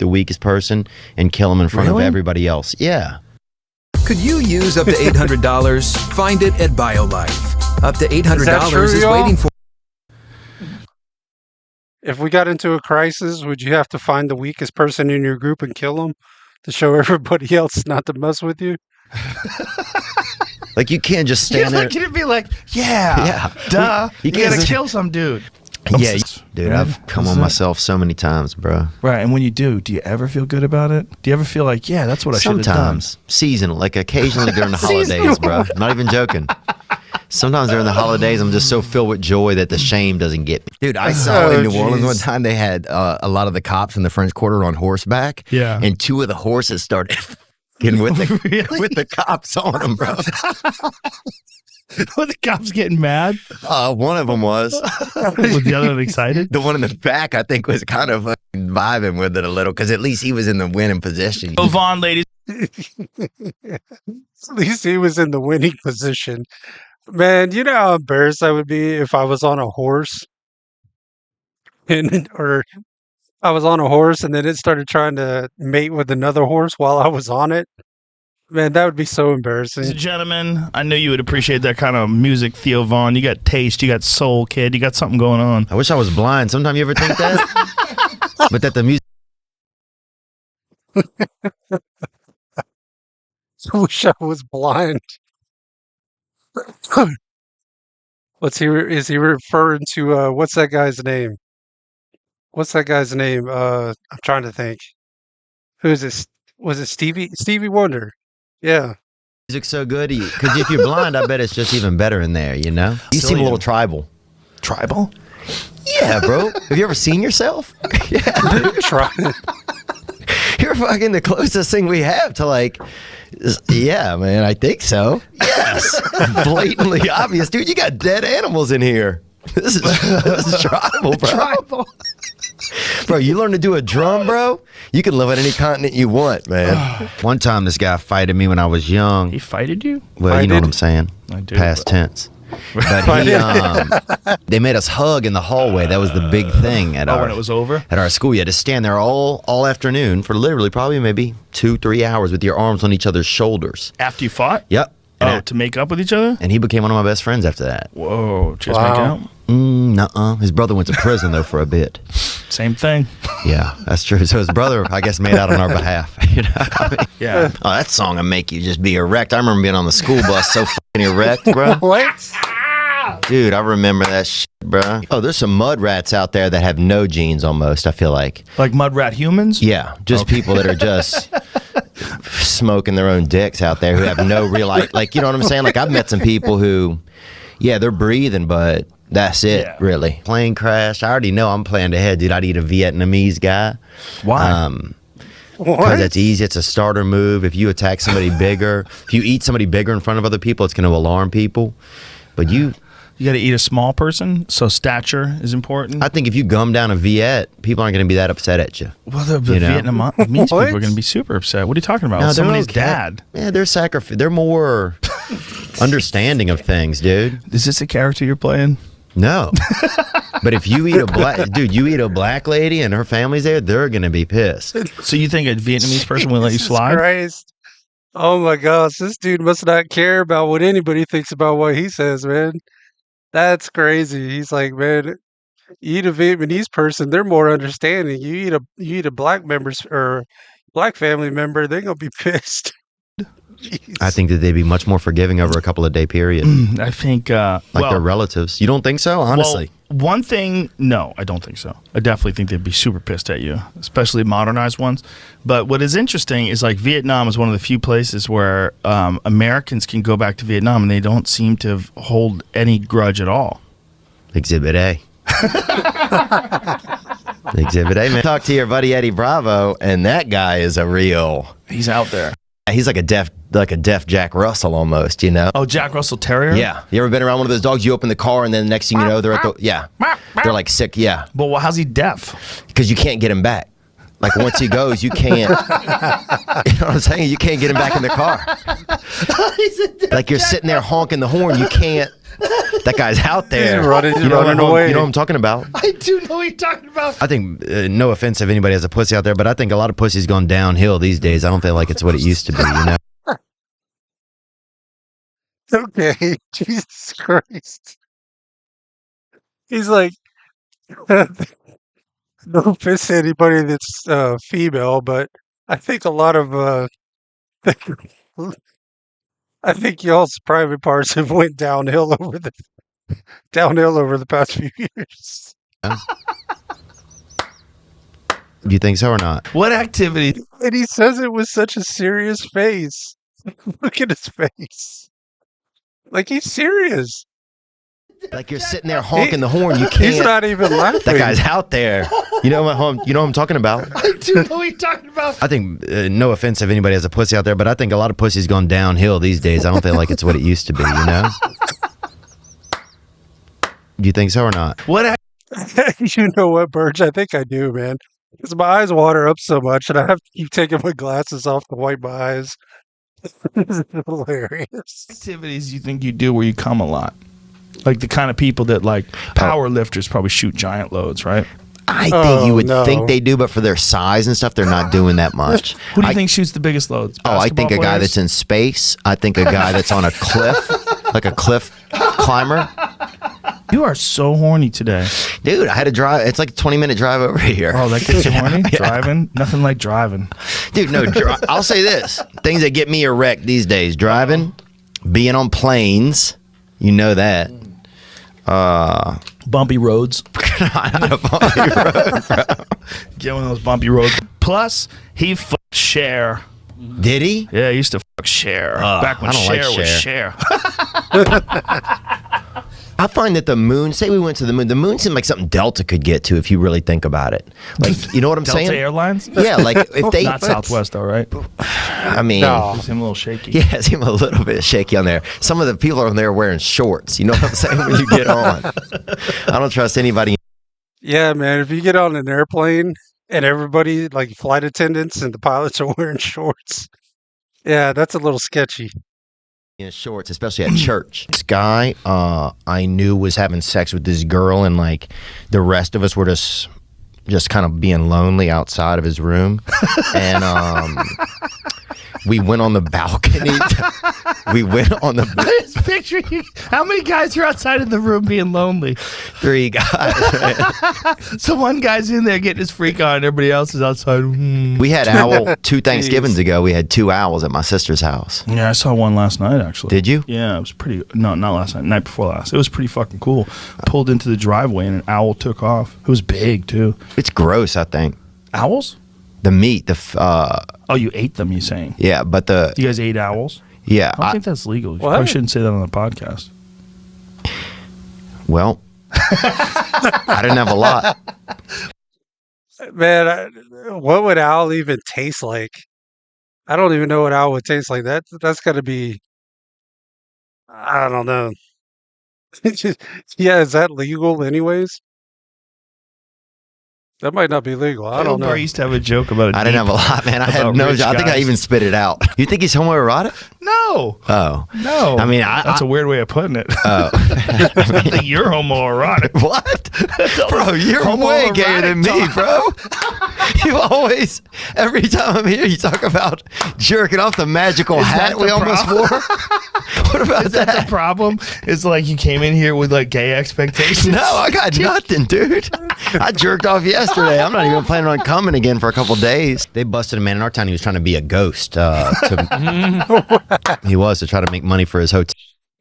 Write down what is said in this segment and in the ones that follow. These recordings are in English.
the weakest person and kill him in front of everybody else. Yeah. Could you use up to $800? Find it at BioLife. Up to $800 is waiting for. If we got into a crisis, would you have to find the weakest person in your group and kill them to show everybody else not to mess with you? Like, you can't just stand there. You'd be like, yeah, duh. You gotta kill some dude. Yeah, dude, I've come on myself so many times, bro. Right, and when you do you ever feel good about it? Do you ever feel like, yeah, that's what I should have done? Sometimes. Seasonal, like occasionally during the holidays, bro. Not even joking. Sometimes during the holidays, I'm just so filled with joy that the shame doesn't get me. Dude, I saw in New Orleans one time, they had a lot of the cops in the French Quarter on horseback. Yeah. And 2 of the horses started getting with the cops on them, bro. Were the cops getting mad? One of them was. Was the other one excited? The one in the back, I think, was kind of vibing with it a little, because at least he was in the winning position. So Vaughn, ladies. At least he was in the winning position. Man, you know how embarrassed I would be if I was on a horse or I was on a horse and then it started trying to mate with another horse while I was on it. Man, that would be so embarrassing. Ladies and gentlemen, I know you would appreciate that kind of music, Theo Vaughn. You got taste, you got soul, kid. You got something going on. I wish I was blind. Sometimes you ever think that? But that the music. I wish I was blind. Is he referring to what's that guy's name? What's that guy's name? I'm trying to think. Who is this? Was it Stevie Wonder? Yeah. Music's so good, because if you're blind, I bet it's just even better in there, you know? You seem a little tribal. Tribal? Yeah, bro. Have you ever seen yourself? Yeah. You're fucking the closest thing we have to, like, yeah, man, I think so. Yes. Blatantly obvious. Dude, you got dead animals in here. This is tribal, bro. Tribal. Bro, you learn to do a drum, bro, you can live on any continent you want, man. One time this guy fighted me when I was young. He fighted you? Well, you know what I'm saying. I do. Past tense. But they made us hug in the hallway. That was the big thing at when it was over? At our school. You had to stand there all afternoon for literally probably maybe 2-3 hours with your arms on each other's shoulders. After you fought? Yep. To make up with each other? And he became one of my best friends after that. Whoa. Just make out? Nuh-uh. His brother went to prison, though, for a bit. Same thing. Yeah, that's true. So his brother, I guess, made out on our behalf. You know? I mean, yeah. Oh, that song will make you just be erect. I remember being on the school bus so fucking erect, bro. What? Dude, I remember that shit, bro. Oh, there's some mud rats out there that have no genes almost, I feel like. Like mud rat humans? Yeah, just people that are just smoking their own dicks out there who have no real, like, you know what I'm saying? Like, I've met some people who, yeah, they're breathing, but that's it, really. Plane crash. I already know I'm planning ahead, dude. I'd eat a Vietnamese guy. Why? Because that's easy. It's a starter move. If you attack somebody bigger, if you eat somebody bigger in front of other people, it's going to alarm people. But you got to eat a small person, so stature is important. I think if you gum down a Viet, people aren't going to be that upset at you. Well, the Vietnamese people are going to be super upset. What are you talking about? No, somebody's dad. Yeah, they're more understanding of things, dude. Is this a character you're playing? No. But if you eat you eat a black lady and her family's there, they're going to be pissed. So you think a Vietnamese person will let you slide? Christ. Oh my gosh, this dude must not care about what anybody thinks about what he says, man. That's crazy. He's like, man, you eat a Vietnamese person, they're more understanding. You eat a black black family member, they're gonna be pissed. Jeez. I think that they'd be much more forgiving over a couple of day period. I think their relatives. You don't think so? Honestly. Well, one thing, no, I don't think so. I definitely think they'd be super pissed at you, especially modernized ones. But what is interesting is, like, Vietnam is one of the few places where Americans can go back to Vietnam and they don't seem to hold any grudge at all. Exhibit A. Exhibit A, man. Talk to your buddy Eddie Bravo, and that guy is He's out there. He's like a deaf Jack Russell almost, you know? Oh, Jack Russell Terrier? Yeah. You ever been around one of those dogs? You open the car and then the next thing you know, they're they're like sick, yeah. But how's he deaf? Because you can't get him back. Like, once he goes, you can't, you know what I'm saying? You can't get him back in the car. Like, you're sitting there honking the horn, you can't That guy's out there. He's running what away. You know what I'm talking about? I do know what you're talking about. I think, no offense if anybody has a pussy out there, but I think a lot of pussy's gone downhill these days. I don't feel like it's what it used to be, you know? Okay, Jesus Christ. He's like, no offense to anybody that's female, but I think a lot of I think y'all's private parts have went downhill over the past few years. Do you think so or not? What activity? And he says it with such a serious face. Look at his face. Like he's serious. Like you're sitting there honking the horn. You can't. He's not even laughing. That guy's out there. You know what I'm talking about? I do know what you're talking about. I think, no offense if anybody has a pussy out there, but I think a lot of pussy's gone downhill these days. I don't feel like it's what it used to be, you know? Do you think so or not? What? You know what, Birch? I think I do, man. Because my eyes water up so much, and I have to keep taking my glasses off to wipe my eyes. It's hilarious. Activities you think you do where you come a lot? Like the kind of people that like power lifters probably shoot giant loads, right? I think you would no. think they do, but for their size and stuff, they're not doing that much. Who do you think shoots the biggest loads? I think a Basketball guy players? that's in space. I think a guy that's on a cliff, like a cliff climber. You are so horny today. Dude, I had to drive. It's like a 20-minute drive over here. Oh, that gets you horny? Yeah. Driving? Nothing like driving. Dude, no, I'll say this. Things that get me erect these days. Driving, being on planes. You know that. Bumpy roads. Not a bumpy road, bro. Get one of those bumpy roads. Plus, he fucked Cher. Did he? Yeah, he used to fuck Cher. Back when I don't like Cher was Cher. Cher. I find that the moon, say we went to the moon seemed like something Delta could get to if you really think about it. Like, you know what I'm Delta saying? Airlines? Yeah, like if they. Not Southwest, though, right? I mean. No. It seemed a little shaky. Yeah, it seemed a little bit shaky on there. Some of the people on there wearing shorts. You know what I'm saying? When you get on. I don't trust anybody. Yeah, man. If you get on an airplane and everybody, like flight attendants and the pilots are wearing shorts, yeah, that's a little sketchy. In shorts, especially at church. This guy I knew was having sex with this girl, and like the rest of us were just kind of being lonely outside of his room. And we went on the balcony. We went on the. I just picture you. How many guys are outside of the room being lonely? 3 guys. So one guy's in there getting his freak on, and everybody else is outside. We had owl 2 Thanksgivings ago. We had 2 owls at my sister's house. Yeah, I saw one last night, actually. Did you? Yeah, it was pretty. No, not last night. Night before last. It was pretty fucking cool. Pulled into the driveway, and an owl took off. It was big, too. It's gross, I think. Owls? The meat, Oh, you ate them, you saying? yeah, but the You guys ate owls? yeah. I don't think that's legal. You What? probably shouldn't say that on the podcast. Well, I didn't have a lot. Man, what would owl even taste like? I don't even know what owl would taste like. That's got to be. I don't know. Yeah, is that legal, anyways? That might not be legal. I don't Bill Burr know. used to have a joke about it. I didn't have a lot, man. I had no. I think I even spit it out. You think he's homoerotic? No. Oh, No. I mean, that's a weird way of putting it. oh. I think you're homoerotic. What? Bro, you're way gayer than me, bro. You always, every time I'm here, you talk about jerking off the magical hat that we the almost problem? wore. What about Is that the problem? It's like you came in here with like gay expectations. No, I got nothing, dude. I jerked off yesterday. I'm not even planning on coming again for a couple days. They busted a man in our town. He was trying to be a ghost. He was to try to make money for his hotel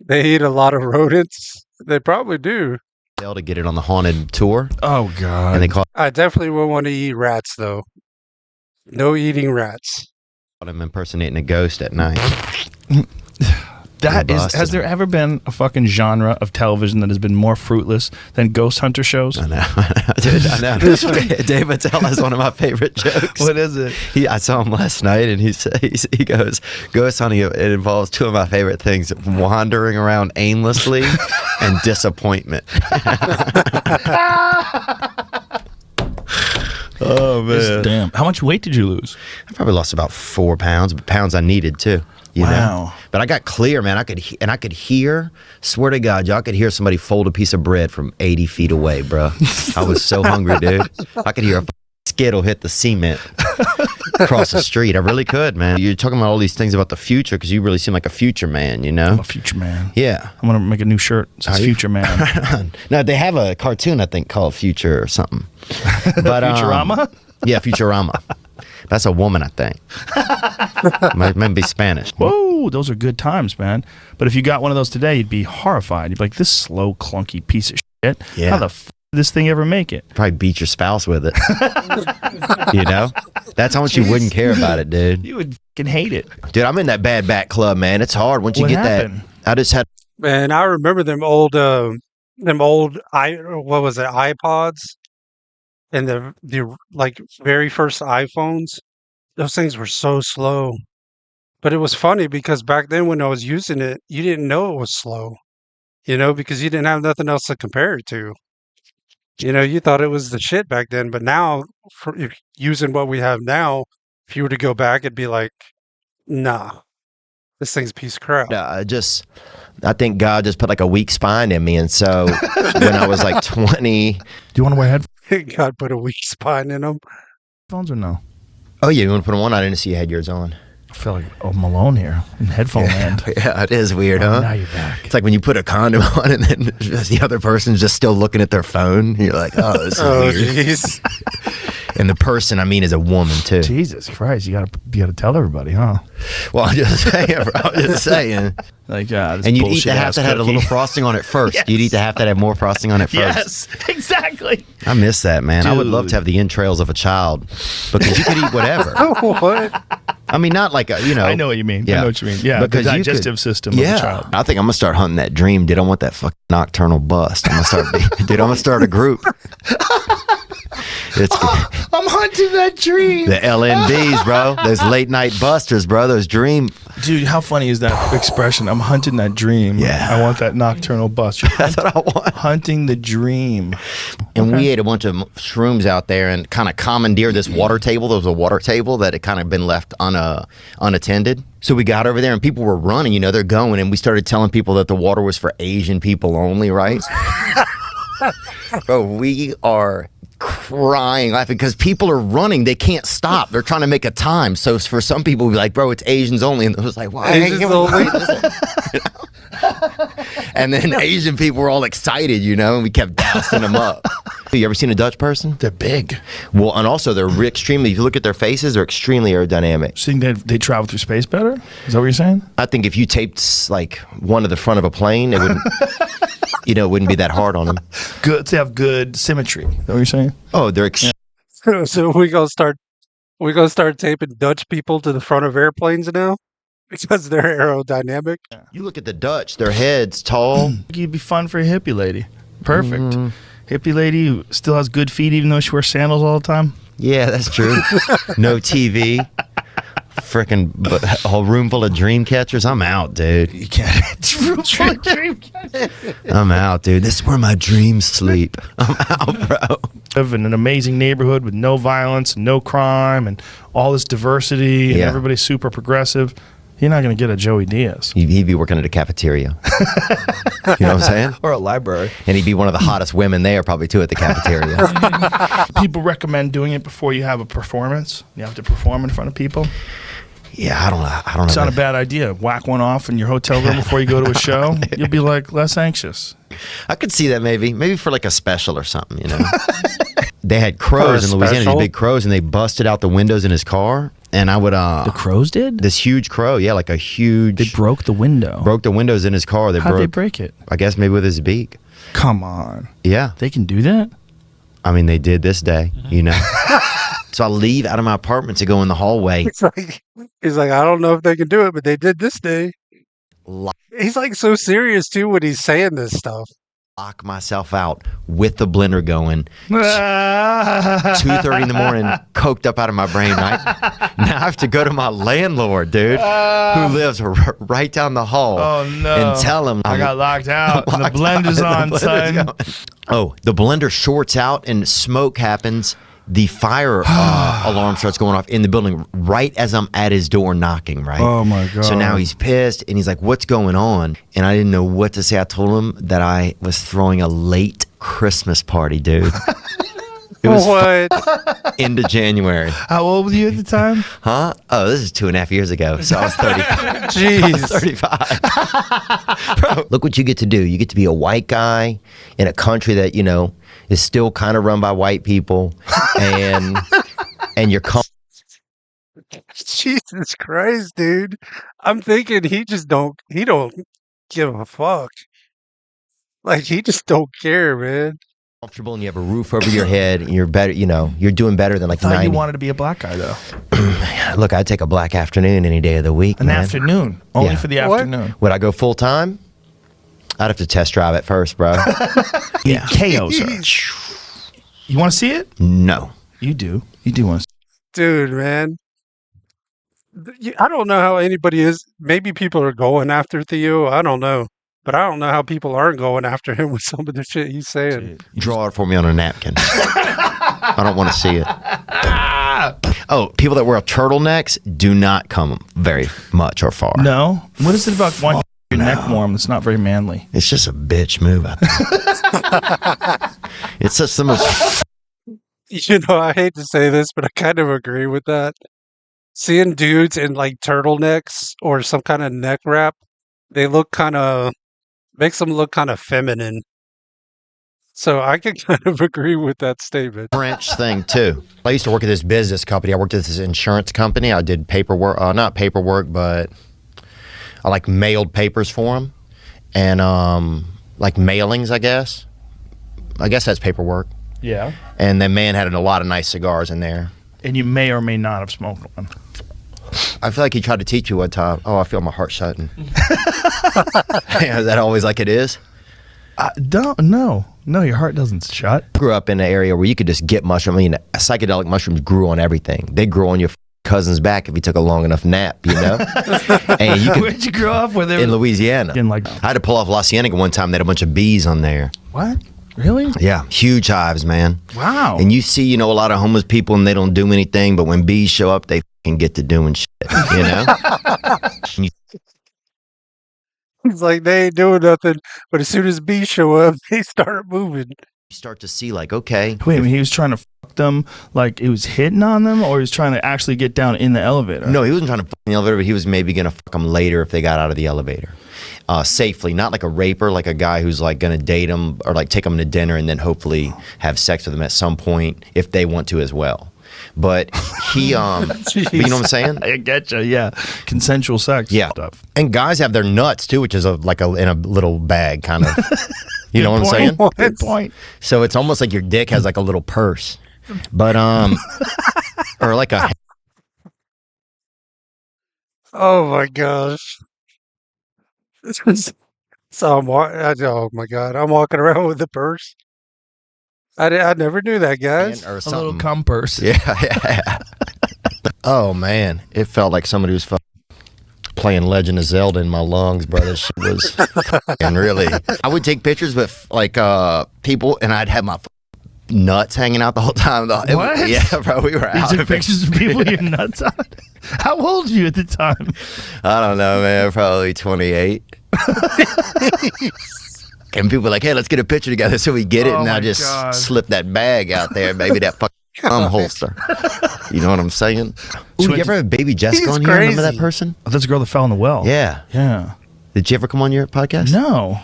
They eat a lot of rodents. They probably do. to get it on the haunted tour. Oh God. And they called I definitely would want to eat rats, though. No eating rats. him impersonating a ghost at night. That is. busted Has there him. ever been a fucking genre of television that has been more fruitless than ghost hunter shows? I know. Dude, I know. Dave Attell has one of my favorite jokes. What is it? I saw him last night, and he goes, "Ghost hunting. It involves 2 of my favorite things: wandering around aimlessly and disappointment." Oh man, Damn. How much weight did you lose? I probably lost about 4 pounds, but pounds I needed too. You know? Wow. But I got clear, man. I could hear, swear to God, y'all could hear somebody fold a piece of bread from 80 feet away, bro. I was so hungry, dude. I could hear a skittle hit the cement across the street. I really could, man. You're talking about all these things about the future because you really seem like a future man, you know? I'm a future man. Yeah. I'm going to make a new shirt. It says Future Man. No, they have a cartoon, I think, called Future or something. But Futurama? Yeah, Futurama. That's a woman, I think. Might be Spanish. Whoa, those are good times, man. But if you got one of those today, you'd be horrified. You'd be like, this slow, clunky piece of shit. Yeah. How the f did this thing ever make it? Probably beat your spouse with it. You know? That's how much you wouldn't care about it, dude. You would fucking hate it. Dude, I'm in that bad back club, man. It's hard once you What get happened? that. I just had. Man, I remember them old what was it, iPods and the like very first iPhones. Those things were so slow. But it was funny because back then when I was using it, you didn't know it was slow. You know, because you didn't have nothing else to compare it to. You know, you thought it was the shit back then, but now, if using what we have now, if you were to go back, it'd be like, nah, this thing's a piece of crap. I think God just put like a weak spine in me. And so when I was like 20. Do you want to wear God put a weak spine in them. headphones or no? Oh, yeah. You want to put them on? I didn't see you had yours on. I feel like Malone here in headphone land. Yeah, it is weird, Oh, huh? now you're back. It's like when you put a condom on and then the other person's just still looking at their phone. You're like, oh, this is Oh, weird. jeez. And the person, I mean, is a woman, too. Jesus Christ, you gotta tell everybody, huh? Well, I'm just saying, bro. I'm just saying. Like, And you'd eat the half that had a little frosting on it first. Yes. You'd eat the half that had more frosting on it first. Yes, exactly. I miss that, man. I would love Dude. to have the entrails of a child because you could eat whatever. What? I mean, not like a, you know. I know what you mean. I Yeah. know what you mean. Yeah, Because the you could- digestive system of Yeah. a child. I think I'm going to start hunting that dream, dude. I want that fucking nocturnal bust. I'm going to start a group. It's I'm hunting that dream. the LNBs, bro. Those late night busters, bro. Those dream. Dude, how funny is that expression? I'm hunting that dream. Yeah. I want that nocturnal bust. You're That's what I want. hunting the dream. And we ate a bunch of shrooms out there and kind of commandeered this water table. There was a water table that had kind of been left unattended. So we got over there and people were running, you know, they're going. And we started telling people that the water was for Asian people only, right? Bro, we are crying, laughing because people are running. They can't stop. They're trying to make a time. So for some people, we'll be like, bro, it's Asians only. And it was like, why? Asians only? And then Asian people were all excited, you know, and we kept dousing them up. You ever seen a Dutch person? They're big. Well, and also they're extremely, if you look at their faces, they're extremely aerodynamic. So you think they travel through space better? Is that what you're saying? I think if you taped like one to the front of a plane, it wouldn't, you know, it wouldn't be that hard on them. Good to have good symmetry. Is that what you're saying? Oh, they're So we gonna start taping Dutch people to the front of airplanes now because they're aerodynamic. You look at the Dutch, their heads tall. You'd be fun for a hippie lady. Perfect. Hippie lady who still has good feet even though she wears sandals all the time. Yeah, that's true. No TV. Freaking a whole room full of dream catchers. I'm out, dude. You can't. It's room full of dream. I'm out, dude. This is where my dreams sleep. I'm out, bro. Live in an amazing neighborhood with no violence, no crime, and all this diversity, and Yeah. everybody's super progressive. You're not going to get a Joey Diaz. He'd be working at a cafeteria. You know what I'm saying? Or a library. And he'd be one of the hottest women there, probably, too, at the cafeteria. People recommend doing it before you have a performance. You have to perform in front of people. Yeah, I don't know. It's not a bad idea. Whack one off in your hotel room before you go to a show. You'll be like less anxious. I could see that maybe for like a special or something, you know. They had crows in Louisiana, these special? big crows, and they busted out the windows in his car. And I would The crows did? this huge crow, yeah, like a huge They broke the window. broke the windows in his car. How'd they break it? I guess maybe with his beak. Come on. Yeah, They can do that? I mean they did this day, you know. So I leave out of my apartment to go in the hallway. He's like, I don't know if they can do it, but they did this day. He's like so serious too when he's saying this stuff. Lock myself out with the blender going. 2:30 in the morning, coked up out of my brain, right? Now I have to go to my landlord, dude, who lives right down the hall. Oh, no. And tell him I got locked out. And the locked blender's out, on, the blender's son. going. Oh, the blender shorts out and smoke happens. the fire alarm starts going off in the building right as I'm at his door knocking, right? Oh my God. So now he's pissed and he's like, what's going on? And I didn't know what to say. I told him that I was throwing a late Christmas party, dude. It was into January. How old were you at the time? Huh? Oh, this is 2.5 years ago. So I was 35. Jeez. I was 35. Bro, look what you get to do. You get to be a white guy in a country that, you know, is still kind of run by white people. And you're Jesus Christ, dude. I'm thinking he don't give a fuck. Like, he just don't care, man. comfortable and you have a roof over your head and you're better, you know, you're doing better than like 90. You wanted to be a black guy though. Look, I'd take a black afternoon any day of the week. An afternoon, only Yeah. for the What? afternoon. Would I go full time? I'd have to test drive it first, bro. Yeah, KOs her. You want to see it? No. You do. You do want to. Dude, man. I don't know how anybody is. Maybe people are going after Theo. I don't know. But I don't know how people aren't going after him with some of the shit he's saying. Draw it for me on a napkin. I don't want to see it. Oh, people that wear turtlenecks do not come very much or far. No. What is it about wanting your neck warm that's not very manly? It's just a bitch move, I think. It's just the most... You know, I hate to say this, but I kind of agree with that. Seeing dudes in like turtlenecks or some kind of neck wrap, they look kind of, makes them look kind of feminine. So I can kind of agree with that statement. French thing too. I used to work at this business company. I worked at this insurance company. I did paperwork, not paperwork, but I like mailed papers for them, and like mailings, I guess. I guess that's paperwork. Yeah. And the man had a lot of nice cigars in there. And you may or may not have smoked one. I feel like he tried to teach me one time. Oh, I feel my heart shutting. Yeah, is that always like it is? No, your heart doesn't shut. Grew up in an area where you could just get mushroom. I mean, psychedelic mushrooms grew on everything. They grew on your cousin's back if he took a long enough nap, you know? And you could, Where'd you grow up? in Louisiana. I had to pull off La Cienega one time. They had a bunch of bees on there. What? Really? Yeah, huge hives, man. Wow. And you see, you know, a lot of homeless people and they don't do anything, but when bees show up, they can get to doing shit, you know? It's like they ain't doing nothing, but as soon as bees show up, they start moving. You start to see like, okay. Wait, he was trying to fuck them, like it was hitting on them, or he was trying to actually get down in the elevator? No, he wasn't trying to fuck in the elevator, but he was maybe going to fuck them later if they got out of the elevator. Safely, not like a raper, like a guy who's like going to date them or like take them to dinner and then hopefully have sex with them at some point if they want to as well. But he, but you know what I'm saying? I get you, yeah. Consensual sex stuff. And guys have their nuts too, which is like in a little bag kind of. You know what I'm saying? Good point. So it's almost like your dick has like a little purse. But, or like a. Oh my gosh. So oh my God, I'm walking around with a purse. I never knew that, guys. Or A little cum purse. Yeah. Oh man, it felt like somebody was playing Legend of Zelda in my lungs, bro. This shit was and really. I would take pictures with like people, and I'd have my nuts hanging out the whole time. What? Yeah, bro. We were out. You took pictures of people with your nuts on? How old were you at the time? I don't know, man. Probably 28. And people were like, hey, let's get a picture together. So we get it, and I just slip that bag out there, maybe that fucking holster. You know what I'm saying? Ooh, you ever have Baby Jessica on here? Remember that person? Oh, that's the girl that fell in the well. Yeah. Yeah. Did you ever come on your podcast? No.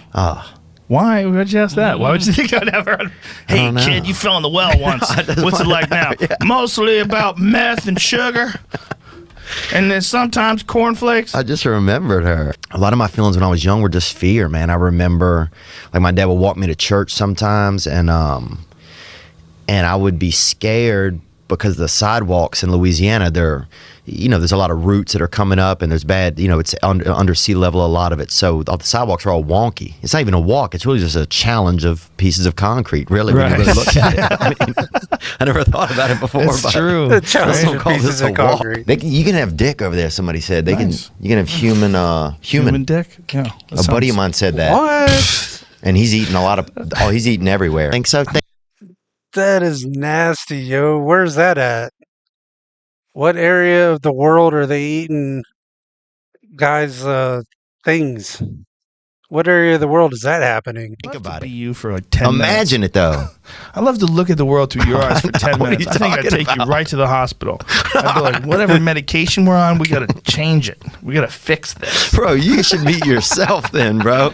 Why? Why'd you ask that? Why would you think I'd ever? Hey, kid, you fell in the well once. What's it like now? Yeah. Mostly about meth and sugar. And then sometimes cornflakes. I just remembered her. A lot of my feelings when I was young were just fear, man. I remember, like, my dad would walk me to church sometimes, and I would be scared because the sidewalks in Louisiana, there's a lot of roots that are coming up, and there's bad, it's under sea level, a lot of it. So the sidewalks are all wonky. It's not even a walk. It's really just a challenge of pieces of concrete, really, when you really look at it. I mean, I never thought about it before. It's true. The challenge of pieces of concrete. You can have dick over there, somebody said. You can have human dick? Yeah. A buddy of mine said that. What? And he's eating he's eating everywhere. Think so? That is nasty, yo. Where's that at? What area of the world are they eating guys' things? What area of the world is that happening? Think I'd love about to it. be you for like 10 Imagine minutes. it though. I love to look at the world through your eyes for 10 What are minutes. you I think I'd talking take you about? right to the hospital. I'd be like, whatever medication we're on, we got to change it. We got to fix this. Bro, you should meet yourself then, bro.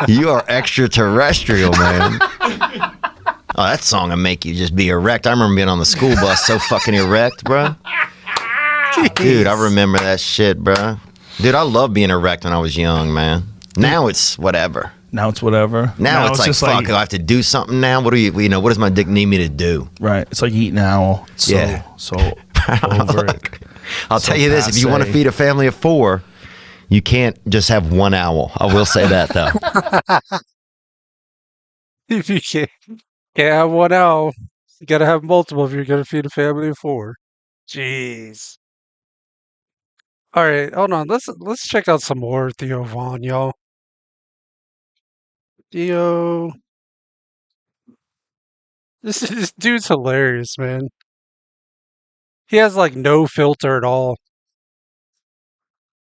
You are extraterrestrial, man. Oh, that song will make you just be erect. I remember being on the school bus so fucking erect, bro. Dude, I remember that shit, bro. Dude, I loved being erect when I was young, man. Now it's whatever. Now it's whatever. Now it's like, just fuck, I have to do something now. What do you know, what does my dick need me to do? Right. It's like eating an owl. It's Yeah. So over it. I'll tell you this, if you want to passe. feed a family of 4, you can't just have one owl. I will say that, though. If you can't have one owl, you gotta have multiple if you're gonna feed a family of 4. Jeez. All right, hold on. Let's check out some more Theo Vaughn, y'all. Theo, this dude's hilarious, man. He has like no filter at all.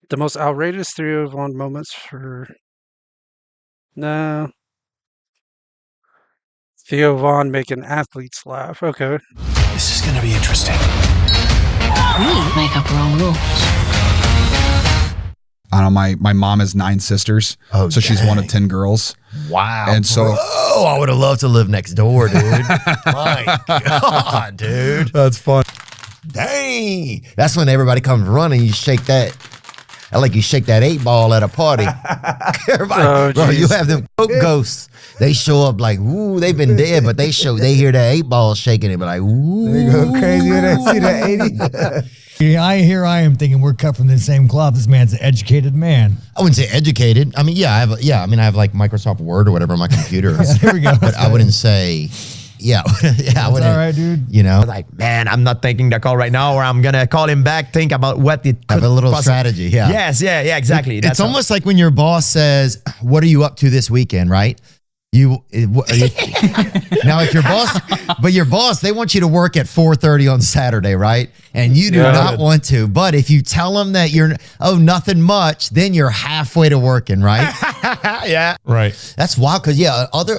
The most outrageous Theo Vaughn moments for no. Theo Vaughn making athletes laugh. Okay. This is going to be interesting. We make up our own rules. I don't know, my mom has 9 sisters, Oh, so she's one of dang. 10 girls. Wow. And so- oh, I would have loved to live next door, dude. My God, dude. That's fun. Dang. That's when everybody comes running. You shake that. Like you shake that 8 ball at a party. Everybody, Oh, bro, you jeez. have them coke ghosts. They show up like, ooh, they've been dead, but they hear that 8 ball shaking it, but like, ooh. They go crazy when they see that 80. Yeah, I am thinking we're cut from the same cloth. This man's an educated man. I wouldn't say educated. I mean, yeah, I have like Microsoft Word or whatever on my computer. There we go. But I wouldn't say, yeah, I wouldn't. all right, dude. You know, Like, man, I'm not taking the call right now, or I'm gonna call him back. Think about what it have could a little possi- strategy. Yeah. Yes, yeah, exactly. It's almost like when your boss says, "What are you up to this weekend?" Right? Now, if your boss, they want you to work at 4:30 on Saturday, right? And you do Yeah. not want to. But if you tell them that nothing much, then you're halfway to working, right? yeah. Right. That's wild because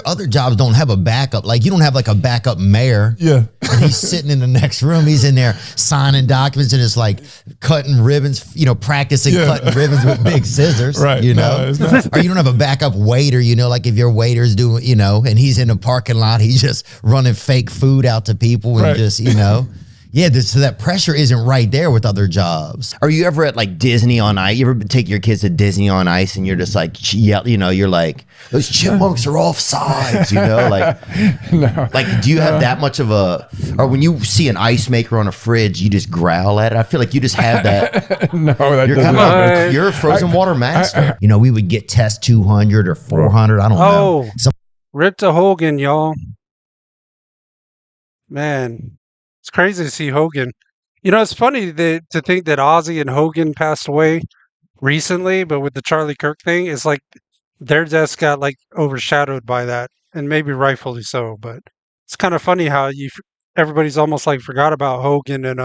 other jobs don't have a backup. Like you don't have like a backup mayor. Yeah. And he's sitting in the next room. He's in there signing documents and it's like cutting ribbons, practicing cutting ribbons with big scissors. Right. You No, know? it's not. Or you don't have a backup waiter, like if your waiter's doing, and he's in the parking lot, he's just running fake food out to people and Right. just, Yeah, so that pressure isn't right there with other jobs. Are you ever at like Disney on Ice? You ever take your kids to Disney on Ice and you're just like, you're like, those chipmunks are off sides, like, No. like, do you have that much of or when you see an ice maker on a fridge, you just growl at it? I feel like you just have that. No, that You're doesn't kind happen. of, you're a frozen water master. We would get test 200 or 400. I don't know. Oh, rip to Hogan, y'all. Man, it's crazy to see Hogan. It's funny to think that Ozzy and Hogan passed away recently, but with the Charlie Kirk thing, it's like their deaths got like overshadowed by that, and maybe rightfully so. But it's kind of funny how everybody's almost like forgot about Hogan and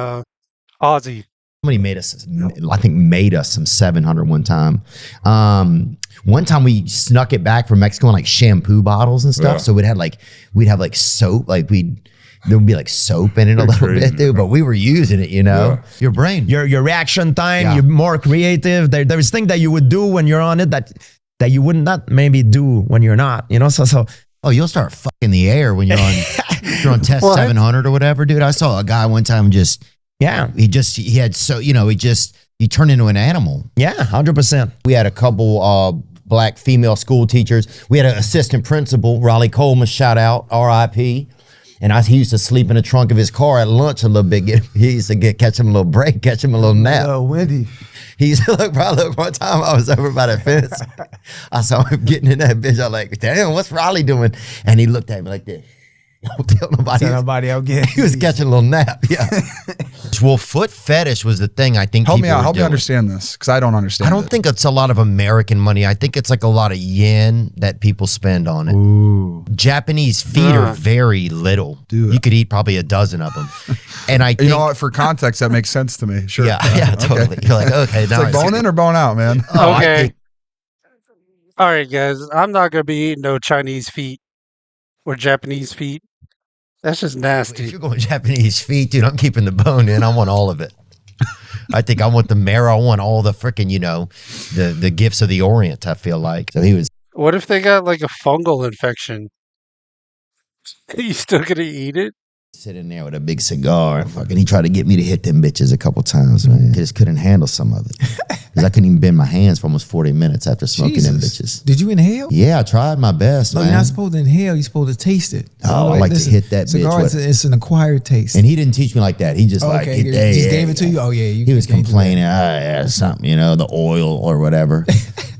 Ozzy. Somebody made us some 700 one time. One time we snuck it back from Mexico in like shampoo bottles and stuff. Yeah. So we'd have like soap, there would be like soap in it a little bit, dude. But we were using it, Yeah. Your brain. Your reaction time, Yeah. you're more creative. There's things that you would do when you're on it that you would not maybe do when you're not, So Oh, you'll start fucking the air when you're on test What? 700 or whatever, dude. I saw a guy one time he turned into an animal. yeah, 100%. We had a couple black female school teachers. We had an assistant principal, Raleigh Coleman, shout out, R.I.P. And he used to sleep in the trunk of his car at lunch a little bit. He used to catch him a little break, catch him a little nap. Wendy. He used to look one time I was over by the fence. I saw him getting in that bitch. I was like, damn, what's Raleigh doing? And he looked at me like this. Won't tell nobody. Tell nobody I'll get. He was catching a little nap. Yeah. Well, foot fetish was the thing. I think. Help me out. Help me doing. understand this because I don't understand. I don't think it's a lot of American money. I think it's like a lot of yen that people spend on it. Ooh. Japanese feet are very little. Dude. You could eat probably a dozen of them. And I think, You know what? For context, that makes sense to me. Sure. yeah, totally. You're like, okay, It's now like I see. bone in or bone out, man. Oh, I Okay. think- All right, guys. I'm not gonna be eating no Chinese feet or Japanese feet. That's just if nasty. you're going Japanese feet, dude, I'm keeping the bone in. I want all of it. I think I want the marrow. I want all the freaking, the gifts of the Orient, I feel like. So he was. What if they got like a fungal infection? You still gonna eat it? Sitting there with a big cigar and fucking he tried to get me to hit them bitches a couple times, man. I just couldn't handle some of it. Because I couldn't even bend my hands for almost 40 minutes after smoking them bitches. Did you inhale? Yeah, I tried my best, No, man. you're not supposed to inhale. You're supposed to taste it. Oh, I like to hit that bitch cigar, with- it's an acquired taste. And he didn't teach me like that. He just like, okay, hit he just gave it to you? Oh, yeah. You He was gave it to complaining, something, the oil or whatever.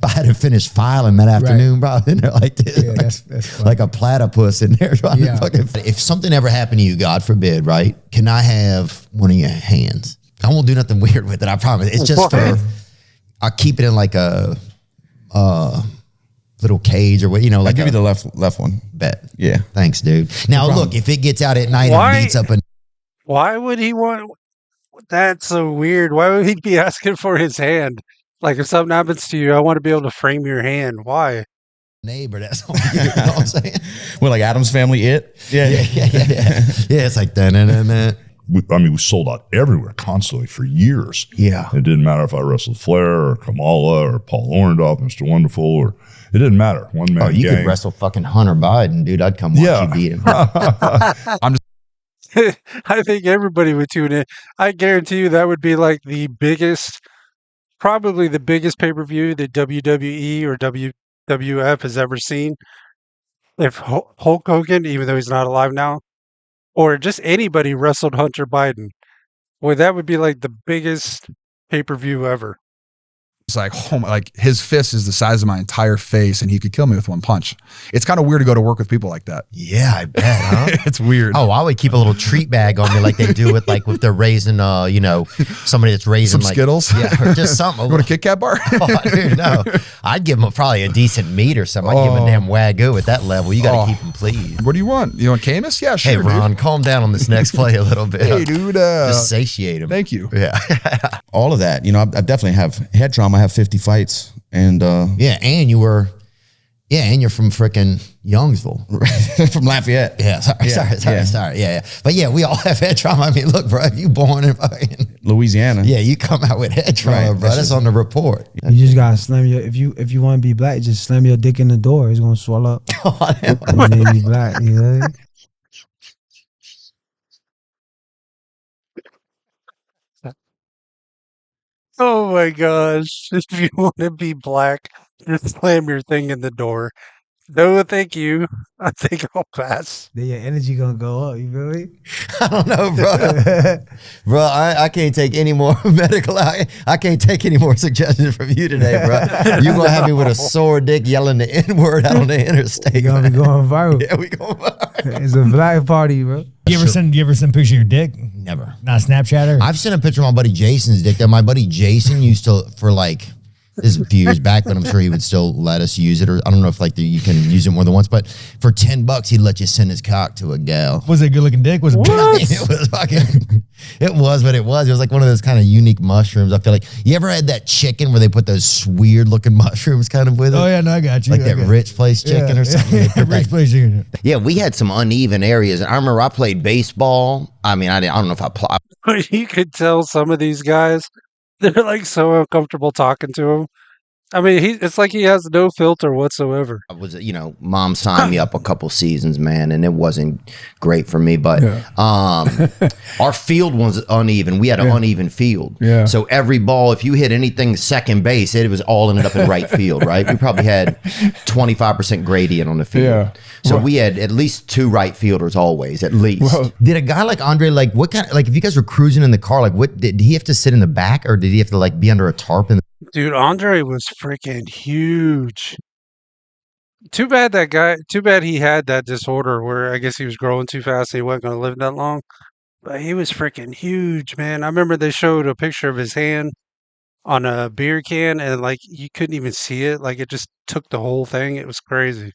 I had to finish filing that afternoon, bro. In there like this. Yeah, that's funny. Like a platypus in there trying to fucking. If something ever happened to you, God forbid, right? Can I have one of your hands? I won't do nothing weird with it. I promise. It's just for. I'll keep it in like a little cage or what, I'll like give you the left one. bet. Yeah. Thanks, dude. Now look, if it gets out at night Why? and beats up a Why would he want? That's so weird. Why would he be asking for his hand? Like if something happens to you, I want to be able to frame your hand. Why? neighbor, that's all you know what I'm saying? Well, like Adam's Family, it? Yeah. Yeah, it's like that. We sold out everywhere constantly for years. Yeah. It didn't matter if I wrestled Flair or Kamala or Paul Orndorff, Mr. Wonderful, or it didn't matter. One man. Oh, you gang. could wrestle fucking Hunter Biden, dude. I'd come watch you beat him. I'm just I think everybody would tune in. I guarantee you that would be like the biggest, probably the biggest pay-per-view that WWE or WWF has ever seen. If Hulk Hogan, even though he's not alive now, or just anybody wrestled Hunter Biden, boy, that would be like the biggest pay-per-view ever. It's like, oh my, like his fist is the size of my entire face and he could kill me with one punch. It's kind of weird to go to work with people like that. Yeah, I bet, huh? It's weird. Oh, I would keep a little treat bag on me like they do with like if they're raising, somebody that's raising Some like Skittles? Yeah, or just something. You want a Kit Kat bar? Oh, dude, no. I'd give them probably a decent meat or something. I'd give them a damn Wagyu at that level. You got to keep them pleased. What do you want? You want Camus? Yeah, sure. Hey, Ron, calm down on this next play a little bit. Hey, dude. Just satiate him. Thank you. Yeah. All of that. I definitely have head trauma. I have 50 fights. And yeah, and you're from frickin' Youngsville. from Lafayette. Yeah, sorry. Yeah. But yeah, we all have head trauma. I mean, look, bro, if you born in fucking Louisiana. Yeah, you come out with head trauma, bro. That's on the report. You just gotta slam your if you want to be black, just slam your dick in the door. It's gonna swell up. And then you black, you know? Oh my gosh. If you want to be black, just slam your thing in the door. No, thank you. I think I'll pass. Then your energy gonna go up, you feel me? I don't know, bro. Bro, I can't take any more medical. I can't take any more suggestions from you today, bro. You're going to have me with a sore dick yelling the N-word out on the interstate. You're gonna be going viral. Yeah, we going viral. It's a black party, bro. You ever send a picture of your dick? Never. Not Snapchat or? I've sent a picture of my buddy Jason's dick that my buddy Jason used to, for like, this is a few years back, but I'm sure he would still let us use it. Or I don't know if like you can use it more than once, but for $10, he'd let you send his cock to a gal. Was it a good looking dick? Was it big? It was fucking, it was what it was. It was like one of those kind of unique mushrooms. I feel like, you ever had that chicken where they put those weird looking mushrooms kind of with it? Oh yeah, no, I got you. Like that Rich Place chicken or something. Rich Place chicken. Yeah, we had some uneven areas. I remember I played baseball. I mean, I don't know if I played. You could tell some of these guys, they're like so uncomfortable talking to him. I mean, it's like he has no filter whatsoever. I was, mom signed me up a couple seasons, man, and it wasn't great for me. But our field was uneven. We had an uneven field. Yeah. So every ball, if you hit anything second base, it was all ended up in right field, right? We probably had 25% gradient on the field. Yeah. So we had at least 2 right fielders always, at least. Well, Did a guy like Andre, like what kind of, like if you guys were cruising in the car, like what, did he have to sit in the back or did he have to like be under a tarp? Dude, Andre was freaking huge. Too bad that guy. Too bad he had that disorder where I guess he was growing too fast and he wasn't going to live that long. But he was freaking huge, man. I remember they showed a picture of his hand on a beer can, and like you couldn't even see it. Like it just took the whole thing. It was crazy.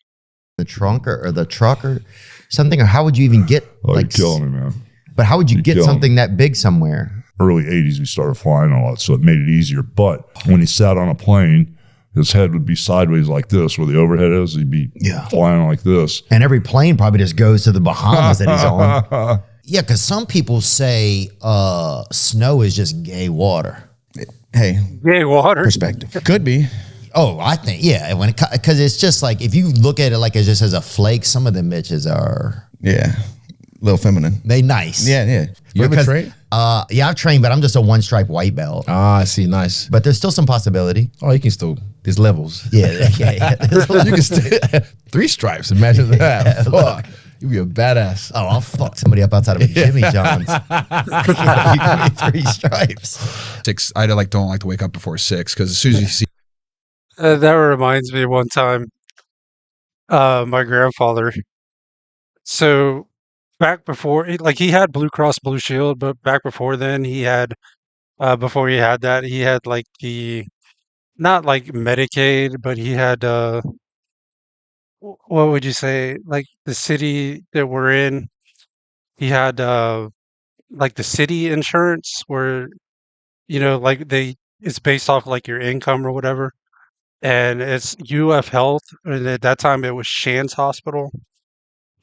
The trunk or the truck or something, or how would you even get You're killing me, man. But how would you get something that big somewhere? Early 80s, we started flying a lot, so it made it easier. But when he sat on a plane, his head would be sideways like this, where the overhead is. He'd be flying like this. And every plane probably just goes to the Bahamas that he's on. Yeah, because some people say snow is just gay water. Hey, gay water perspective could be. Oh, I think because it's just like if you look at it like it just as a flake, some of them bitches are a little feminine. They nice. Yeah. You ever train? Yeah, I've trained, but I'm just a one stripe white belt. Ah, I see. Nice. But there's still some possibility. Oh, you can still. There's levels. Yeah. You can stay 3 stripes. Imagine that. Fuck. You'd be a badass. Oh, I'll fuck somebody up outside of a Jimmy John's. You give me 3 stripes. 6. I don't like to wake up before 6 because as soon as you see. That reminds me of one time, my grandfather. So back before, he had Blue Cross Blue Shield, but back before then, he had, before he had that, he had like not like Medicaid, but he had, what would you say, like the city that we're in, he had, like the city insurance where, like it's based off like your income or whatever. And it's UF Health, and at that time it was Shands Hospital.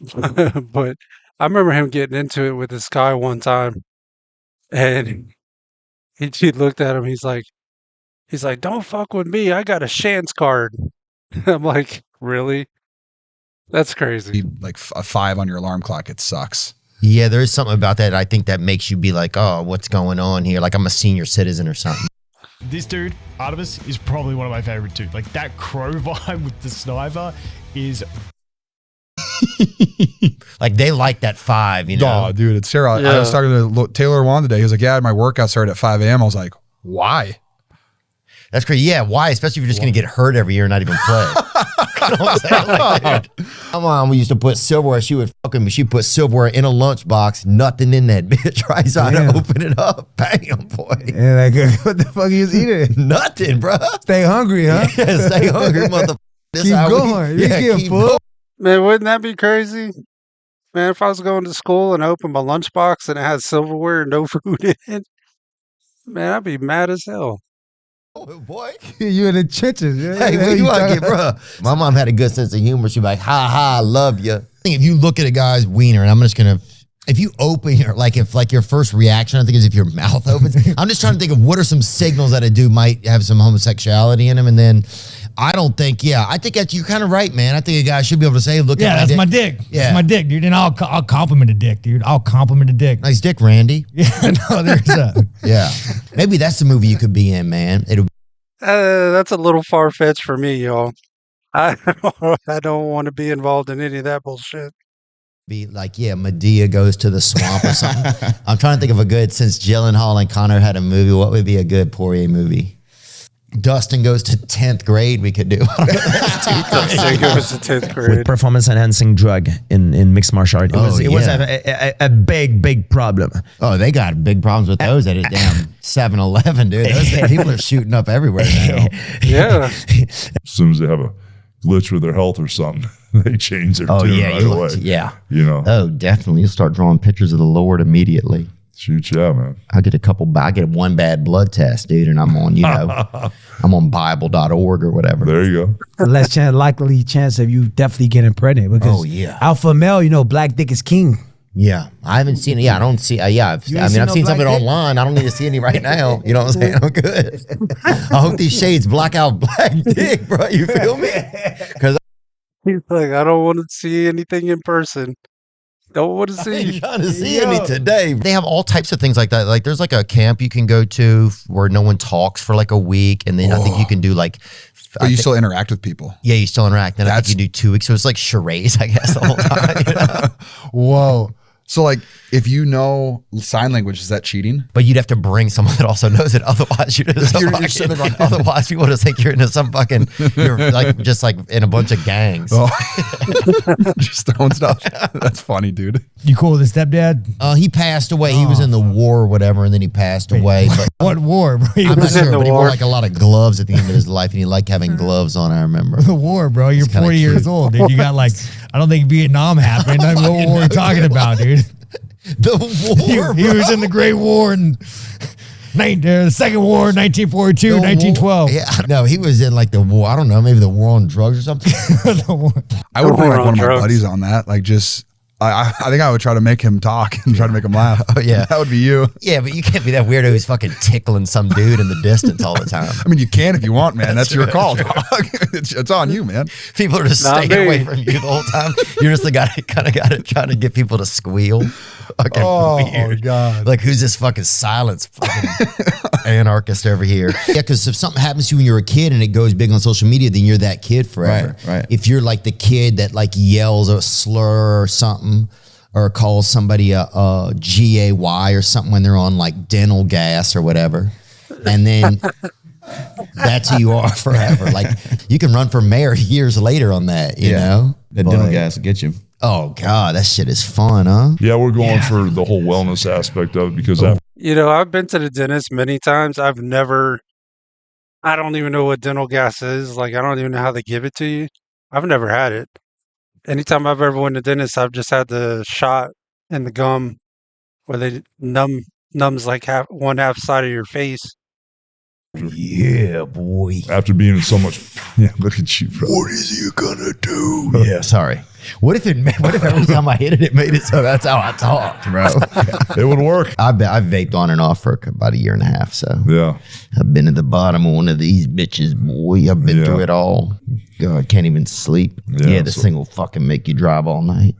But I remember him getting into it with this guy one time, and he looked at him. He's like, "Don't fuck with me. I got a Shands card." I'm like, "Really? That's crazy." Like a 5 on your alarm clock, it sucks. Yeah, there is something about that. I think that makes you be like, "Oh, what's going on here?" Like I'm a senior citizen or something. This dude, Artemis, is probably one of my favorite too. Like that crow vibe with the sniper is like they like that 5, you know. Oh, dude, it's Sarah. I was talking to Taylor Wan today. He was like, "Yeah, my workout started at 5 a.m." I was like, "Why?" That's crazy. Yeah, why? Especially if you're just going to get hurt every year and not even play. You know what I'm saying? Like, dude, my mom, we used to put silverware. She'd put silverware in a lunchbox, nothing in that bitch, right? So I had to open it up. Bam, boy. Yeah, like, what the fuck you was eating? Nothing, bro. Stay hungry, huh? Yeah, stay hungry, motherfucker. Keep going. You get full. Man, wouldn't that be crazy? Man, if I was going to school and I opened my lunchbox and it had silverware and no food in it, man, I'd be mad as hell. Oh, boy. You in the trenches. Yeah. Hey, what you want to get, bro? My mom had a good sense of humor. She'd be like, "Ha ha, I love you." I think if you look at a guy's wiener, and I'm just going to, if you open your, if your first reaction, I think is if your mouth opens. I'm just trying to think of what are some signals that a dude might have some homosexuality in him. And then I think that you're kind of right, man. I think a guy should be able to say, look at that's my dick. Yeah. That's my dick, dude. And I'll compliment a dick, dude. I'll compliment a dick. Nice dick, Randy. Yeah, no, there's a. Yeah. Maybe that's the movie you could be in, man. That's a little far-fetched for me, y'all. I don't want to be involved in any of that bullshit. Be like, Medea goes to the swamp or something. I'm trying to think of a good, since Gyllenhaal and Connor had a movie, what would be a good Poirier movie? Dustin goes to 10th grade, we could do. Dustin goes to 10th grade. With performance enhancing drug in mixed martial art. It was a big problem. Oh, they got big problems with those at a damn 7-Eleven, dude. Those people are shooting up everywhere now. Yeah. As soon as they have a glitch with their health or something, they change their tune right away. Yeah. You know. Oh, definitely. You'll start drawing pictures of the Lord immediately. Shoot, yeah, man. I get one bad blood test, dude, and I'm on, I'm on Bible.org or whatever. There you go. Less likely chance of you definitely getting pregnant because alpha male, black dick is king. Yeah, I haven't seen it. Yeah, I don't see. I've seen some of it online. I don't need to see any right now. You know what I'm saying? I'm good. I hope these shades block out black dick, bro. You feel me? Because he's like, I don't want to see anything in person. Don't want to see. I ain't trying to see any today. They have all types of things like that. Like there's like a camp you can go to where no one talks for like a week, and then I think you can do like. But you still interact with people. Yeah, you still interact. And I think you do 2 weeks, so it's like charades, I guess, the whole time. Whoa. So like, if you know sign language, is that cheating? But you'd have to bring someone that also knows it. Otherwise, otherwise people just think you're into some fucking, you're like just like in a bunch of gangs. Oh. Just throwing stuff. That's funny, dude. You cool with his stepdad? He passed away. He was in the war or whatever, and then he passed away. But What war, bro? I'm not sure, but he wore like a lot of gloves at the end of his life, and he liked having gloves on, I remember. The war, bro. You're 40 years old, dude. You got like, I don't think Vietnam happened. I mean, what war are we talking about, dude? The war. He was in the Great War and the Second War, 1942, 1912. Yeah, no, he was in like the war. I don't know, maybe the war on drugs or something. I would bring like one of my buddies on that. Like just, I think I would try to make him talk and try to make him laugh. Oh yeah, that would be you. Yeah, but you can't be that weirdo who's fucking tickling some dude in the distance all the time. I mean, you can if you want, man. That's your call, dog. It's on you, man. People are just staying away from you the whole time. You're just the guy that kind of got to try to get people to squeal. Fucking weird. God! Like who's this fucking silence fucking anarchist over here? Yeah, because if something happens to you when you're a kid and it goes big on social media, then you're that kid forever. Right. If you're like the kid that like yells a slur or something, or calls somebody a GAY or something when they're on like dental gas or whatever, and then that's who you are forever. Like you can run for mayor years later on that, you know? That dental gas will get you. Oh God, that shit is fun, huh? Yeah, we're going for the whole wellness aspect of it because that. You know, I've been to the dentist many times. I don't even know what dental gas is. Like, I don't even know how they give it to you. I've never had it. Anytime I've ever went to the dentist, I've just had the shot in the gum where they numbs like one half side of your face. Yeah, boy. After being in so much, yeah, look at you, bro. What is he gonna do? Yeah, sorry. What if every time I hit it, it made it so that's how I talked, bro? It would work. I've vaped on and off for about a year and a half, so yeah. I've been at the bottom of one of these bitches, boy. I've been through it all. God, can't even sleep. Yeah, this thing will fucking make you drive all night.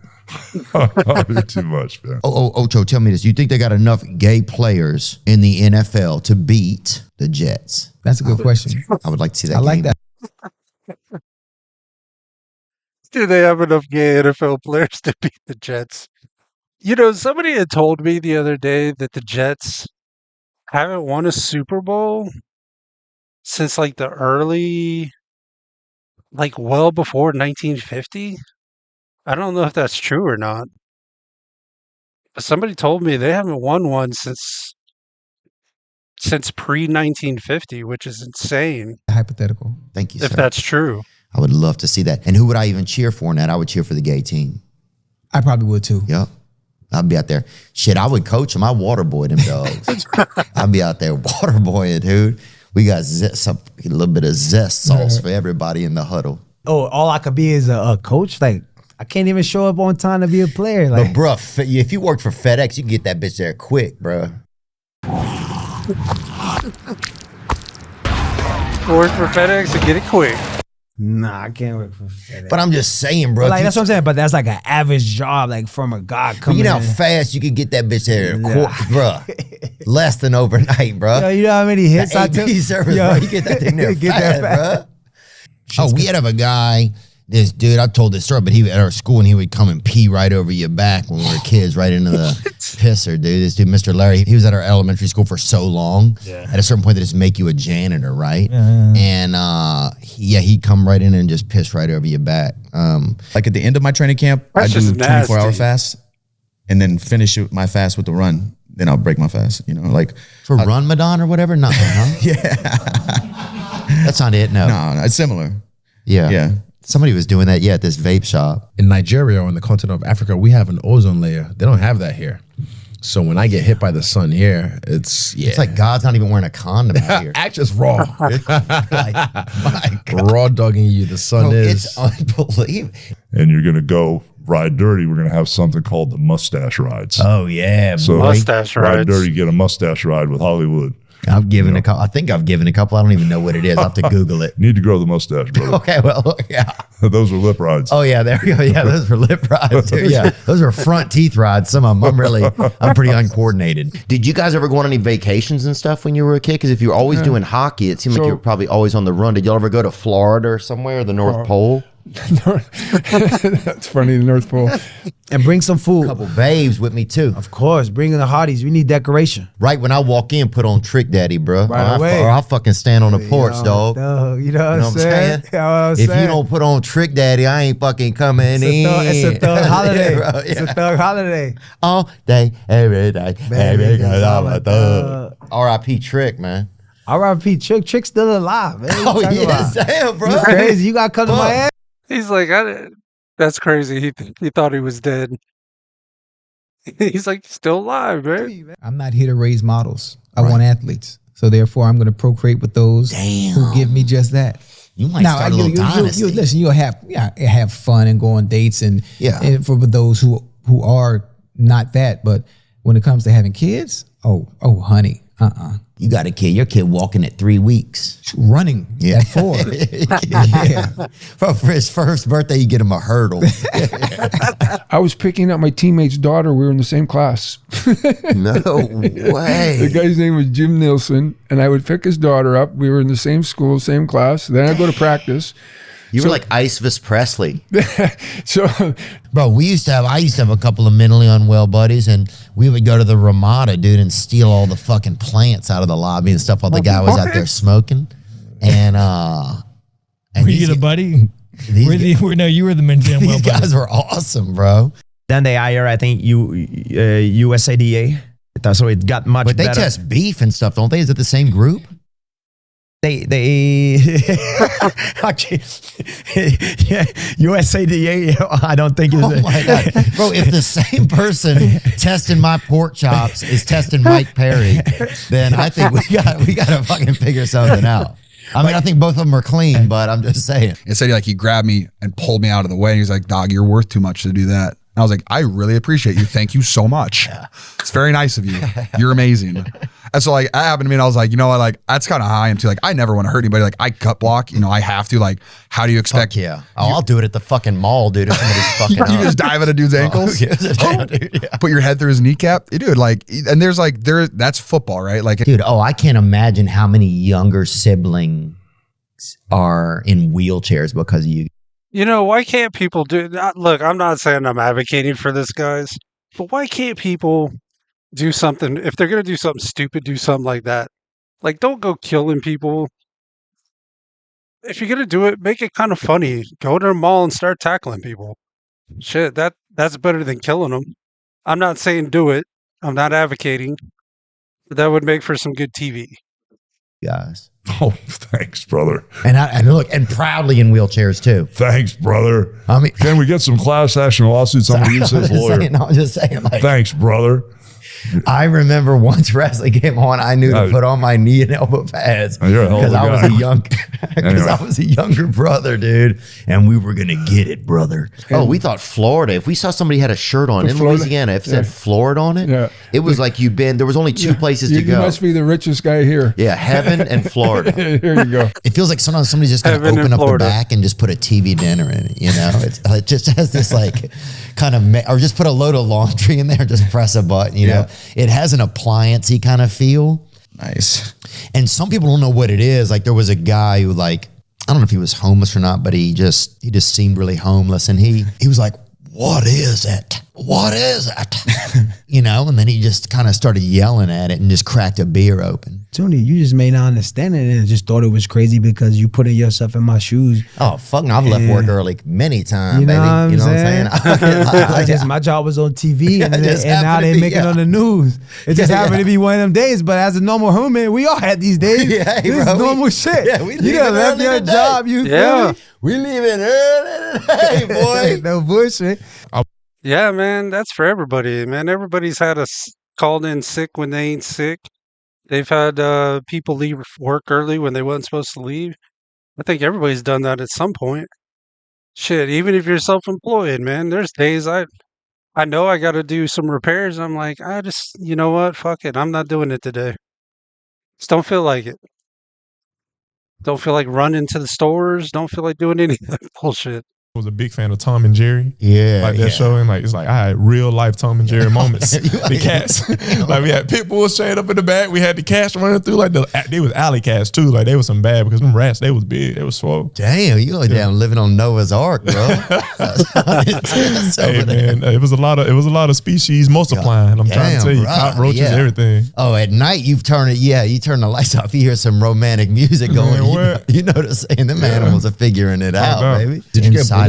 You're too much, man. Ocho, tell me this. You think they got enough gay players in the NFL to beat the Jets? That's a good question. I would like to see that. I like that. Do they have enough gay NFL players to beat the Jets? You know, somebody had told me the other day that the Jets haven't won a Super Bowl since like the early, like well before 1950. I don't know if that's true or not. But somebody told me they haven't won one since pre-1950, which is insane. Hypothetical. Thank you, If sir. that's true. I would love to see that. And who would I even cheer for in that? I would cheer for the gay team. I probably would too. Yep. I'd be out there. Shit, I would coach them. I waterboy them dogs. I'd be out there waterboying, dude. We got a little bit of zest sauce for everybody in the huddle. Oh, all I could be is a coach? Like, I can't even show up on time to be a player. Like, But bruh, if you worked for FedEx, you can get that bitch there quick, bruh. Work for FedEx and get it quick. nah, I can't work for FedEx. But I'm just saying, bro. But like, that's what I'm saying. But that's like an average job, like from a guy But coming you know how in. fast you could get that bitch there, bruh. Less than overnight, bruh. Yo, you know how many hits I took? AP service, Yo, bro. You get that thing there get fast, that fast. bruh. Oh, we had a guy, this dude, I told this story, but he at our school and he would come and pee right over your back when we were kids, right into the pisser, dude. This dude, Mr. Larry, he was at our elementary school for so long. Yeah. At a certain point, they just make you a janitor, right? Yeah. And he'd come right in and just piss right over your back. Like at the end of my training camp, I That's do just 24-hour nasty. fast and then finish my fast with the run. Then I'll break my fast, you know, like. For Ramadan or whatever? Nothing, huh? Yeah. That's not it, no. No, it's similar. Yeah. Yeah. Somebody was doing that, at this vape shop. In Nigeria or on the continent of Africa, we have an ozone layer. They don't have that here. So when I get hit by the sun here, it's like God's not even wearing a condom out here. Act just raw. Like, my God. Raw dogging you. The sun Bro, is. it's unbelievable. And you're going to go ride dirty. We're going to have something called the mustache rides. Oh, yeah. So Mustache ride rides. dirty, get a mustache ride with Hollywood. I've given a couple. I think I've given a couple. I don't even know what it is. I have to Google it. You need to grow the mustache, brother. Okay, well, yeah. Those are lip rides. Oh, yeah, there we go. Yeah, those were lip rides, too. Yeah, those were front teeth rides. Some of them, I'm pretty uncoordinated. Did you guys ever go on any vacations and stuff when you were a kid? Because if you were always doing hockey, it seemed like you were probably always on the run. Did y'all ever go to Florida or somewhere, the North Pole? That's funny, the North Pole. And bring some food. A couple babes with me too. Of course, bring in the hotties. We need decoration. Right when I walk in, put on Trick Daddy, bro. Right away. Or I'll fucking stand on the porch, dog. You know what I'm saying? You know what I'm If saying? you don't put on Trick Daddy, I ain't fucking coming in. It's a thug holiday. Bro, It's a thug holiday. All day, every day, Baby, because I'm I'm a a thug. R.I.P. Trick, man. R.I.P. Trick. Trick's still alive, man. Oh, yes, damn, bro. You crazy. You got to come to Miami. He's like, that's crazy. He thought he was dead. He's like, still alive, man. I'm not here to raise models. I want athletes. So therefore, I'm going to procreate with those who give me just that. You might start a little dynasty. Listen, you'll have fun and go on dates and for those who are not that. But when it comes to having kids, oh, honey, You got a kid. Your kid walking at 3 weeks. Running at 4. For his first birthday, you get him a hurdle. I was picking up my teammate's daughter. We were in the same class. No way. The guy's name was Jim Nielsen, and I would pick his daughter up. We were in the same school, same class. Then I'd go to practice. You were like Icevis Presley. Bro, I used to have a couple of mentally unwell buddies, and we would go to the Ramada, dude, and steal all the fucking plants out of the lobby and stuff while the guy was out there smoking. And were you the buddy? No, you were the mentally unwell buddy. These guys were awesome, bro. Then they hire, I think, USADA. So it got much better. But they test beef and stuff, don't they? Is it the same group? They okay. Yeah, USADA, I don't think is Oh my God. Bro, if the same person testing my pork chops is testing Mike Perry, then I think we got to fucking figure something out. I mean, I think both of them are clean, but I'm just saying. It said he grabbed me and pulled me out of the way. And he's like, "Dog, you're worth too much to do that." And I was like, "I really appreciate you. Thank you so much. It's very nice of you. You're amazing." And so that happened to me, and I was like, you know what, that's kind of how I am too. I never want to hurt anybody. I cut block, I have to. How do you expect? Fuck yeah. I'll do it at the fucking mall, dude. If somebody's fucking You just dive at a dude's ankles. Put your head through his kneecap. Dude, and there's that's football, right? Dude, I can't imagine how many younger siblings are in wheelchairs because of you. Why can't people do that? Look, I'm not saying I'm advocating for this, guys, but why can't people do something? If they're going to do something stupid, do something like that. Don't go killing people. If you're going to do it, make it kind of funny. Go to the mall and start tackling people. Shit, that's better than killing them. I'm not saying do it. I'm not advocating. But that would make for some good TV. Guys. Oh, thanks, brother. And proudly in wheelchairs too. Thanks, brother. I mean, can we get some class action lawsuits? I'm gonna use his lawyer. I'm just saying. Thanks, brother. I remember once wrestling came on, I knew to put on my knee and elbow pads because I was a younger brother, dude, and we were gonna get it, brother. Oh, we thought Florida. If we saw somebody had a shirt on in Louisiana, if it said Florida on it, it was like you've been. There was only two places to go. You must be the richest guy here. Yeah, heaven and Florida. Here you go. It feels like sometimes somebody's just gonna open up the back and just put a TV dinner in it. It just has this kind of, or just put a load of laundry in there and just press a button. It has an appliance-y kind of feel. Nice. And some people don't know what it is. There was a guy who I don't know if he was homeless or not, but he just seemed really homeless. And he was like, "What is it? What is it?" And then he just kind of started yelling at it and just cracked a beer open. Tony, you just may not understand it and just thought it was crazy because you putting yourself in my shoes. Oh, fuck no. I've left work early many times, you know baby. What I'm saying? My job was on TV and now they make it on the news. It just happened to be one of them days, but as a normal human, we all had these days. This is normal shit. Yeah, we you done left your job. You feel me? We leaving early today, boy. No bullshit. Yeah, man, that's for everybody, man. Everybody's had called in sick when they ain't sick. They've had people leave work early when they wasn't supposed to leave. I think everybody's done that at some point. Shit, even if you're self-employed, man, there's days I know I got to do some repairs. I'm like, you know what? Fuck it. I'm not doing it today. Just don't feel like it. Don't feel like running to the stores. Don't feel like doing any of that bullshit. was a big fan of Tom and Jerry. Yeah, like that show, and like it's like I had real life Tom and Jerry moments. The cats, like we had pit bulls chained up in the back. We had the cats running through. Like they was alley cats too. Like they was some bad because them rats they was big. They was swole. Damn, you like down living on Noah's Ark, bro. Hey man, it was a lot of species multiplying. I'm trying to tell you, cockroaches, everything. Oh, at night you turn the lights off. You hear some romantic music going. You know what I'm saying? Them animals are figuring it out, baby. Did you get bullied?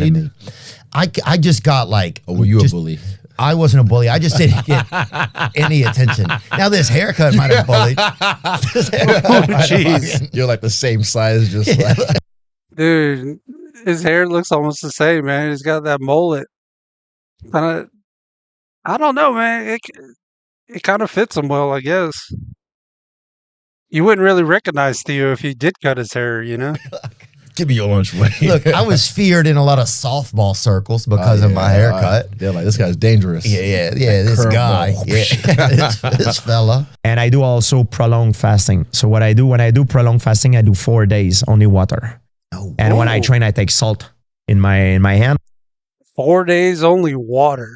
I just got like. Oh, were you a bully? I wasn't a bully. I just didn't get any attention. Now this haircut might have bullied. Jeez, you're like the same size, just like. Dude, his hair looks almost the same, man. He's got that mullet. I don't know, man. It kind of fits him well, I guess. You wouldn't really recognize Theo if he did cut his hair, you know? Give me your lunch money. Look, I was feared in a lot of softball circles because of my haircut. They're like, this guy's dangerous. Yeah, this guy. This fella. And I do also prolonged fasting. So what I do when I do prolonged fasting, I do 4 days only water. Oh, and when I train, I take salt in my hand. 4 days only water.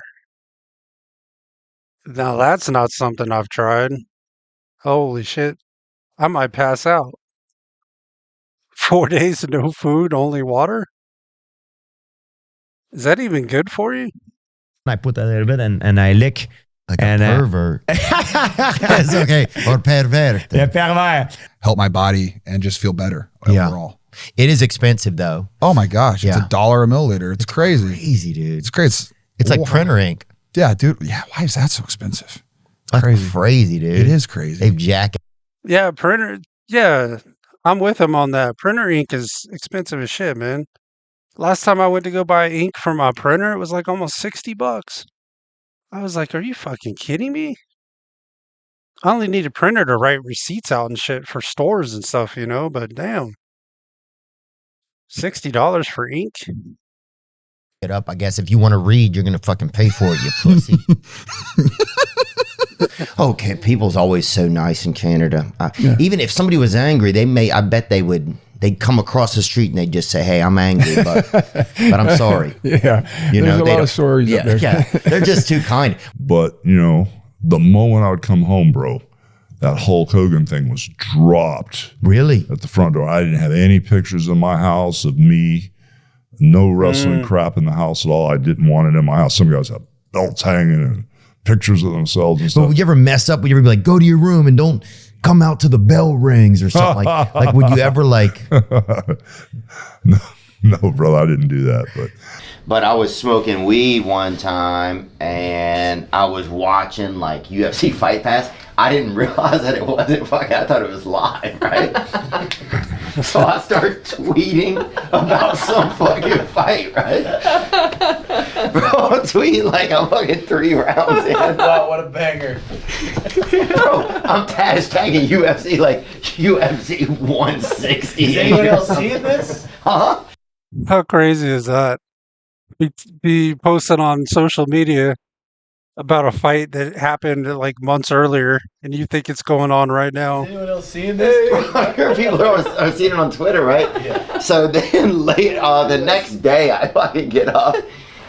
Now that's not something I've tried. Holy shit. I might pass out. 4 days no food, only water? Is that even good for you? I put a little bit and I lick. Like a pervert. It's okay. Or pervert. Yeah, pervert. Help my body and just feel better overall. It is expensive though. Oh my gosh. It's $1 a milliliter. It's crazy. Crazy, dude. It's great. It's like printer ink. Yeah, dude. Yeah. Why is that so expensive? That's crazy, dude. It is crazy. They've jacked. Yeah, printer. Yeah, I'm with him on that. Printer ink is expensive as shit, man. Last time I went to go buy ink for my printer, it was like almost $60. I was like, are you fucking kidding me? I only need a printer to write receipts out and shit for stores and stuff, you know, but damn. $60 for ink? It up, I guess. If you want to read, you're going to fucking pay for it, you pussy. Okay, people's always so nice in Canada. Even if somebody was angry, I bet they'd come across the street and they'd just say, hey, I'm angry, but I'm sorry. Yeah. You know, there's a lot of stories up there. Yeah, they're just too kind. But, you know, the moment I would come home, bro, that Hulk Hogan thing was dropped. Really? At the front door. I didn't have any pictures in my house of me. No wrestling crap in the house at all. I didn't want it in my house. Some guys have belts hanging and pictures of themselves and stuff. But would you ever mess up? Would you ever be like, go to your room and don't come out till the bell rings or something like would you ever like? No, brother, I didn't do that. But I was smoking weed one time and I was watching like UFC Fight Pass. I didn't realize that it wasn't fucking, I thought it was live, right? So I start tweeting about some fucking fight, right? Bro, I'm tweeting like I'm fucking 3 rounds in. Wow, what a banger. Bro, I'm hashtagging UFC like UFC 160. Is anyone else seeing this? Huh? How crazy is that? Be posted on social media about a fight that happened like months earlier, and you think it's going on right now. Is anyone else seeing this? I hear people are seeing it on Twitter, right? Yeah. So then the next day, I fucking get up,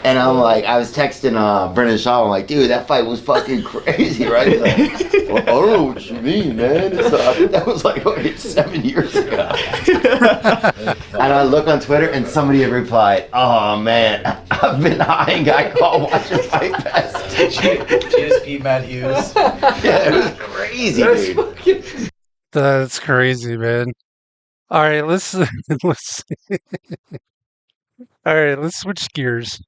and I'm like, I was texting Brendan Shaw. I'm like, dude, that fight was fucking crazy, right? He's like, well, I don't know what you mean, man. I think that was like 7 years ago. And I look on Twitter, and somebody had replied, oh man, I ain't got caught watching Fight Pass. GSP Matt Hughes. Yeah, it was crazy, dude. That's crazy, man. All right, let's all right, let's switch gears.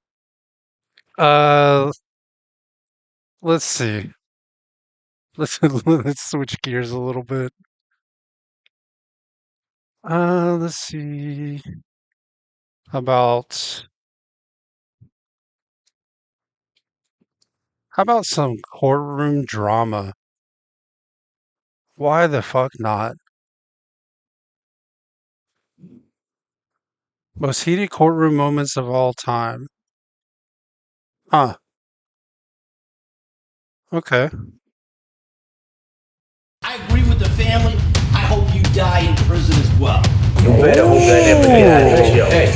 Let's see. Let's switch gears a little bit. Let's see. How about some courtroom drama? Why the fuck not? Most heated courtroom moments of all time. Huh. Okay. I agree with the family. I hope you die in prison as well. You better hope that never get out of jail. Hey,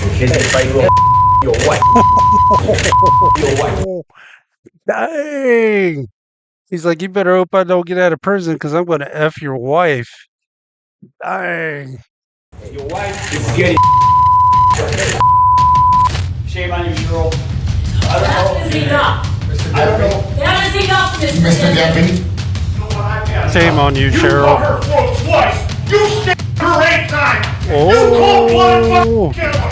your wife. Your wife. Dang. He's like, you better hope I don't get out of prison because I'm going to F your wife. Dang. Your wife is getting. Shame on you, girl. I don't know. That is enough. I don't know. That is enough, Mr. Deputy. Shame on you, Cheryl. You her throat twice. You stabbed her 8 times. Oh. You cold-blooded killer.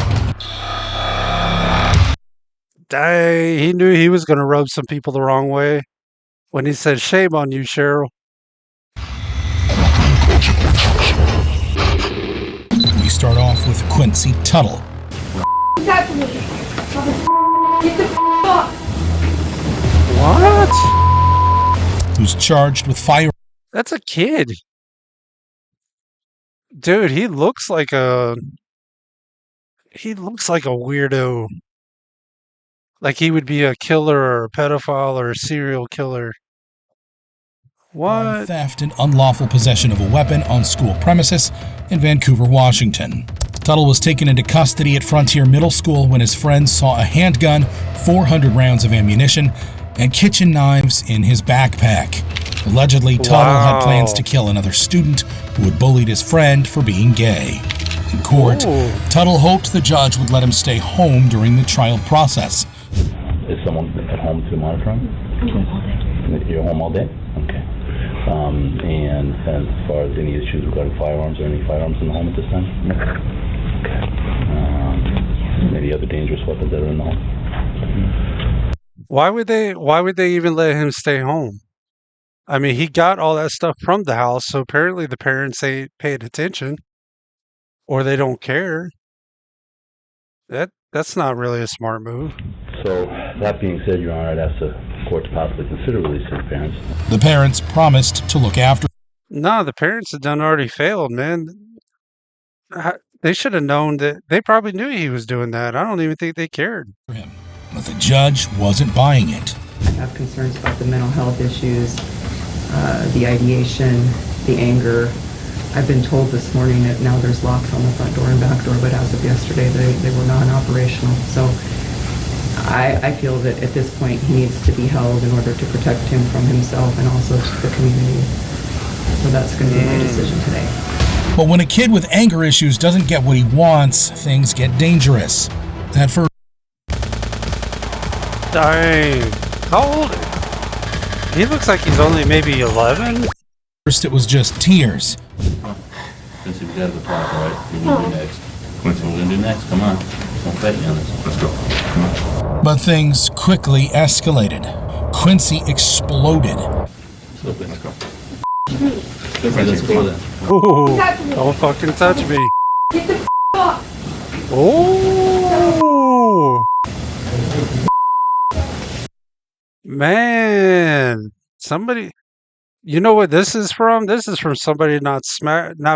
Dang. He knew he was going to rub some people the wrong way when he said, shame on you, Cheryl. We start off with Quincy Tuttle. Get the fuck. What? Who's charged with fire. That's a kid. Dude, he looks like a weirdo. Like he would be a killer or a pedophile or a serial killer. What? Theft and unlawful possession of a weapon on school premises in Vancouver, Washington. Tuttle was taken into custody at Frontier Middle School when his friends saw a handgun, 400 rounds of ammunition, and kitchen knives in his backpack. Allegedly, Tuttle had plans to kill another student who had bullied his friend for being gay. In court, Tuttle hoped the judge would let him stay home during the trial process. Is someone at home to monitor him? I'm home all day. You're home all day? Okay. And as far as any issues regarding firearms or any firearms in the home at this time? No. Okay. Any other dangerous weapons that are in the home? Why would they even let him stay home? I mean, he got all that stuff from the house, so apparently the parents ain't paying attention. Or they don't care. That's not really a smart move. So, that being said, Your Honor, I'd ask the court to possibly consider releasing the parents. The parents promised to look after. No, the parents had done already failed, man. They should have known that. They probably knew he was doing that. I don't even think they cared. But the judge wasn't buying it. I have concerns about the mental health issues, the ideation, the anger. I've been told this morning that now there's locks on the front door and back door, but as of yesterday, they were non-operational. So I feel that at this point, he needs to be held in order to protect him from himself and also the community. So that's going to be my decision today. But when a kid with anger issues doesn't get what he wants, things get dangerous. At first, Dang. How old? He looks like he's only maybe 11. first it was just tears. Quincy, we gotta go talk, all right? What are we gonna do next? Quincy, what are we gonna do next? Come on. Don't fight me on this one. Let's go. Come on. But things quickly escalated. Quincy exploded. Let's go. Different, let's go then. Ooh, don't fucking touch me. Get the fuck. Oh. Man. Somebody. You know what this is from? This is from somebody not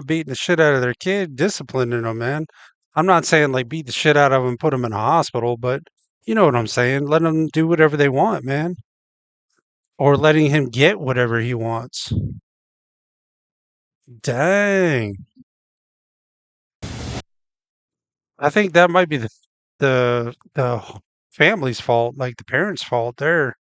beating the shit out of their kid, disciplining them, man. I'm not saying like beat the shit out of them, put them in a hospital, but you know what I'm saying. Let them do whatever they want, man. Or letting him get whatever he wants. Dang. I think that might be the family's fault, like the parents' fault there.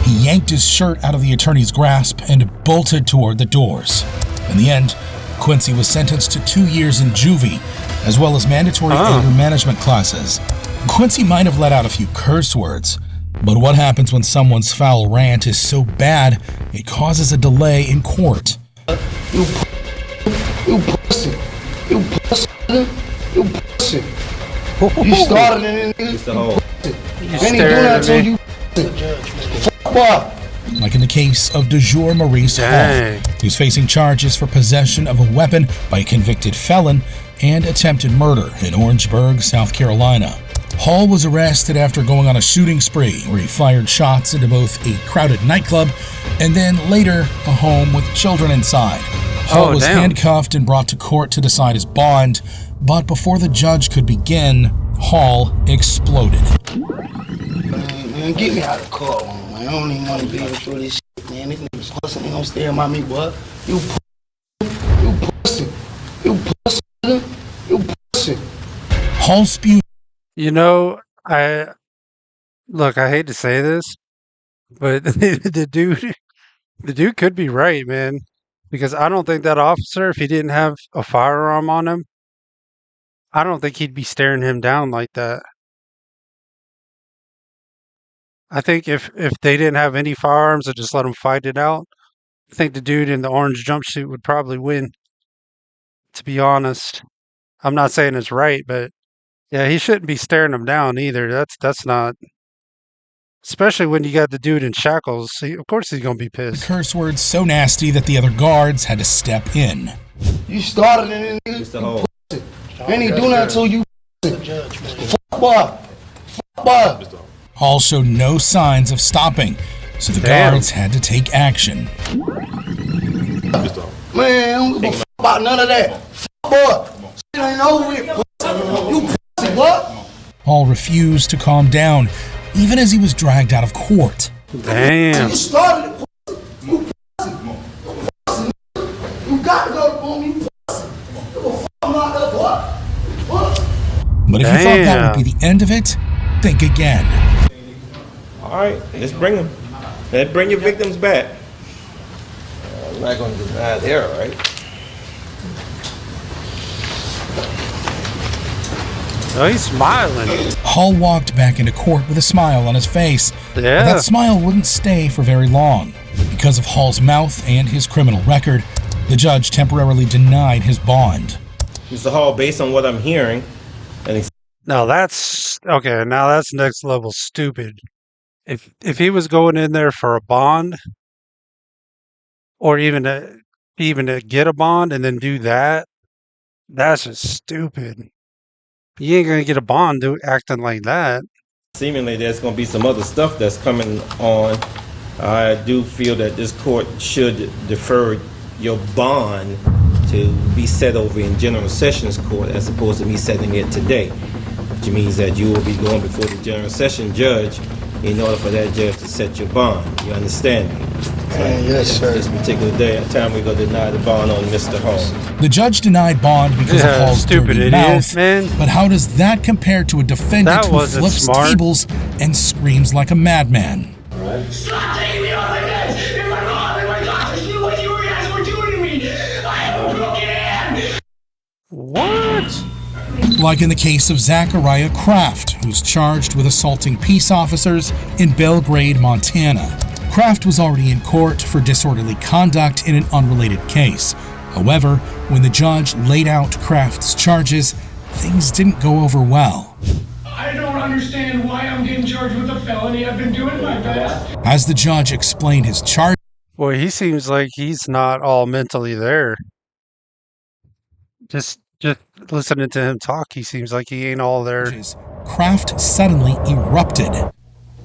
He yanked his shirt out of the attorney's grasp and bolted toward the doors. In the end, Quincy was sentenced to 2 years in juvie, as well as mandatory anger management classes. Quincy might have let out a few curse words, but what happens when someone's foul rant is so bad, it causes a delay in court. You pussy. You pussy. You pussy. You started it, nigga. Then he do that to you. Fuck up. Like in the case of de jour Maurice Hall, who's facing charges for possession of a weapon by a convicted felon and attempted murder in Orangeburg, South Carolina. Hall was arrested after going on a shooting spree where he fired shots into both a crowded nightclub and then later a home with children inside. Hall was handcuffed and brought to court to decide his bond, but before the judge could begin, Hall exploded. Man, get me out of the car, man. I don't even want to be through this shit, man. These niggas hustling, they gonna stare at me, boy. You pussy. You pussy. You pussy. Hall spewed. You know, I look. I hate to say this, but the dude could be right, man. Because I don't think that officer, if he didn't have a firearm on him, I don't think he'd be staring him down like that. I think if they didn't have any firearms and just let him fight it out, I think the dude in the orange jumpsuit would probably win. To be honest, I'm not saying it's right, but yeah, he shouldn't be staring him down either. That's not. Especially when you got the dude in shackles. Of course he's gonna be The pissed. curse words so nasty that the other guards had to step in. You started it, nigga. You ain't even do nothing till you fuck boy. Fuck boy. Hall showed no signs of stopping, so the guards had to take action. Man, I don't give a fuck about none of that. Fuck boy. Shit ain't over with. You pussy, what? Hall refused to calm down, even as he was dragged out of court. Damn. You started it, pussy. You pussy. You got to go on me, pussy. You a fuck lock up, what? But if you thought that would be the end of it, think again. All right, let's bring them. Let's bring your victims back. I'm not going to deny there, all right? Oh, he's smiling. Hall walked back into court with a smile on his face. But that smile wouldn't stay for very long. Because of Hall's mouth and his criminal record, the judge temporarily denied his bond. Mr. Hall, based on what I'm hearing, No, that's okay. Now that's next level stupid. If he was going in there for a bond, or even to get a bond and then do that, that's just stupid. You ain't gonna get a bond acting like that. seemingly there's going to be some other stuff that's coming on. I do feel that this court should defer your bond to be set over in General Sessions Court as opposed to me setting it today, which means that you will be going before the General Session judge in order for that judge to set your bond. You understand me? Yes, sir. This particular time we're going to deny the bond on Mr. Hall. The judge denied bond because of Hall's dirty mouth. But how does that compare to a defendant who flips tables and screams like a madman? Stop taking me off like that! If my mom and my doctor knew what you guys were doing to me, I have a broken hand! What? Like in the case of Zachariah Kraft, who's charged with assaulting peace officers in Belgrade, Montana. Kraft was already in court for disorderly conduct in an unrelated case. However, when the judge laid out Kraft's charges, things didn't go over well. I don't understand why I'm getting charged with a felony. I've been doing my best. As the judge explained his charge, Boy, he seems like he's not all mentally there. Just listening to him talk, he seems like he ain't all there. Kraft suddenly erupted.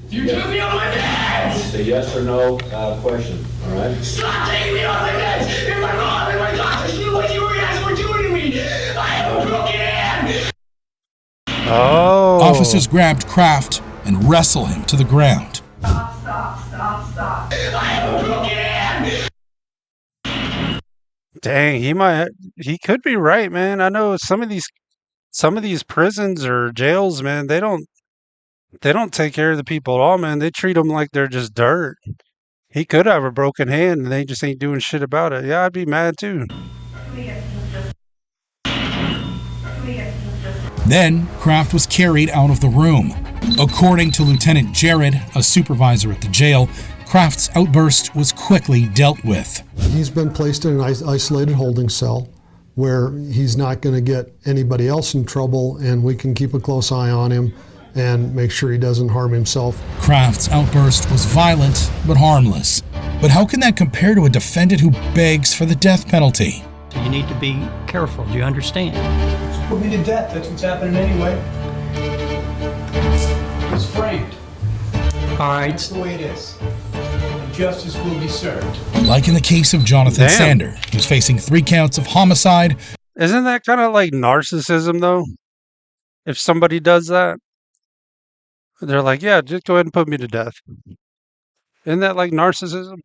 You took me on my bed! It's a yes or no question, all right? Stop taking me off my bed! If my mom and my doctor knew what you guys were doing to me, I have a broken hand! Oh. Officers grabbed Kraft and wrestled him to the ground. Stop. I have a broken hand! Dang, he could be right, man. I know some of these prisons or jails, man, they don't take care of the people at all, man. They treat them like they're just dirt. He could have a broken hand and they just ain't doing shit about it. Yeah, I'd be mad too. Then, Kraft was carried out of the room. According to Lieutenant Jared, a supervisor at the jail, Kraft's outburst was quickly dealt with. He's been placed in an isolated holding cell where he's not going to get anybody else in trouble, and we can keep a close eye on him and make sure he doesn't harm himself. Kraft's outburst was violent but harmless. But how can that compare to a defendant who begs for the death penalty? You need to be careful. Do you understand? Put me to death. That's what's happening anyway. It's framed. All right. That's the way it is. Justice will be served. Like in the case of Jonathan Sander, who's facing 3 counts of homicide. Isn't that kind of like narcissism, though? If somebody does that, they're like, yeah, just go ahead and put me to death. Isn't that like narcissism?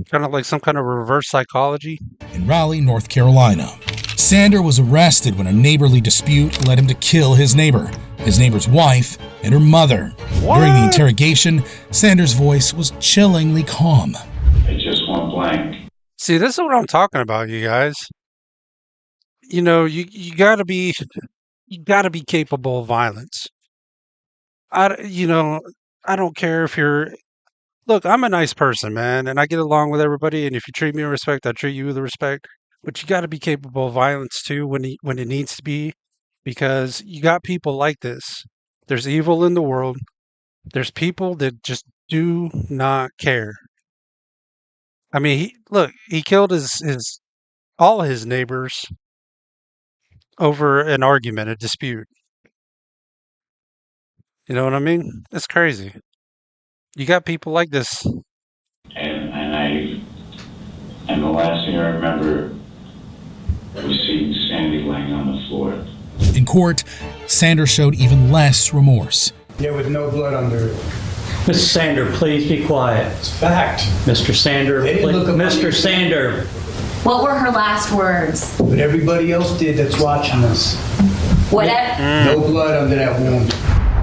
Kind of like some kind of reverse psychology. In Raleigh, North Carolina. Sander was arrested when a neighborly dispute led him to kill his neighbor's wife, and her mother. During the interrogation, Sander's voice was chillingly calm. It just went blank. See, this is what I'm talking about, you guys. You know, you gotta be capable of violence. I don't care if you're. Look, I'm a nice person, man, and I get along with everybody. And if you treat me with respect, I treat you with respect. But you got to be capable of violence too when it needs to be, because you got people like this. There's evil in the world. There's people that just do not care. I mean, he killed all his neighbors over an argument, a dispute. You know what I mean? It's crazy. You got people like this. And the last thing I remember was seeing Sandy laying on the floor. In court, Sander showed even less remorse. Yeah, with no blood under it. Mr. Sander, please be quiet. It's fact. Mr. Sander, Mr. Sander. What were her last words? What everybody else did that's watching us. What? No blood under that wound.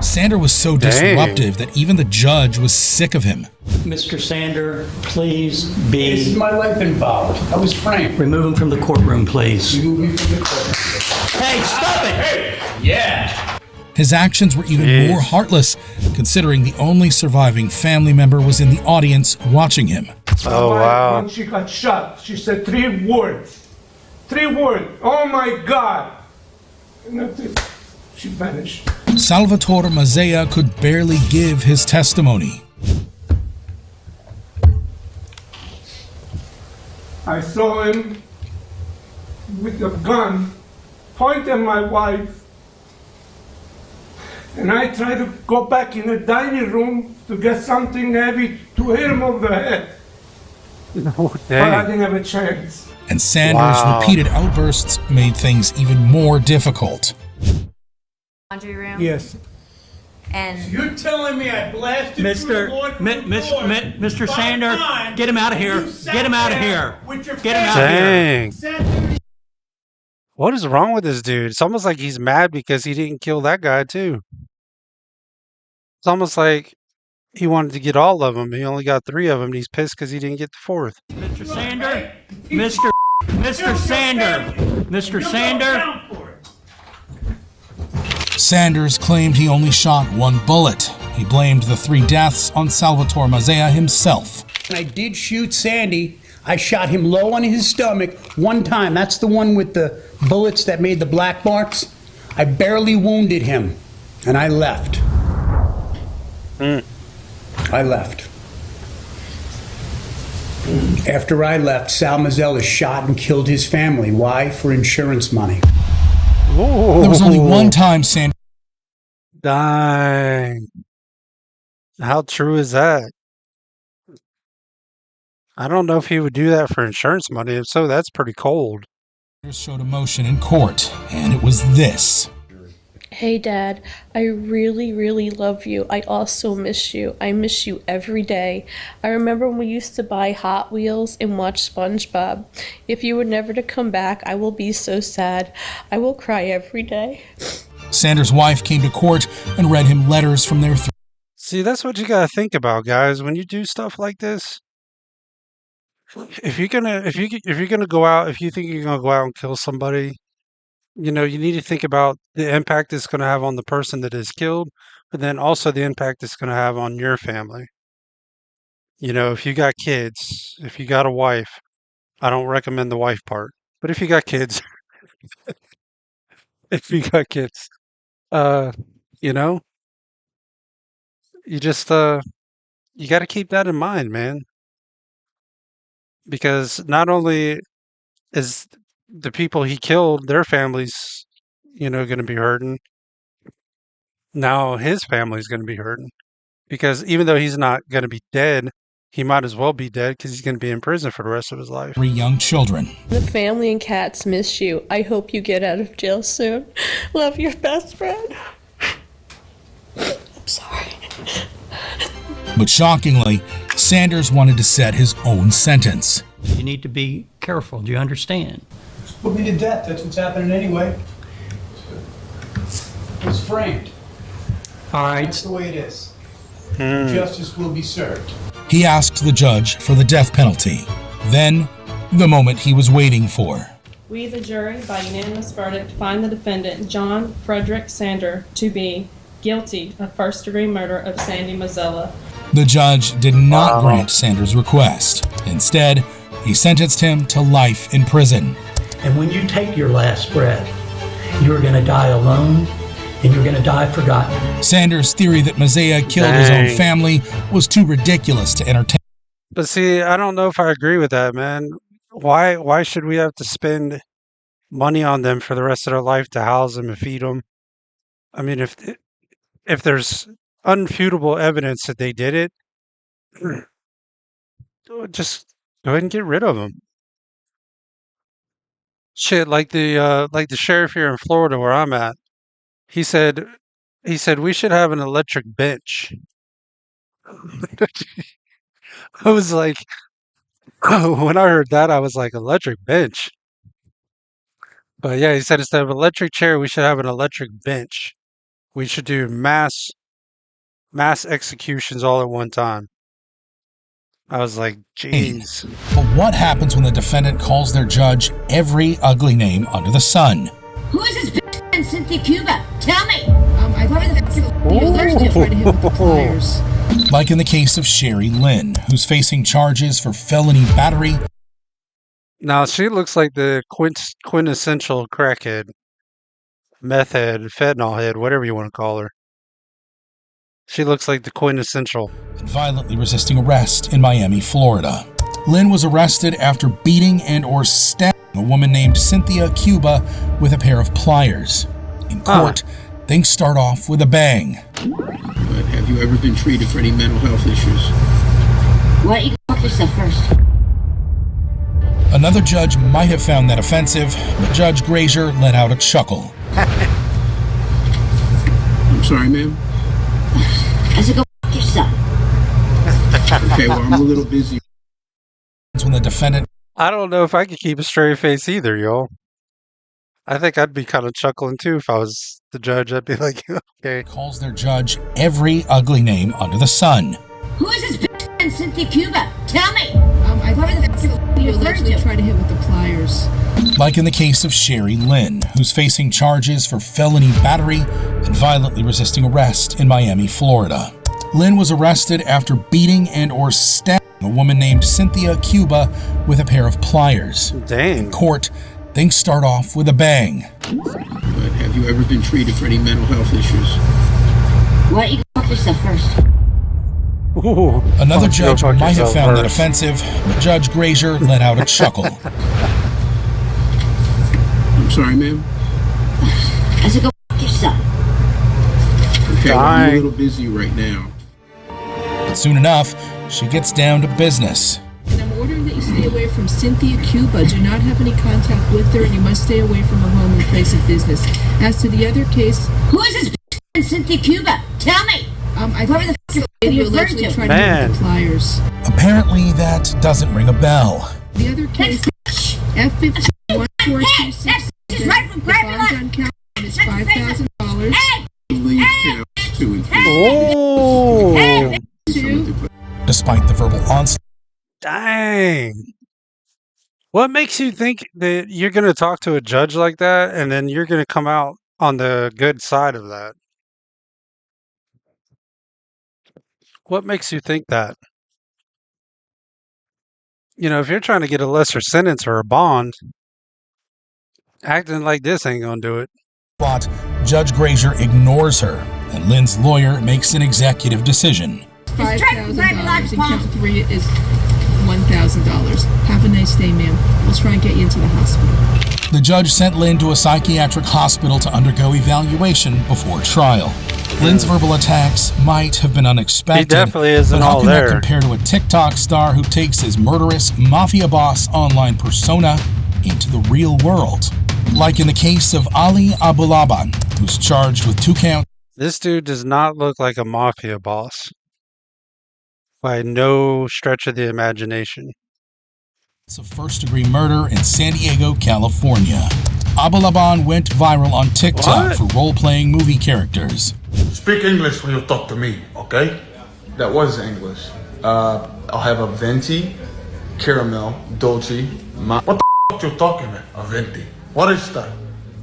Sander was so disruptive that even the judge was sick of him. Mr. Sander, please be... This is my life involved. I was frank. Remove him from the courtroom, please. Remove me from the courtroom. Hey, stop it! Hey! Yeah! His actions were even more heartless, considering the only surviving family member was in the audience watching him. Oh, wow. When she got shot, she said 3 words. 3 words. Oh, my God. And that's it. She vanished. Salvatore Mazzea could barely give his testimony. I saw him with a gun point at my wife, and I tried to go back in the dining room to get something heavy to hit him over the head. But I didn't have a chance. And Sanders' repeated outbursts made things even more difficult. Laundry room? Yes. And you're telling me I blasted through the Lord Mr. Sander, get him out of here. Get him out of here. Get him out Dang. of here. What is wrong with this dude? It's almost like he's mad because he didn't kill that guy too. It's almost like he wanted to get all of them. He only got 3 of them. And he's pissed because he didn't get the 4th. Mr. Sander, Mr. Sander, Mr. Sander. Sanders claimed he only shot 1 bullet. He blamed the 3 deaths on Salvatore Mazzea himself. When I did shoot Sandy, I shot him low on his stomach 1 time. That's the one with the bullets that made the black marks. I barely wounded him, and I left. I left. After I left, Sal Mazzella shot and killed his family. Why? For insurance money. There was only one time Sanders... Dang. How true is that? I don't know if he would do that for insurance money. If so, that's pretty cold. Showed emotion in court, and it was this. Hey Dad, I really, really love you. I also miss you. I miss you every day. I remember when we used to buy Hot Wheels and watch SpongeBob. If you were never to come back, I will be so sad. I will cry every day. Sanders' wife came to court and read him letters from their... See, that's what you gotta think about, guys. When you do stuff like this, if you're gonna go out, if you think you're gonna go out and kill somebody, you know, you need to think about the impact it's going to have on the person that is killed, but then also the impact it's going to have on your family. You know, if you got kids, if you got a wife, I don't recommend the wife part, but if you got kids, you know, you just, you got to keep that in mind, man. Because not only is the people he killed, their families, you know, going to be hurting. Now his family's going to be hurting. Because even though he's not going to be dead, he might as well be dead because he's going to be in prison for the rest of his life. 3 young children. The family and cats miss you. I hope you get out of jail soon. Love, your best friend. I'm sorry. But shockingly, Sanders wanted to set his own sentence. You need to be careful. Do you understand? Put me to death. That's what's happening anyway. It's framed. All right. That's the way it is. Justice will be served. He asked the judge for the death penalty. Then, the moment he was waiting for. We, the jury, by unanimous verdict, find the defendant, John Frederick Sander, to be guilty of first-degree murder of Sandy Mazzella. The judge did not grant Sanders' request. Instead, he sentenced him to life in prison. And when you take your last breath, you're going to die alone and you're going to die forgotten. Sanders' theory that Mazzella killed his own family was too ridiculous to entertain. But see, I don't know if I agree with that, man. Why should we have to spend money on them for the rest of their life to house them and feed them? I mean, if there's unfutable evidence that they did it, just go ahead and get rid of them. Shit, like the sheriff here in Florida where I'm at, he said we should have an electric bench. I was like, when I heard that, I was like, electric bench. But yeah, he said instead of electric chair, we should have an electric bench. We should do mass executions all at one time. I was like, jeez. But what happens when the defendant calls their judge every ugly name under the sun? Who is this bitch in Cynthia Cuba? Tell me! I thought the allergic tried to hit with the pliers. Like in the case of Sherry Lynn, who's facing charges for felony battery. Now, she looks like the quintessential crackhead, meth head, fentanyl head, whatever you want to call her. She looks like the quintessential. And violently resisting arrest in Miami, Florida. Lynn was arrested after beating and or stabbing a woman named Cynthia Cuba with a pair of pliers. In court, things start off with a bang. But have you ever been treated for any mental health issues? Why don't you fuck yourself first? Another judge might have found that offensive, but Judge Grazier let out a chuckle. I'm sorry, ma'am. I said go fuck yourself. Okay, well, I'm a little busy. When the defendant... I don't know if I could keep a straight face either, y'all. I think I'd be kind of chuckling too if I was the judge. I'd be like, okay. Calls their judge every ugly name under the sun. Who is this bitch in Cynthia Cuba? Tell me! I thought you allegedly tried to hit with the pliers. Like in the case of Sherry Lynn, who's facing charges for felony battery and violently resisting arrest in Miami, Florida. Lynn was arrested after beating and or stabbing a woman named Cynthia Cuba with a pair of pliers. Dang. In court, things start off with a bang. But have you ever been treated for any mental health issues? Why don't you go fuck yourself first? Ooh, another judge might have found that offensive, but Judge Grazier let out a chuckle. I'm sorry, ma'am. I said go fuck yourself. Okay, well, I'm a little busy right now. But soon enough, she gets down to business. And I'm ordering that you stay away from Cynthia Cuba. Do not have any contact with her, and you must stay away from her home and place of business. As to the other case... Who is this bitch in Cynthia Cuba? Tell me! I thought the lady allegedly tried to hit with the pliers. Apparently that doesn't ring a bell. The other case, F15-1426, the bond on count is $5,000. Leave counts 2 and 3. Oh! Despite the verbal onslaught. Dang. What makes you think that you're going to talk to a judge like that and then you're going to come out on the good side of that? What makes you think that? You know, if you're trying to get a lesser sentence or a bond, acting like this ain't going to do it. But Judge Grazier ignores her, and Lynn's lawyer makes an executive decision. $5,000 and count 3 is $1,000. Have a nice day, ma'am. We'll try and get you into the hospital. The judge sent Lynn to a psychiatric hospital to undergo evaluation before trial. Lynn's verbal attacks might have been unexpected. He definitely isn't but how all can there. that compare to a TikTok star who takes his murderous mafia boss online persona into the real world? Like in the case of Ali Abulaban, who's charged with 2 counts. This dude does not look like a mafia boss. By no stretch of the imagination. It's a first-degree murder in San Diego, California. Abulaban went viral on TikTok for role-playing movie characters. Speak English when you talk to me, okay? That was English. I'll have a venti, caramel, dolce. What the f*** you talking about? A venti. What is that?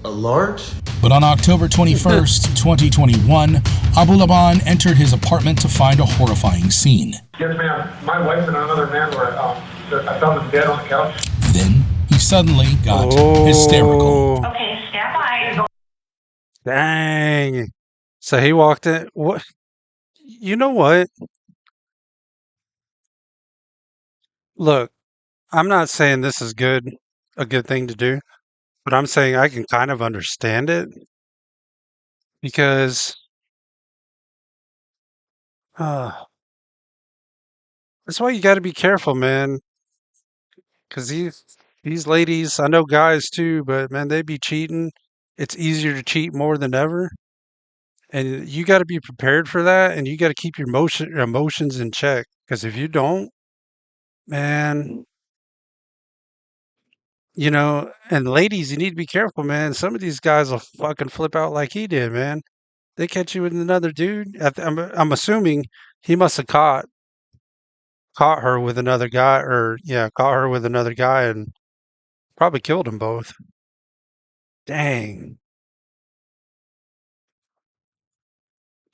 A large? But on October 21st, 2021, Abulaban entered his apartment to find a horrifying scene. Yes, ma'am. My wife and another man were, I found them dead on the couch. Then he suddenly got hysterical. Okay, stand by. Dang. So he walked in. What? You know what? Look, I'm not saying this is a good thing to do, but I'm saying I can kind of understand it because uh, that's why you got to be careful, man. Because these ladies, I know guys too, but man, they be cheating. It's easier to cheat more than ever, and you got to be prepared for that, and you got to keep your emotions in check. Because if you don't, man, and ladies, you need to be careful, man. Some of these guys will fucking flip out like he did, man. They catch you with another dude. I'm assuming he must have caught her with another guy, or yeah, caught her with another guy, and probably killed them both. Dang.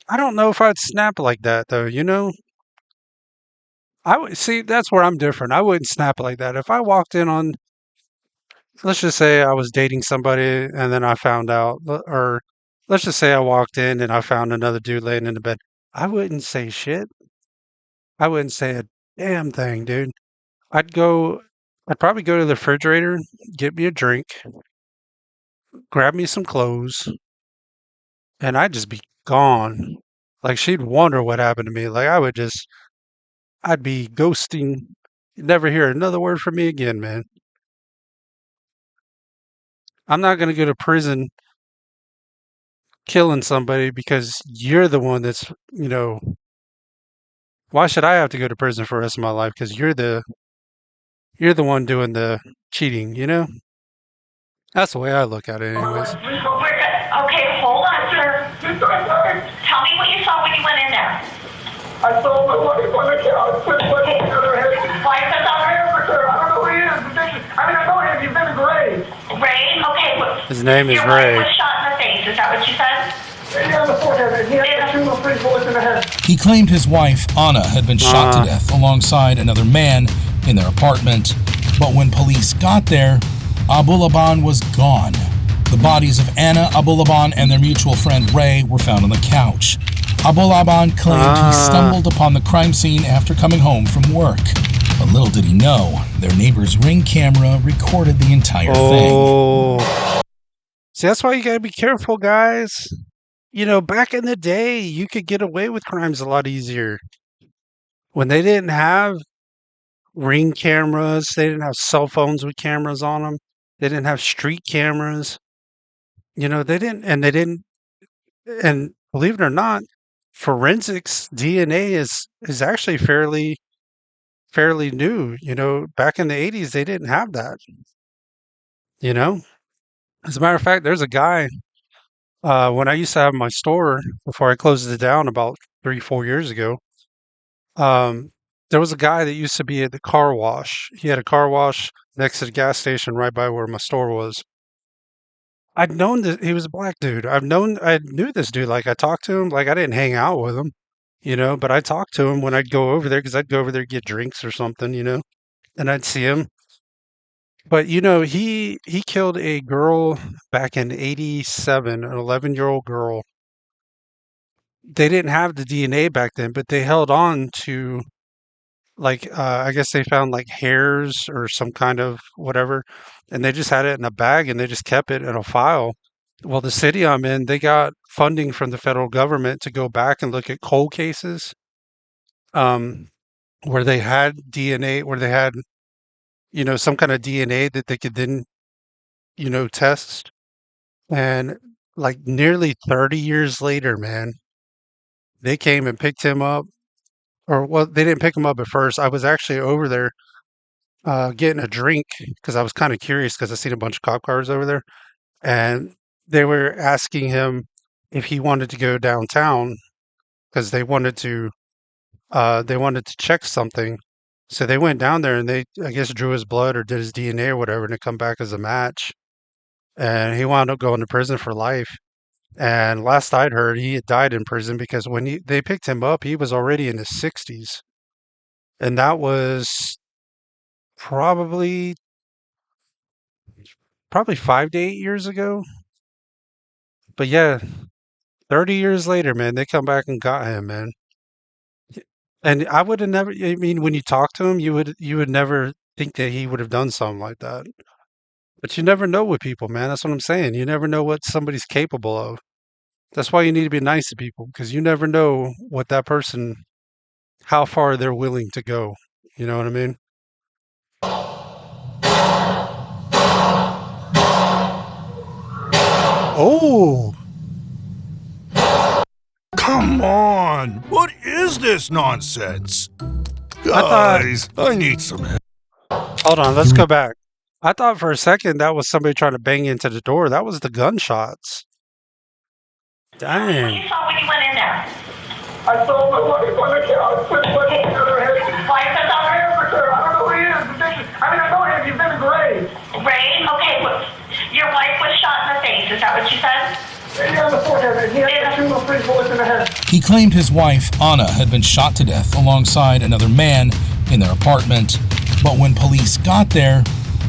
I don't know if I'd snap like that though. I would see that's where I'm different. I wouldn't snap like that. If I walked in on, let's just say I was dating somebody and then I found out, or let's just say I walked in and I found another dude laying in the bed. I wouldn't say shit. I wouldn't say a damn thing, dude. I'd go, I'd probably go to the refrigerator, get me a drink, grab me some clothes, and I'd just be gone. Like she'd wonder what happened to me. Like I'd be ghosting. You'd never hear another word from me again, man. I'm not going to go to prison killing somebody because you're the one that's, why should I have to go to prison for the rest of my life? Because you're the one doing the cheating, That's the way I look at it, anyways. Okay, hold on, sir. Tell me what you saw when you went in there. I saw my wife on the couch with the other head. Why is that I don't know who he is. I know him. His name is Ray. Ray? Okay. His name is your Ray. wife was shot in the face. Is that what you said? Yeah, on the forehead. He had 2 or 3 bullets in the head. He claimed his wife, Anna, had been shot to death alongside another man in their apartment. But when police got there, Abulaban was gone. The bodies of Anna, Abulaban, and their mutual friend Ray were found on the couch. Abulaban claimed he stumbled upon the crime scene after coming home from work. But little did he know, their neighbor's Ring camera recorded the entire thing. See, that's why you gotta be careful, guys. Back in the day, you could get away with crimes a lot easier. When they didn't have Ring cameras, they didn't have cell phones with cameras on them, they didn't have street cameras. And believe it or not, forensics DNA is actually fairly new. Back in the 80s, they didn't have that. As a matter of fact, there's a guy, when I used to have my store before I closed it down about 3-4 years ago, there was a guy that used to be at the car wash. He had a car wash next to the gas station right by where my store was. I'd known that he was a black dude. I knew this dude. Like I talked to him. Like I didn't hang out with him, but I talked to him when I'd go over there because I'd go over there to get drinks or something, and I'd see him. But he killed a girl back in '87, an 11-year-old girl. They didn't have the DNA back then, but they held on to I guess they found like hairs or some kind of whatever, and they just had it in a bag and they just kept it in a file. Well, the city I'm in, they got funding from the federal government to go back and look at cold cases, where they had DNA, where they had, some kind of DNA that they could then, test. And like nearly 30 years later, man, they came and picked him up. Or, well, they didn't pick him up at first. I was actually over there getting a drink because I was kind of curious because I seen a bunch of cop cars over there, and they were asking him if he wanted to go downtown because they wanted to check something. So they went down there and they, I guess, drew his blood or did his DNA or whatever, and it come back as a match. And he wound up going to prison for life. And last I'd heard, he had died in prison because when they picked him up, he was already in his 60s, and that was probably 5 to 8 years ago. But yeah, 30 years later, man, they come back and got him, man. And I would have never. I mean, when you talk to him, you would never think that he would have done something like that. But you never know with people, man. That's what I'm saying. You never know what somebody's capable of. That's why you need to be nice to people because you never know what that person, how far they're willing to go. You know what I mean? Oh, Come on! What is this nonsense? thought. Guys, I need some help. Hold on, let's go back. I thought for a second that was somebody trying to bang into the door. That was the gunshots. Dang. You saw when you went in there. I saw my wife on the couch with my other head. Wife is over here for sure. I don't know who he is. I mean, I know him. He's been in Gray. Gray? Okay, your wife was shot in the face. Is that what you said? Yeah, on the forehead. He had 2 or 3 bullets in the head. He claimed his wife, Anna, had been shot to death alongside another man in their apartment. But when police got there,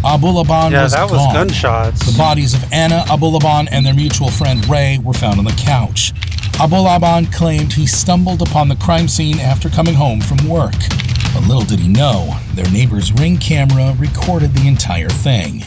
Abulaban was that was gone. gunshots. The bodies of Anna, Abulaban, and their mutual friend Ray were found on the couch. Abulaban claimed he stumbled upon the crime scene after coming home from work. But little did he know, their neighbor's Ring camera recorded the entire thing.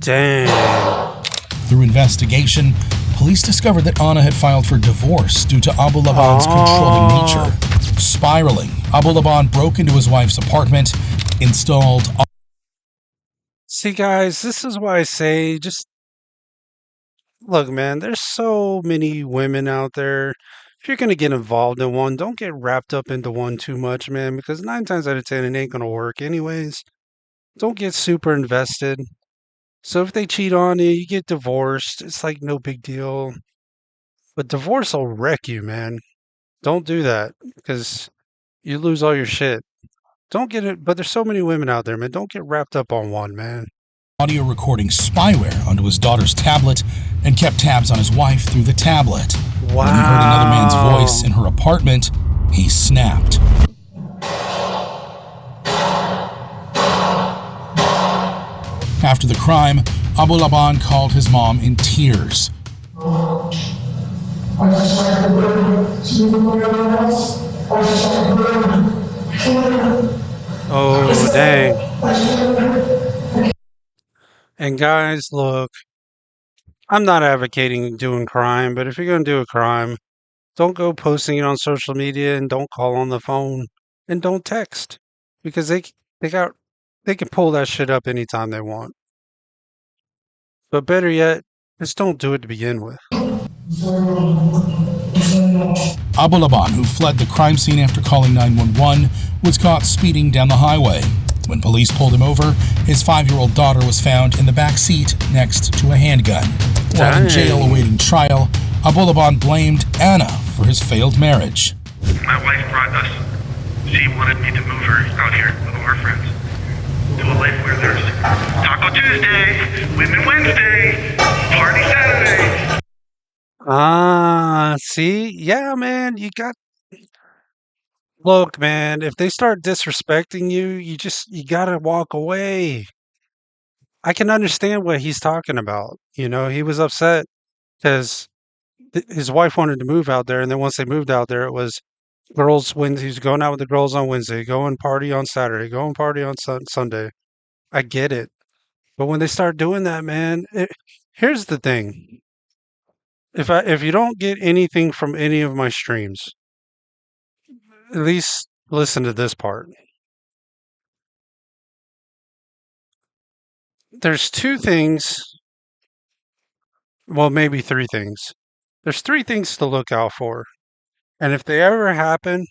Dang. Through investigation, police discovered that Anna had filed for divorce due to Abulaban's controlling nature. Spiraling, Abulaban broke into his wife's apartment, installed... See, guys, this is why I say just look, man, there's so many women out there. If you're going to get involved in one, don't get wrapped up into one too much, man, because 9 times out of 10, it ain't going to work anyways. Don't get super invested. So if they cheat on you, you get divorced. It's like no big deal. But divorce will wreck you, man. Don't do that because you lose all your shit. Don't get it. But there's so many women out there, man. Don't get wrapped up on one, man. Audio recording spyware onto his daughter's tablet and kept tabs on his wife through the tablet. Wow. When he heard another man's voice in her apartment, he snapped. After the crime, Abulaban called his mom in tears. I just tried to burn you. I just tried to burn you. Oh, dang. And guys, look, I'm not advocating doing crime, but if you're going to do a crime, don't go posting it on social media and don't call on the phone and don't text because they can pull that shit up anytime they want. But better yet, just don't do it to begin with. Abulaban, who fled the crime scene after calling 911, was caught speeding down the highway. When police pulled him over, his 5-year-old daughter was found in the back seat next to a handgun. While in jail awaiting trial, Abulaban blamed Anna for his failed marriage. My wife brought us. She wanted me to move her out here with all her friends to a life where there's Taco Tuesday, Women Wednesday, Party Saturday. See? Yeah, man, look, man, if they start disrespecting you, you gotta walk away. I can understand what he's talking about. You know, he was upset because his wife wanted to move out there, and then once they moved out there, it was girls when he was going out with the girls on Wednesday, going party on Saturday, going party on Sunday. I get it. But when they start doing that, man, here's the thing. If you don't get anything from any of my streams, at least listen to this part. There's 2 things, well, maybe 3 things There's three things to look out for. And if they ever happen,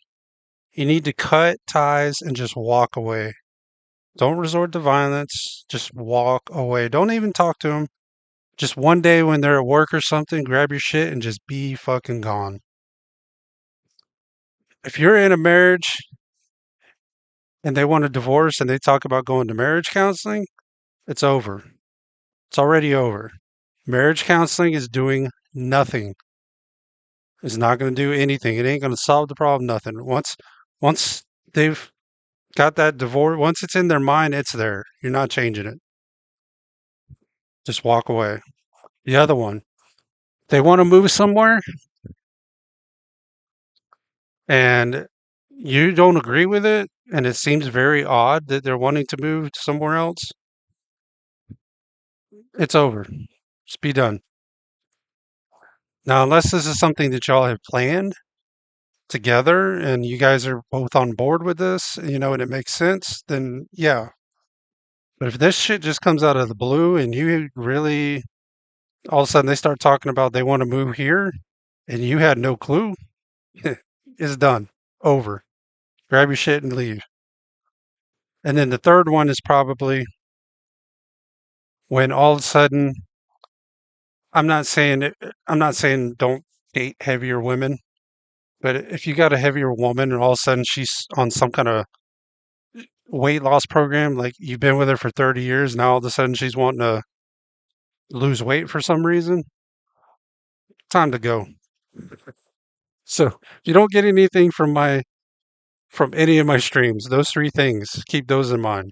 you need to cut ties and just walk away. Don't resort to violence. Just walk away. Don't even talk to them. Just one day when they're at work or something, grab your shit and just be fucking gone. If you're in a marriage and they want a divorce and they talk about going to marriage counseling, it's over. It's already over. Marriage counseling is doing nothing. It's not going to do anything. It ain't going to solve the problem, nothing. Once they've got that divorce, once it's in their mind, it's there. You're not changing it. Just walk away. The other one, they want to move somewhere and you don't agree with it, and it seems very odd that they're wanting to move to somewhere else, it's over. Just be done. Now, unless this is something that y'all have planned together and you guys are both on board with this, and it makes sense, then yeah. But if this shit just comes out of the blue and you really, all of a sudden they start talking about they want to move here and you had no clue, it's done. Over. Grab your shit and leave. And then the third one is probably when all of a sudden, I'm not saying don't date heavier women, but if you got a heavier woman and all of a sudden she's on some kind of weight loss program, like you've been with her for 30 years, now all of a sudden she's wanting to lose weight for some reason, time to go. So if you don't get anything from any of my streams, those three things, keep those in mind.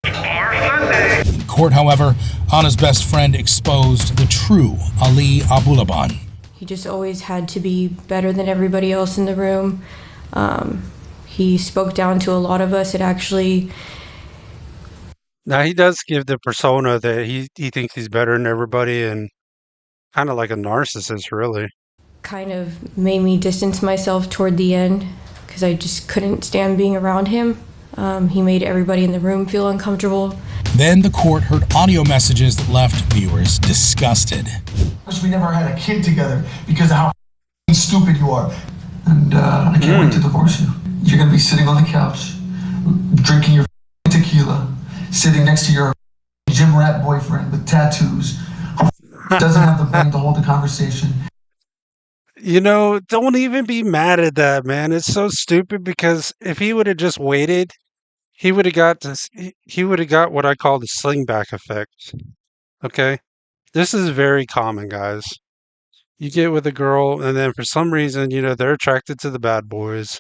In court, however, Anna's best friend exposed the true Ali Abulaban. He just always had to be better than everybody else in the room. He spoke down to a lot of us. It actually... Now, he does give the persona that he thinks he's better than everybody and kind of like a narcissist, really. Kind of made me distance myself toward the end because I just couldn't stand being around him. He made everybody in the room feel uncomfortable. Then the court heard audio messages that left viewers disgusted. Wish we never had a kid together because of how stupid you are. And I can't wait to divorce you. You're going to be sitting on the couch, drinking your tequila, sitting next to your gym rat boyfriend with tattoos, who doesn't have the brain to hold a conversation. Don't even be mad at that, man. It's so stupid because if he would have just waited, he would have got this. He would have got what I call the slingback effect. Okay, this is very common, guys. You get with a girl, and then for some reason, they're attracted to the bad boys.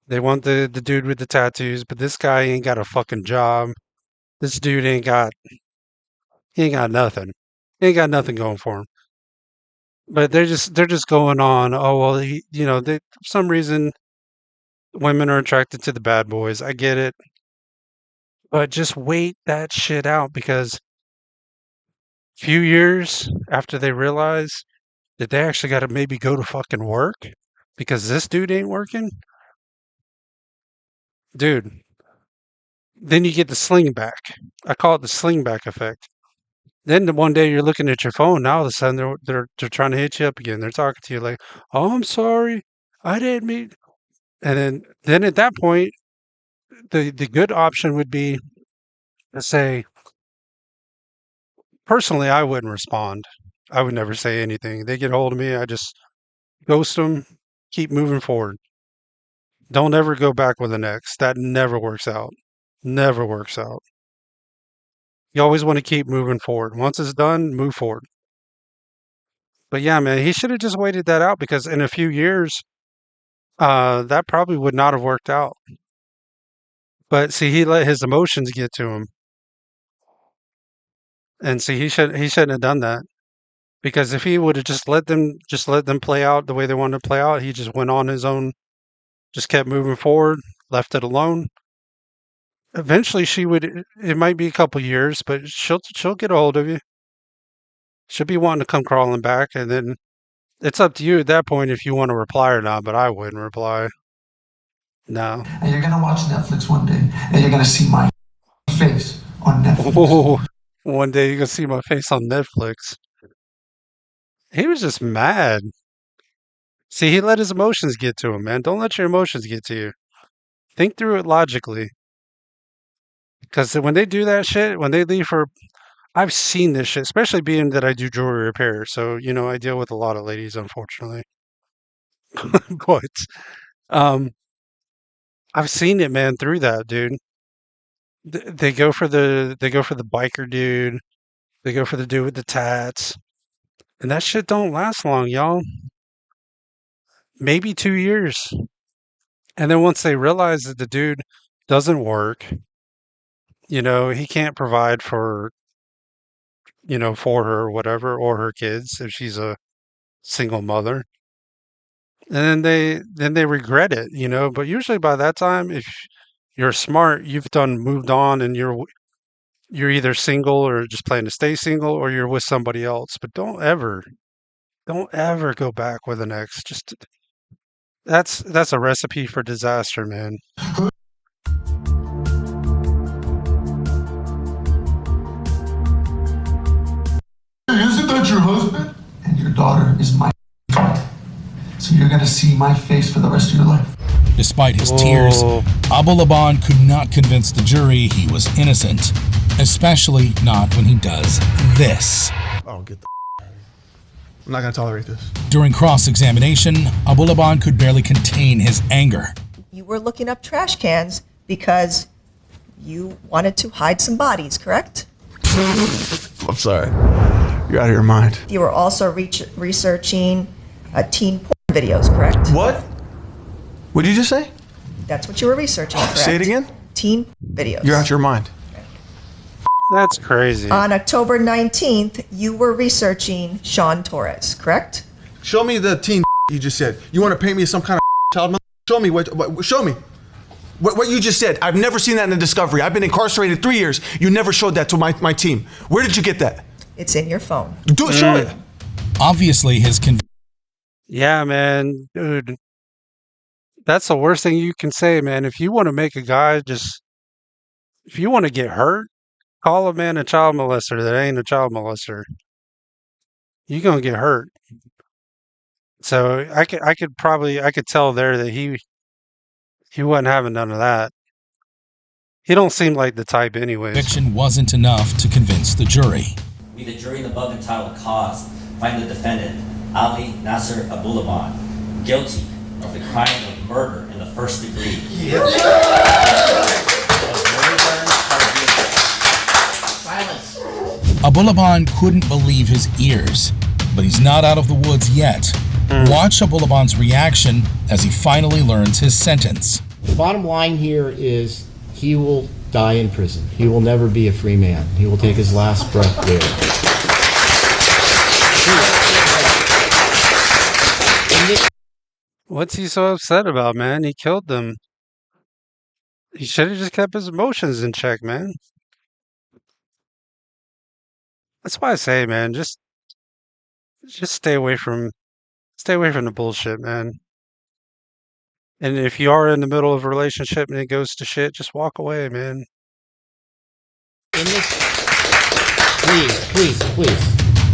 They want the dude with the tattoos, but this guy ain't got a fucking job. This dude ain't got nothing. He ain't got nothing going for him. But they're just going on. Oh well, for some reason, women are attracted to the bad boys. I get it, but just wait that shit out because few years after they realize that they actually got to maybe go to fucking work because this dude ain't working, dude. Then you get the sling back. I call it the sling back effect. Then one day you're looking at your phone. Now all of a sudden they're trying to hit you up again. They're talking to you like, "Oh, I'm sorry, I didn't mean." And then at that point, the good option would be to say, personally, I wouldn't respond. I would never say anything. They get a hold of me, I just ghost them, keep moving forward. Don't ever go back with an ex. That never works out. Never works out. You always want to keep moving forward. Once it's done, move forward. But yeah, man, he should have just waited that out because in a few years, that probably would not have worked out. But see, he let his emotions get to him. And see, he shouldn't have done that. Because if he would have just let them play out the way they wanted to play out, he just went on his own, just kept moving forward, left it alone. Eventually it might be a couple years, but she'll get a hold of you. She'll be wanting to come crawling back, and then it's up to you at that point if you want to reply or not, but I wouldn't reply. No. And you're going to watch Netflix one day, and you're going to see my face on Netflix. Oh, one day you're going to see my face on Netflix. He was just mad. See, he let his emotions get to him, man. Don't let your emotions get to you. Think through it logically. Because when they do that shit, when they leave for, I've seen this shit, especially being that I do jewelry repair. So, you know, I deal with a lot of ladies, unfortunately. But I've seen it, man, through that, dude. They go for the biker dude. They go for the dude with the tats. And that shit don't last long, y'all. Maybe 2 years. And then once they realize that the dude doesn't work, you know, he can't provide for, you know, for her or whatever, or her kids if she's a single mother. And then they regret it, you know. But usually by that time, if you're smart, you've moved on, and you're either single or just planning to stay single, or you're with somebody else. But don't ever go back with an ex. Just that's a recipe for disaster, man. Isn't that your husband? And your daughter is my so you're gonna see my face for the rest of your life. Despite his tears, Abu Laban could not convince the jury he was innocent, especially not when he does this. Oh, get the I'm not gonna tolerate this. During cross-examination, Abu Laban could barely contain his anger. You were looking up trash cans because you wanted to hide some bodies, correct? I'm sorry. You're out of your mind. You were also researching teen porn videos, correct? What? What did you just say? That's what you were researching, correct? Say it again? Teen videos. You're out your mind. That's crazy. On October 19th, you were researching Sean Torres, correct? Show me the teen you just said. You want to paint me as some kind of child molester? Show me show me. What you just said. I've never seen that in the Discovery. I've been incarcerated 3 years. You never showed that to my team. Where did you get that? It's in your phone. Show it. Obviously, his Yeah, man, dude. That's the worst thing you can say, man. If you want to make a guy if you want to get hurt, call a man a child molester that ain't a child molester. You're gonna get hurt. So I could tell there that he wasn't having none of that. He don't seem like the type anyways. conviction wasn't enough to convince the jury. We, the jury in the above entitled cause, find the defendant, Ali Nasser Abu Laban, guilty of the crime of murder in the first degree. Abu Laban couldn't believe his ears, but he's not out of the woods yet. Watch Abu Laban's reaction as he finally learns his sentence. The bottom line here is he will die in prison. He will never be a free man. He will take his last breath there. What's he so upset about, man? He killed them. He should have just kept his emotions in check, man. That's why I say, man, just stay away from the bullshit, man. And if you are in the middle of a relationship and it goes to shit, just walk away, man. Please.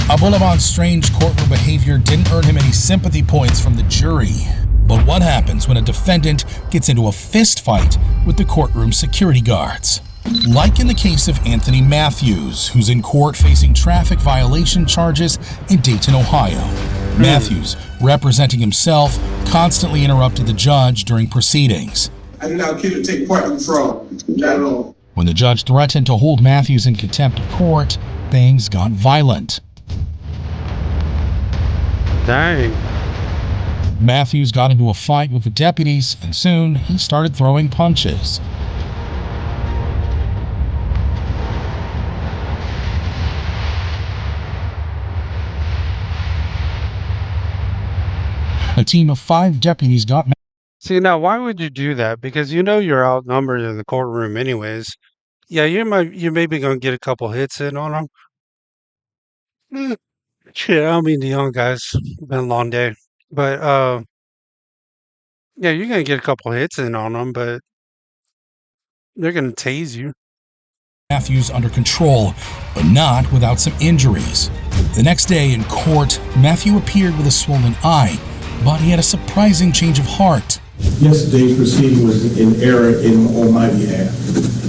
Abu Laban's strange courtroom behavior didn't earn him any sympathy points from the jury. But what happens when a defendant gets into a fist fight with the courtroom security guards? Like in the case of Anthony Matthews, who's in court facing traffic violation charges in Dayton, Ohio. Matthews, representing himself, constantly interrupted the judge during proceedings. I do not care to take part in fraud, not at all. When the judge threatened to hold Matthews in contempt of court, things got violent. Dang. Matthews got into a fight with the deputies, and soon he started throwing punches. A team of 5 deputies got... See, now, why would you do that? Because you know you're outnumbered in the courtroom anyways. Yeah, you're maybe going to get a couple hits in on them. Shit, I don't mean the young guys. It's been a long day. But, yeah, you're going to get a couple hits in on them, but they're going to tase you. Matthews under control, but not without some injuries. The next day in court, Matthew appeared with a swollen eye, but he had a surprising change of heart. Yesterday's proceeding was an error on my behalf.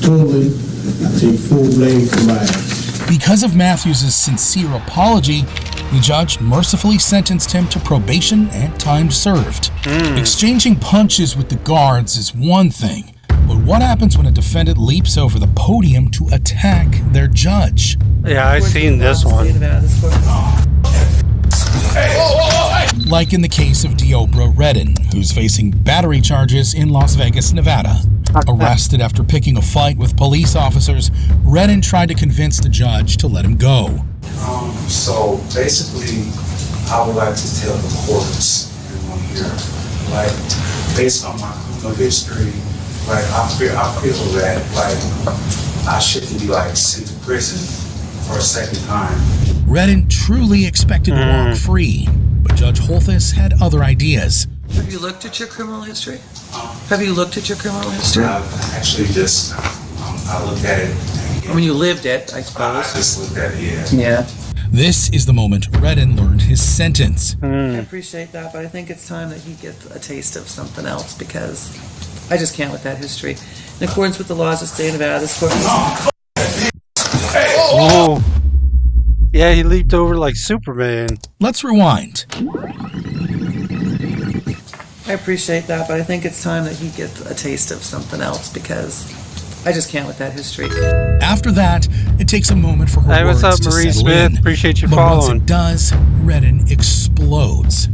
Totally, I take full blame for my actions. Because of Matthews' sincere apology, the judge mercifully sentenced him to probation and time served. Exchanging punches with the guards is one thing, but what happens when a defendant leaps over the podium to attack their judge? Yeah, I've seen this one. Like in the case of Deobra Redden, who's facing battery charges in Las Vegas, Nevada. Arrested after picking a fight with police officers, Redden tried to convince the judge to let him go. So basically, I would like to tell the courts everyone here, like, based on my criminal history, like, I feel that, like, I shouldn't be, like, sent to prison for a second time. Redden truly expected to walk free, but Judge Holthus had other ideas. Have you looked at your criminal history? Have you looked at your criminal history? I've actually just, I looked at it. I mean, you lived it, I suppose. I just looked at it, yeah. Yeah. This is the moment Redden learned his sentence. I appreciate that, but I think it's time that he gets a taste of something else because I just can't with that history. In accordance with the laws of the state of Nevada, this court... Oh! Yeah, he leaped over like Superman. Let's rewind. I appreciate that, but I think it's time that he gets a taste of something else because I just can't with that history. After that, it takes a moment for her Hey, words what's up, to Marie settle Smith? in. Appreciate you but following. once it does, Redden explodes.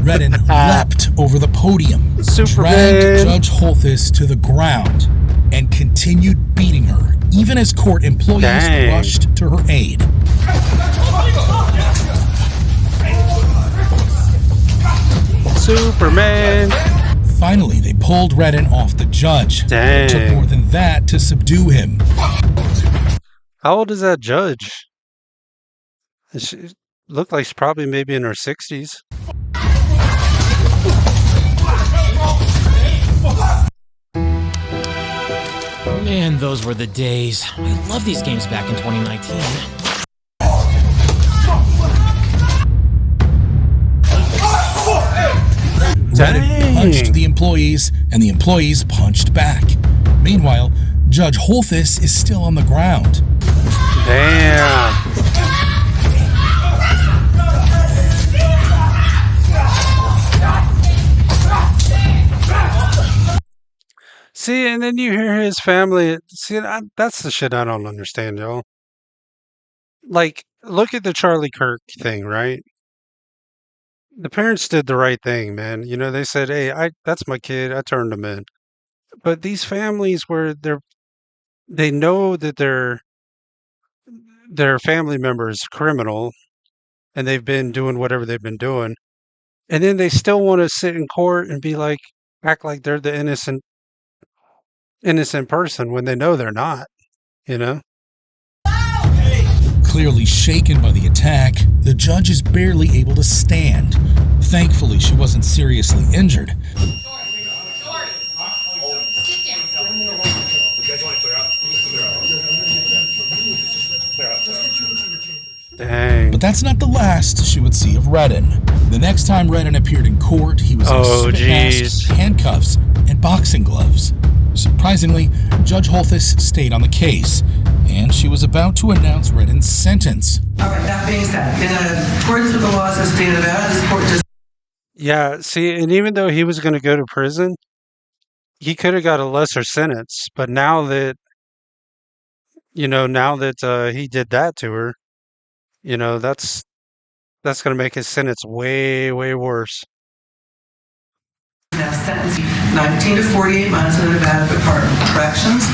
Redden leapt over the podium, dragged Judge Holthus to the ground, and continued beating her, even as court employees rushed to her aid. Superman! Finally, they pulled Redden off the judge. It took more than that to subdue him. How old is that judge? She looked like she's probably maybe in her 60s. Man, those were the days. I love these games back in 2019. Redden punched the employees, and the employees punched back. Meanwhile, Judge Holthus is still on the ground. Damn. See, and then you hear his family. See, that's the shit I don't understand, y'all. Like, look at the Charlie Kirk thing, right? The parents did the right thing, man. You know, they said, "Hey, that's my kid. I turned him in." But these families where they know that their family member is criminal, and they've been doing whatever they've been doing, and then they still want to sit in court and be like, act like they're the innocent person when they know they're not. You know. Clearly shaken by the attack, the judge is barely able to stand. Thankfully, she wasn't seriously injured. Dang. But that's not the last she would see of Redden. The next time Redden appeared in court, he was in a spit mask, handcuffs, and boxing gloves. Surprisingly, Judge Holthus stayed on the case, and she was about to announce Redden's sentence. All right, that being said, in accordance with the laws of the state of Nevada, this court does... Yeah, see, and even though he was going to go to prison, he could have got a lesser sentence. But now that, he did that to her, that's going to make his sentence way, way worse. Now sentencing 19 to 48 months in the Nevada Department of Corrections.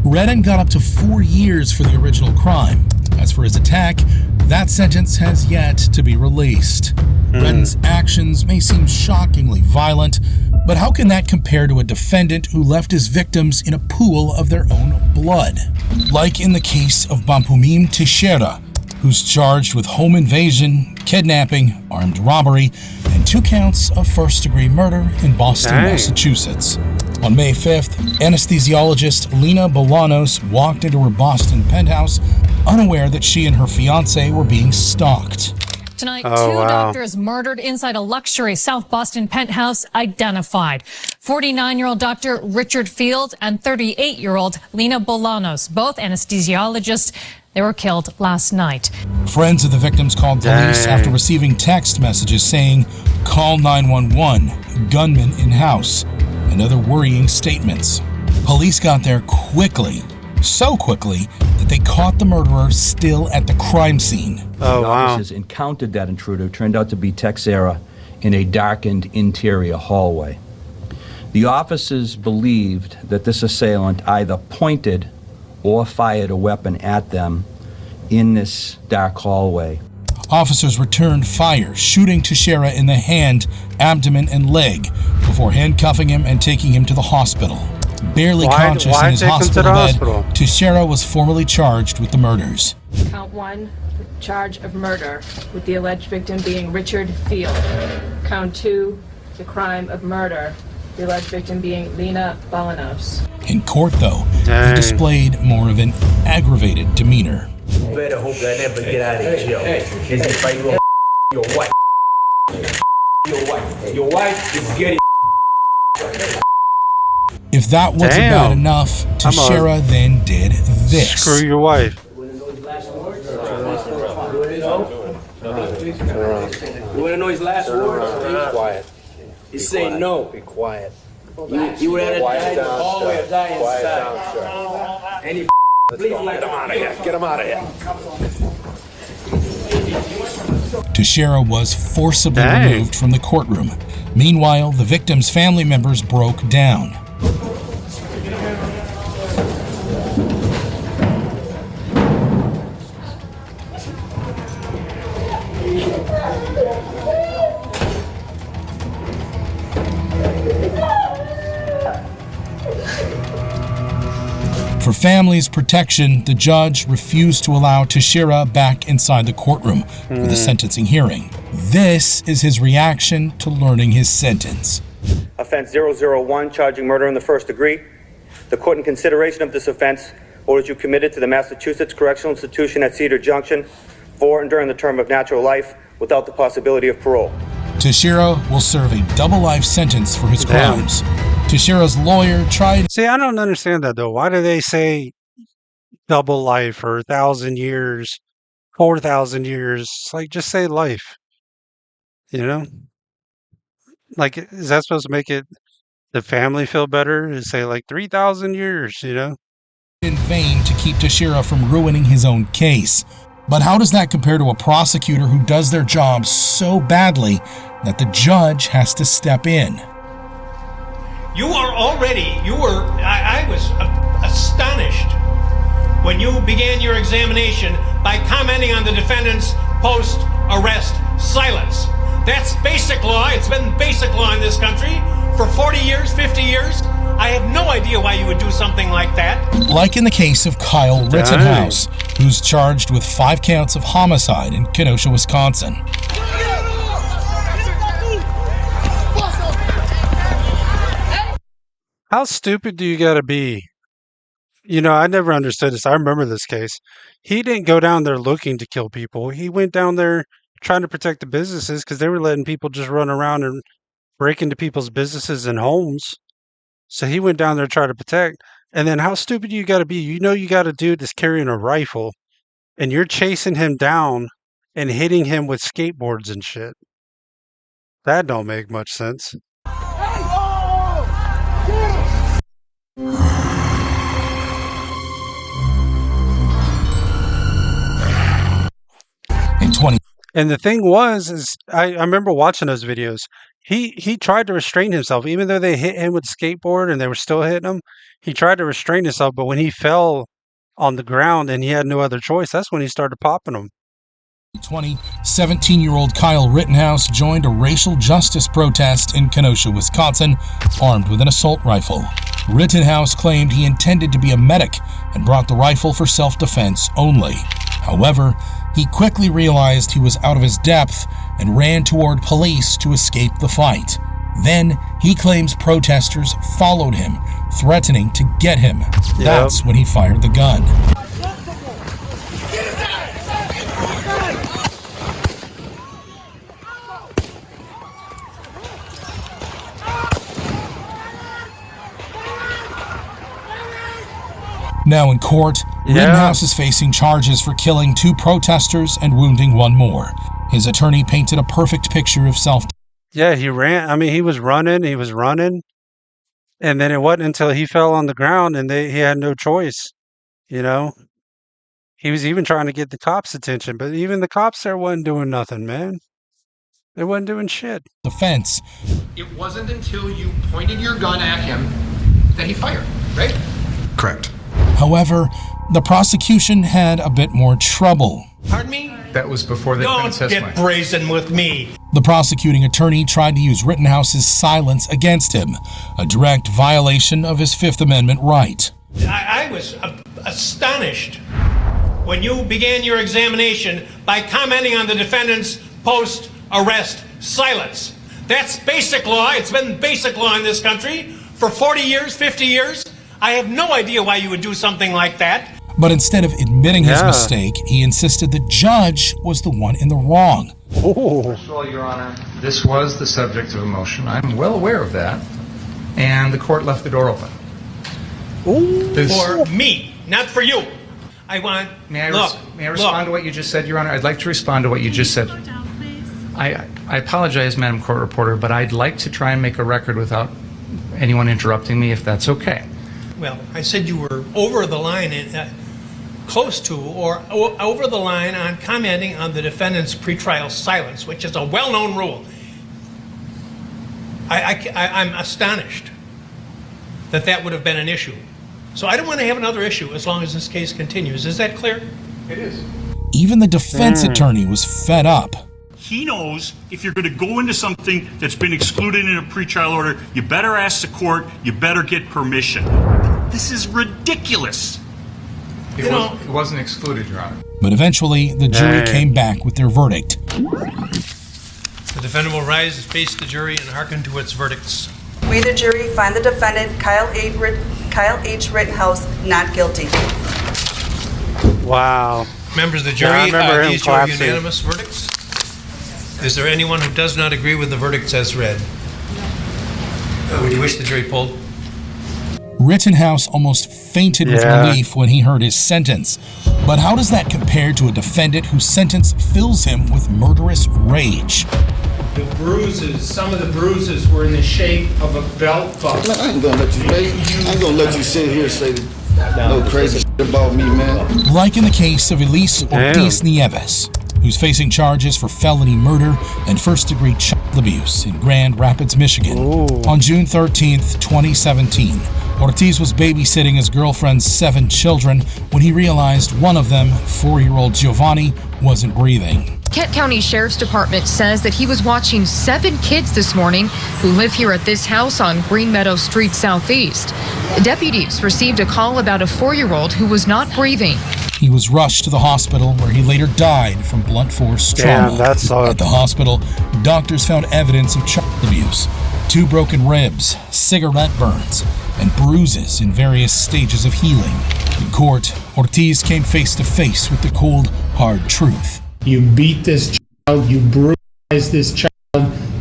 Redden got up to 4 years for the original crime. As for his attack, that sentence has yet to be released. Redden's actions may seem shockingly violent, but how can that compare to a defendant who left his victims in a pool of their own blood? Like in the case of Bampumim Teixeira, who's charged with home invasion, kidnapping, armed robbery, and 2 counts of first-degree murder in Boston, Massachusetts. On May 5th, anesthesiologist Lena Bolanos walked into her Boston penthouse, unaware that she and her fiancé were being stalked. Tonight, two doctors murdered inside a luxury South Boston penthouse identified. 49-year-old Dr. Richard Fields and 38-year-old Lena Bolanos, both anesthesiologists. They were killed last night. Friends of the victims called police after receiving text messages saying, "Call 911, gunman in house," and other worrying statements. Police got there quickly, so quickly that they caught the murderer still at the crime scene. The officers encountered that intruder, turned out to be Texera, in a darkened interior hallway. The officers believed that this assailant either pointed or fired a weapon at them in this dark hallway. Officers returned fire, shooting Teixeira in the hand, abdomen, and leg before handcuffing him and taking him to the hospital. Barely conscious in his hospital bed, Teixeira was formally charged with the murders. Count 1, charge of murder, with the alleged victim being Richard Field. Count 2, the crime of murder, the alleged victim being Lena Bolanos. In court, though, he displayed more of an aggravated demeanor. You better hope I never get out of jail. Is if I go your wife. Your wife is getting. If that wasn't bad enough, Teixeira then did this. Screw your wife. You want to know his last words? Be quiet. He said no. Be quiet. You would have died all the way or die inside. Any please let him out of here. Get him out of here. Teixeira was forcibly removed from the courtroom. Meanwhile, the victim's family members broke down. For family's protection, the judge refused to allow Teixeira back inside the courtroom for the sentencing hearing. This is his reaction to learning his sentence. Offense 001, charging murder in the first degree. The court, in consideration of this offense, orders you committed to the Massachusetts Correctional Institution at Cedar Junction for and during the term of natural life without the possibility of parole. Teixeira will serve a double life sentence for his crimes. Teixeira's lawyer tried... See, I don't understand that, though. Why do they say double life or 1,000 years, 4,000 years? Like, just say life. You know? Like, is that supposed to make it the family feel better? To say, like, 3,000 years, you know? In vain to keep Teixeira from ruining his own case. But how does that compare to a prosecutor who does their job so badly that the judge has to step in? I was astonished when you began your examination by commenting on the defendant's post-arrest silence. That's basic law. It's been basic law in this country for 40 years, 50 years. I have no idea why you would do something like that. Like in the case of Kyle Rittenhouse, who's charged with 5 counts of homicide in Kenosha, Wisconsin. How stupid do you gotta be? You know, I never understood this. I remember this case. He didn't go down there looking to kill people. He went down there trying to protect the businesses because they were letting people just run around and break into people's businesses and homes. So he went down there to try to protect. And then how stupid you gotta be? You know you got a dude that's carrying a rifle and you're chasing him down and hitting him with skateboards and shit. That don't make much sense. And the thing is I remember watching those videos. He tried to restrain himself, even though they hit him with the skateboard and they were still hitting him. He tried to restrain himself, but when he fell on the ground and he had no other choice, that's when he started popping them. 17-year-old Kyle Rittenhouse joined a racial justice protest in Kenosha, Wisconsin, armed with an assault rifle. Rittenhouse claimed he intended to be a medic and brought the rifle for self-defense only. However, he quickly realized he was out of his depth and ran toward police to escape the fight. Then, he claims protesters followed him, threatening to get him. That's when he fired the gun. Get Now in court, Rittenhouse is facing charges for killing 2 protesters and wounding 1 more. His attorney painted a perfect picture of self. Yeah, he ran. I mean, he was running. And then it wasn't until he fell on the ground and he had no choice, you know? He was even trying to get the cops' attention, but even the cops there wasn't doing nothing, man. They wasn't doing shit. Defense. It wasn't until you pointed your gun at him that he fired, right? Correct. However, the prosecution had a bit more trouble. Pardon me? That was before the defense Don't testified. get brazen with me. The prosecuting attorney tried to use Rittenhouse's silence against him, a direct violation of his Fifth Amendment right. I was astonished when you began your examination by commenting on the defendant's post-arrest silence. That's basic law. It's been basic law in this country for 40 years, 50 years. I have no idea why you would do something like that. But instead of admitting his mistake, he insisted the judge was the one in the wrong. First of all, Your Honor, this was the subject of a motion. I'm well aware of that. And the court left the door open. For me, not for you. I want... May I respond to what you just said, Your Honor? I'd like to respond to what you just said. I apologize, Madam Court Reporter, but I'd like to try and make a record without anyone interrupting me, if that's okay. Well, I said you were over the line, close to, or over the line on commenting on the defendant's pretrial silence, which is a well-known rule. I'm astonished that would have been an issue. So I don't want to have another issue as long as this case continues. Is that clear? It is. Even the defense attorney was fed up. He knows if you're going to go into something that's been excluded in a pretrial order, you better ask the court, you better get permission. This is ridiculous. It wasn't excluded, Your Honor. But eventually, the jury came back with their verdict. The defendant will rise and face the jury and hearken to its verdicts. We, the jury, find the defendant, Kyle H. Rittenhouse, not guilty. Wow. Members of the jury, these are your unanimous verdicts? Is there anyone who does not agree with the verdicts as read? Would you wish the jury pulled? Rittenhouse almost fainted with relief when he heard his sentence. But how does that compare to a defendant whose sentence fills him with murderous rage? The bruises, some of the bruises were in the shape of a belt buckle. I ain't gonna let you sit here and say no crazy shit about me, man. Like in the case of Elise Ortiz Nieves, who's facing charges for felony murder and first-degree child abuse in Grand Rapids, Michigan. On June 13th, 2017, Ortiz was babysitting his girlfriend's 7 children when he realized one of them, 4-year-old Giovanni, wasn't breathing. Kent County Sheriff's Department says that he was watching 7 kids this morning who live here at this house on Green Meadow Street Southeast. Deputies received a call about a 4-year-old who was not breathing. He was rushed to the hospital where he later died from blunt force trauma. At the hospital, doctors found evidence of child abuse, 2 broken ribs, cigarette burns, and bruises in various stages of healing. In court, Ortiz came face to face with the cold, hard truth. You beat this child, you brutalized this child,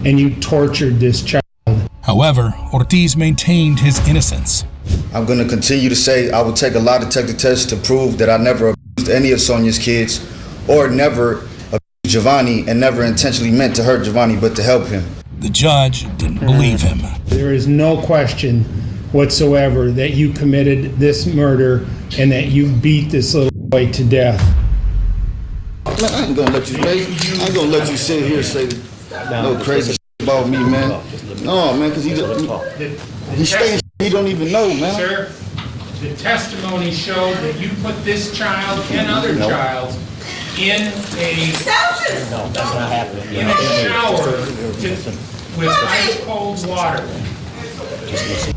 and you tortured this child. However, Ortiz maintained his innocence. I'm going to continue to say I will take a lie detector test to prove that I never abused any of Sonia's kids or never abused Giovanni and never intentionally meant to hurt Giovanni but to help him. The judge didn't believe him. There is no question whatsoever that you committed this murder and that you beat this little boy to death. Man, I ain't gonna let you sit here and say no crazy shit about me, man. No, man, because he's saying he don't even know, man. Sir, the testimony showed that you put this child and other child in a shower with ice cold water.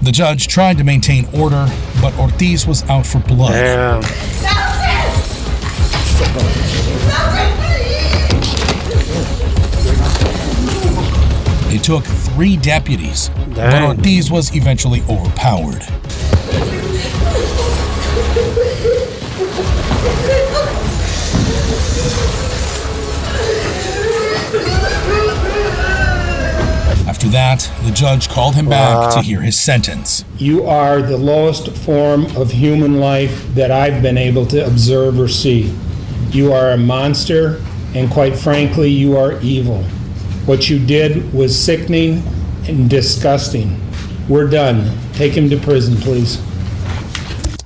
The judge tried to maintain order, but Ortiz was out for blood. It took 3 deputies, but Ortiz was eventually overpowered. After that, the judge called him back to hear his sentence. You are the lowest form of human life that I've been able to observe or see. You are a monster, and quite frankly, you are evil. What you did was sickening and disgusting. We're done. Take him to prison, please.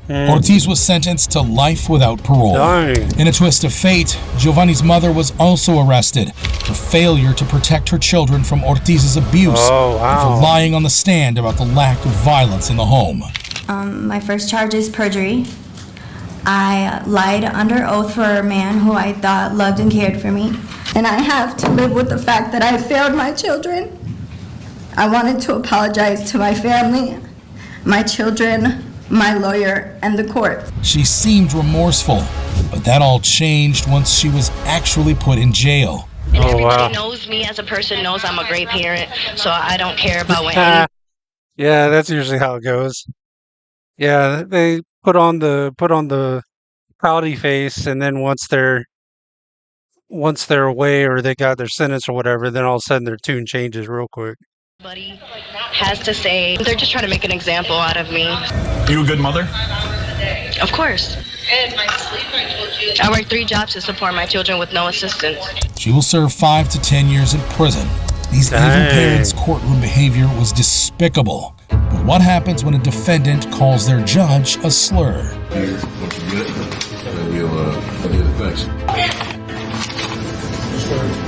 Ortiz was sentenced to life without parole. In a twist of fate, Giovanni's mother was also arrested for failure to protect her children from Ortiz's abuse and for lying on the stand about the lack of violence in the home. My first charge is perjury. I lied under oath for a man who I thought loved and cared for me, and I have to live with the fact that I failed my children. I wanted to apologize to my family, my children, my lawyer, and the court. She seemed remorseful, but that all changed once she was actually put in jail. And everybody knows me as a person, knows I'm a great parent, so I don't care about what any... Yeah, that's usually how it goes. Yeah, they put on the pouty face, and then once they're away or they got their sentence or whatever, then all of a sudden their tune changes real quick. Everybody has to say they're just trying to make an example out of me. You a good mother? Of course. I work 3 jobs to support my children with no assistance. She will serve 5 to 10 years in prison. These evil parents' courtroom behavior was despicable. But what happens when a defendant calls their judge a slur? Here, once you get it, we'll thanks.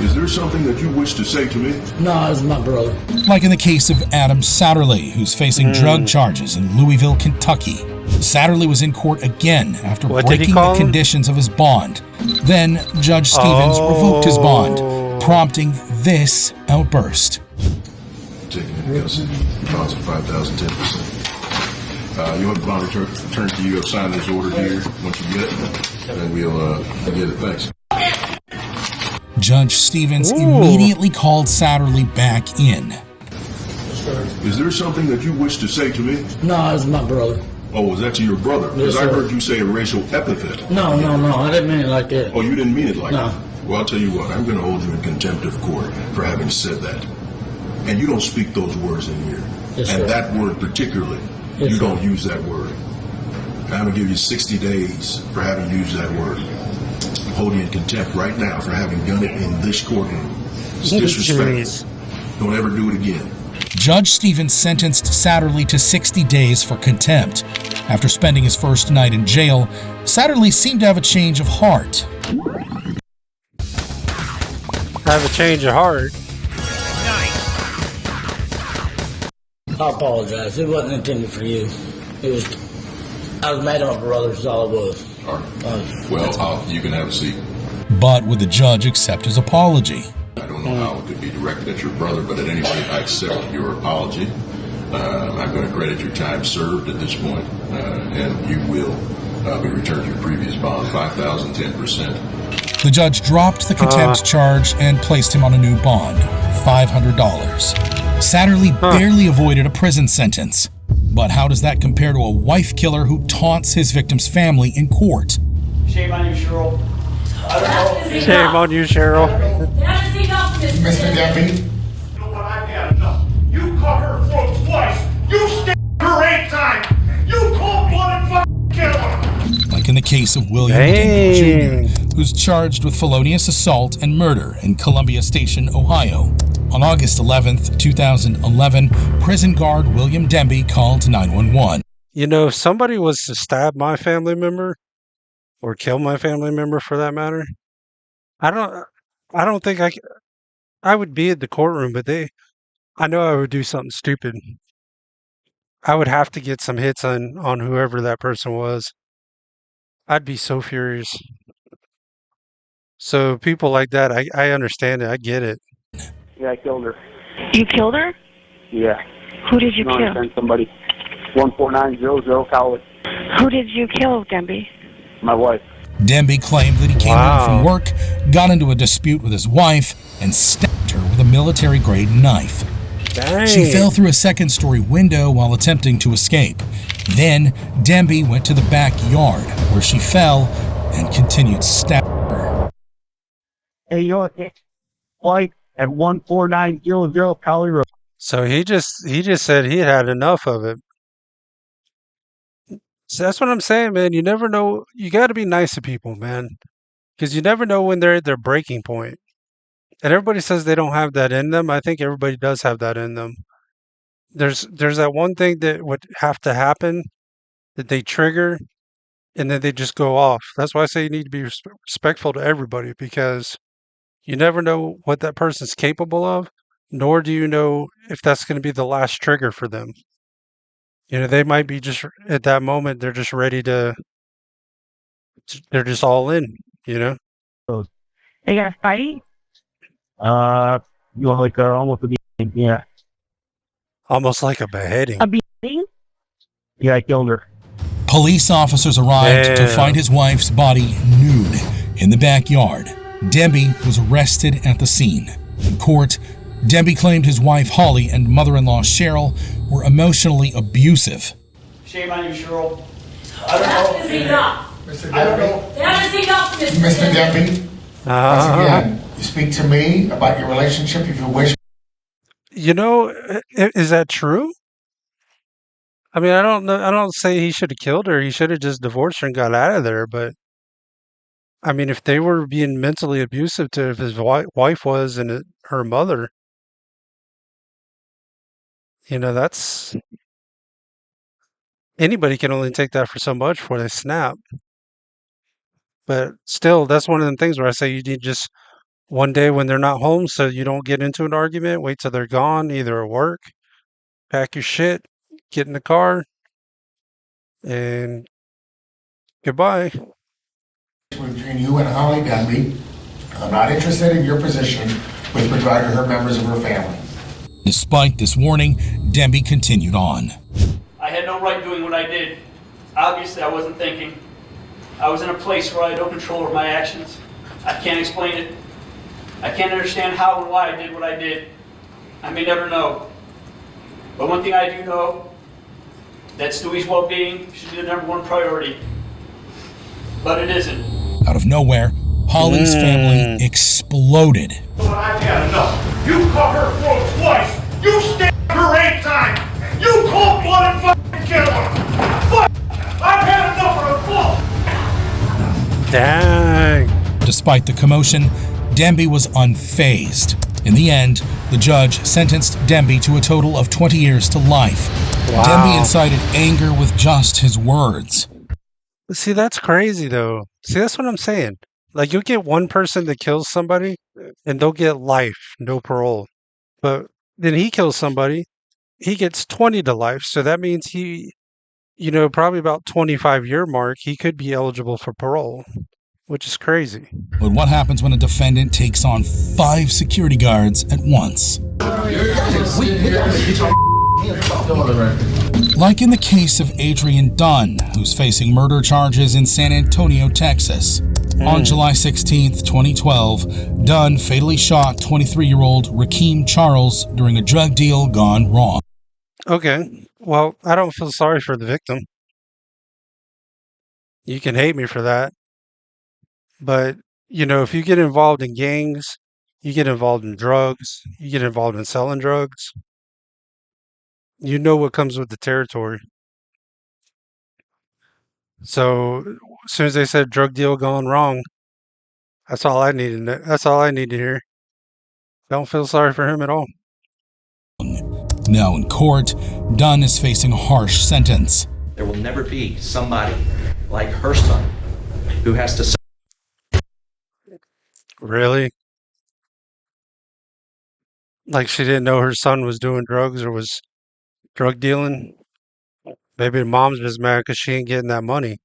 Is there something that you wish to say to me? No, it's my brother. Like in the case of Adam Satterley, who's facing drug charges in Louisville, Kentucky. Satterley was in court again after breaking the conditions of his bond. Then Judge Stevens revoked his bond, prompting this outburst. Taking into account deposit 5,000, 10%. You want Vaughn return to you. I've signed this order here. Once you get it, then we'll get it. Thanks. Judge Stevens immediately called Satterley back in. Is there something that you wish to say to me? No, it's my brother. Oh, was that to your brother? Because Yes, I sir. heard you say a racial epithet. No, I didn't mean it like that. Oh, you didn't mean it like No. that? Well, I'll tell you what. I'm going to hold you in contempt of court for having said that. And you don't speak those words in here. Yes, and sir. that word particularly, Yes, you sir. don't use that word. I'm going to give you 60 days for having used that word. Hold you in contempt right now for having done it in this courtroom. It's disrespectful. Don't ever do it again. Judge Stevens sentenced Satterley to 60 days for contempt. After spending his first night in jail, Satterley seemed to have a change of heart. Have a change of heart. I apologize. It wasn't intended for you. I was mad at my brother, that's all it was. All right. Well, you can have a seat. But would the judge accept his apology? I don't know how it could be directed at your brother, but at any rate, I accept your apology. I'm going to credit your time served at this point, and you will be returned to your previous bond, 5,000, 10%. The judge dropped the contempt charge and placed him on a new bond, $500. Satterley barely avoided a prison sentence. But how does that compare to a wife killer who taunts his victim's family in court? Shame on you, Cheryl. Shame on you, Cheryl. Mr. Deputy. You know what? I've had enough. You cut her throat twice. You stabbed her 8 times. You cold-blooded fucking killer. Like in the case of William Denby Jr., who's charged with felonious assault and murder in Columbia Station, Ohio. On August 11th, 2011, prison guard William Denby called 911. You know, if somebody was to stab my family member, or kill my family member for that matter, I don't think I would be at the courtroom, but I know I would do something stupid. I would have to get some hits on whoever that person was. I'd be so furious. So people like that, I understand it. I get it. Yeah, I killed her. You killed her? Yeah. Who did you kill? Send somebody. 14900 Cowley. Who did you kill, Denby? My wife. Denby claimed that he came home from work, got into a dispute with his wife, and stabbed her with a military-grade knife. Dang. She fell through a second-story window while attempting to escape. Then, Denby went to the backyard, where she fell and continued stabbing her. Hey, you're white at 14900 Cowley Road. So he just said he had enough of it. So that's what I'm saying, man. You never know. You got to be nice to people, man, because you never know when they're at their breaking point. And everybody says they don't have that in them. I think everybody does have that in them. There's that one thing that would have to happen that they trigger, and then they just go off. That's why I say you need to be respectful to everybody, because you never know what that person's capable of, nor do you know if that's going to be the last trigger for them. You know, they might be just at that moment, they're just ready to, they're just all in, you know? They got a fight? You want like almost a beating, yeah. Almost like a beheading. A beating? Yeah, I killed her. Police officers arrived to find his wife's body nude in the backyard. Demby was arrested at the scene. In court, Demby claimed his wife Holly and mother-in-law Cheryl were emotionally abusive. Shame on you, Cheryl. I don't know. That is enough. Mr. I don't Demby? know. That is enough, Mr. Demby, once again, you speak to me about your relationship if you wish. You know, is that true? I mean, I don't know. I don't say he should have killed her. He should have just divorced her and got out of there. But I mean, if they were being mentally abusive to if his wife was and her mother, you know, that's anybody can only take that for so much before they snap. But still, that's one of them things where I say you need just one day when they're not home so you don't get into an argument, wait till they're gone, either at work, pack your shit, get in the car, and goodbye. Between you and Holly Demby, I'm not interested in your position with regard to her members of her family. Despite this warning, Demby continued on. I had no right doing what I did. Obviously, I wasn't thinking. I was in a place where I had no control over my actions. I can't explain it. I can't understand how and why I did what I did. I may never know. But one thing I do know, that Stewie's well-being should be the #1 priority. But it isn't. Out of nowhere, Holly's family exploded. I've had enough. You cut her throat twice. You stabbed her 8 times. You cold-blooded fucking killer. Fuck! I've had enough of her fault. Dang. Despite the commotion, Demby was unfazed. In the end, the judge sentenced Demby to a total of 20 years to life. Wow. Demby incited anger with just his words. See, that's crazy, though. See, that's what I'm saying. Like, you'll get one person that kills somebody, and they'll get life, no parole. But then he kills somebody, he gets 20 to life. So that means he, you know, probably about 25-year mark, he could be eligible for parole, which is crazy. But what happens when a defendant takes on 5 security guards at once? Like in the case of Adrian Dunn, who's facing murder charges in San Antonio, Texas. On July 16th, 2012, Dunn fatally shot 23-year-old Rakeem Charles during a drug deal gone wrong. Okay, well, I don't feel sorry for the victim. You can hate me for that. But, you know, if you get involved in gangs, you get involved in drugs, you get involved in selling drugs, you know what comes with the territory. So as soon as they said drug deal gone wrong, that's all I needed. That's all I need to hear. Don't feel sorry for him at all. Now in court, Dunn is facing a harsh sentence. There will never be somebody like her son who has to. Really? Like she didn't know her son was doing drugs or was drug dealing? Maybe the mom's just mad because she ain't getting that money.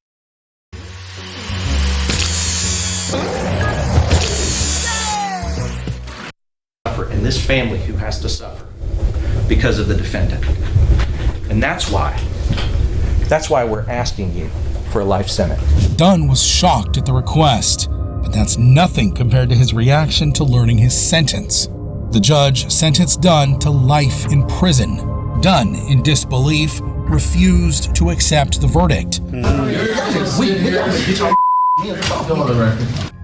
In this family who has to suffer because of the defendant. And that's why we're asking you for a life sentence. Dunn was shocked at the request, but that's nothing compared to his reaction to learning his sentence. The judge sentenced Dunn to life in prison. Dunn, in disbelief, refused to accept the verdict.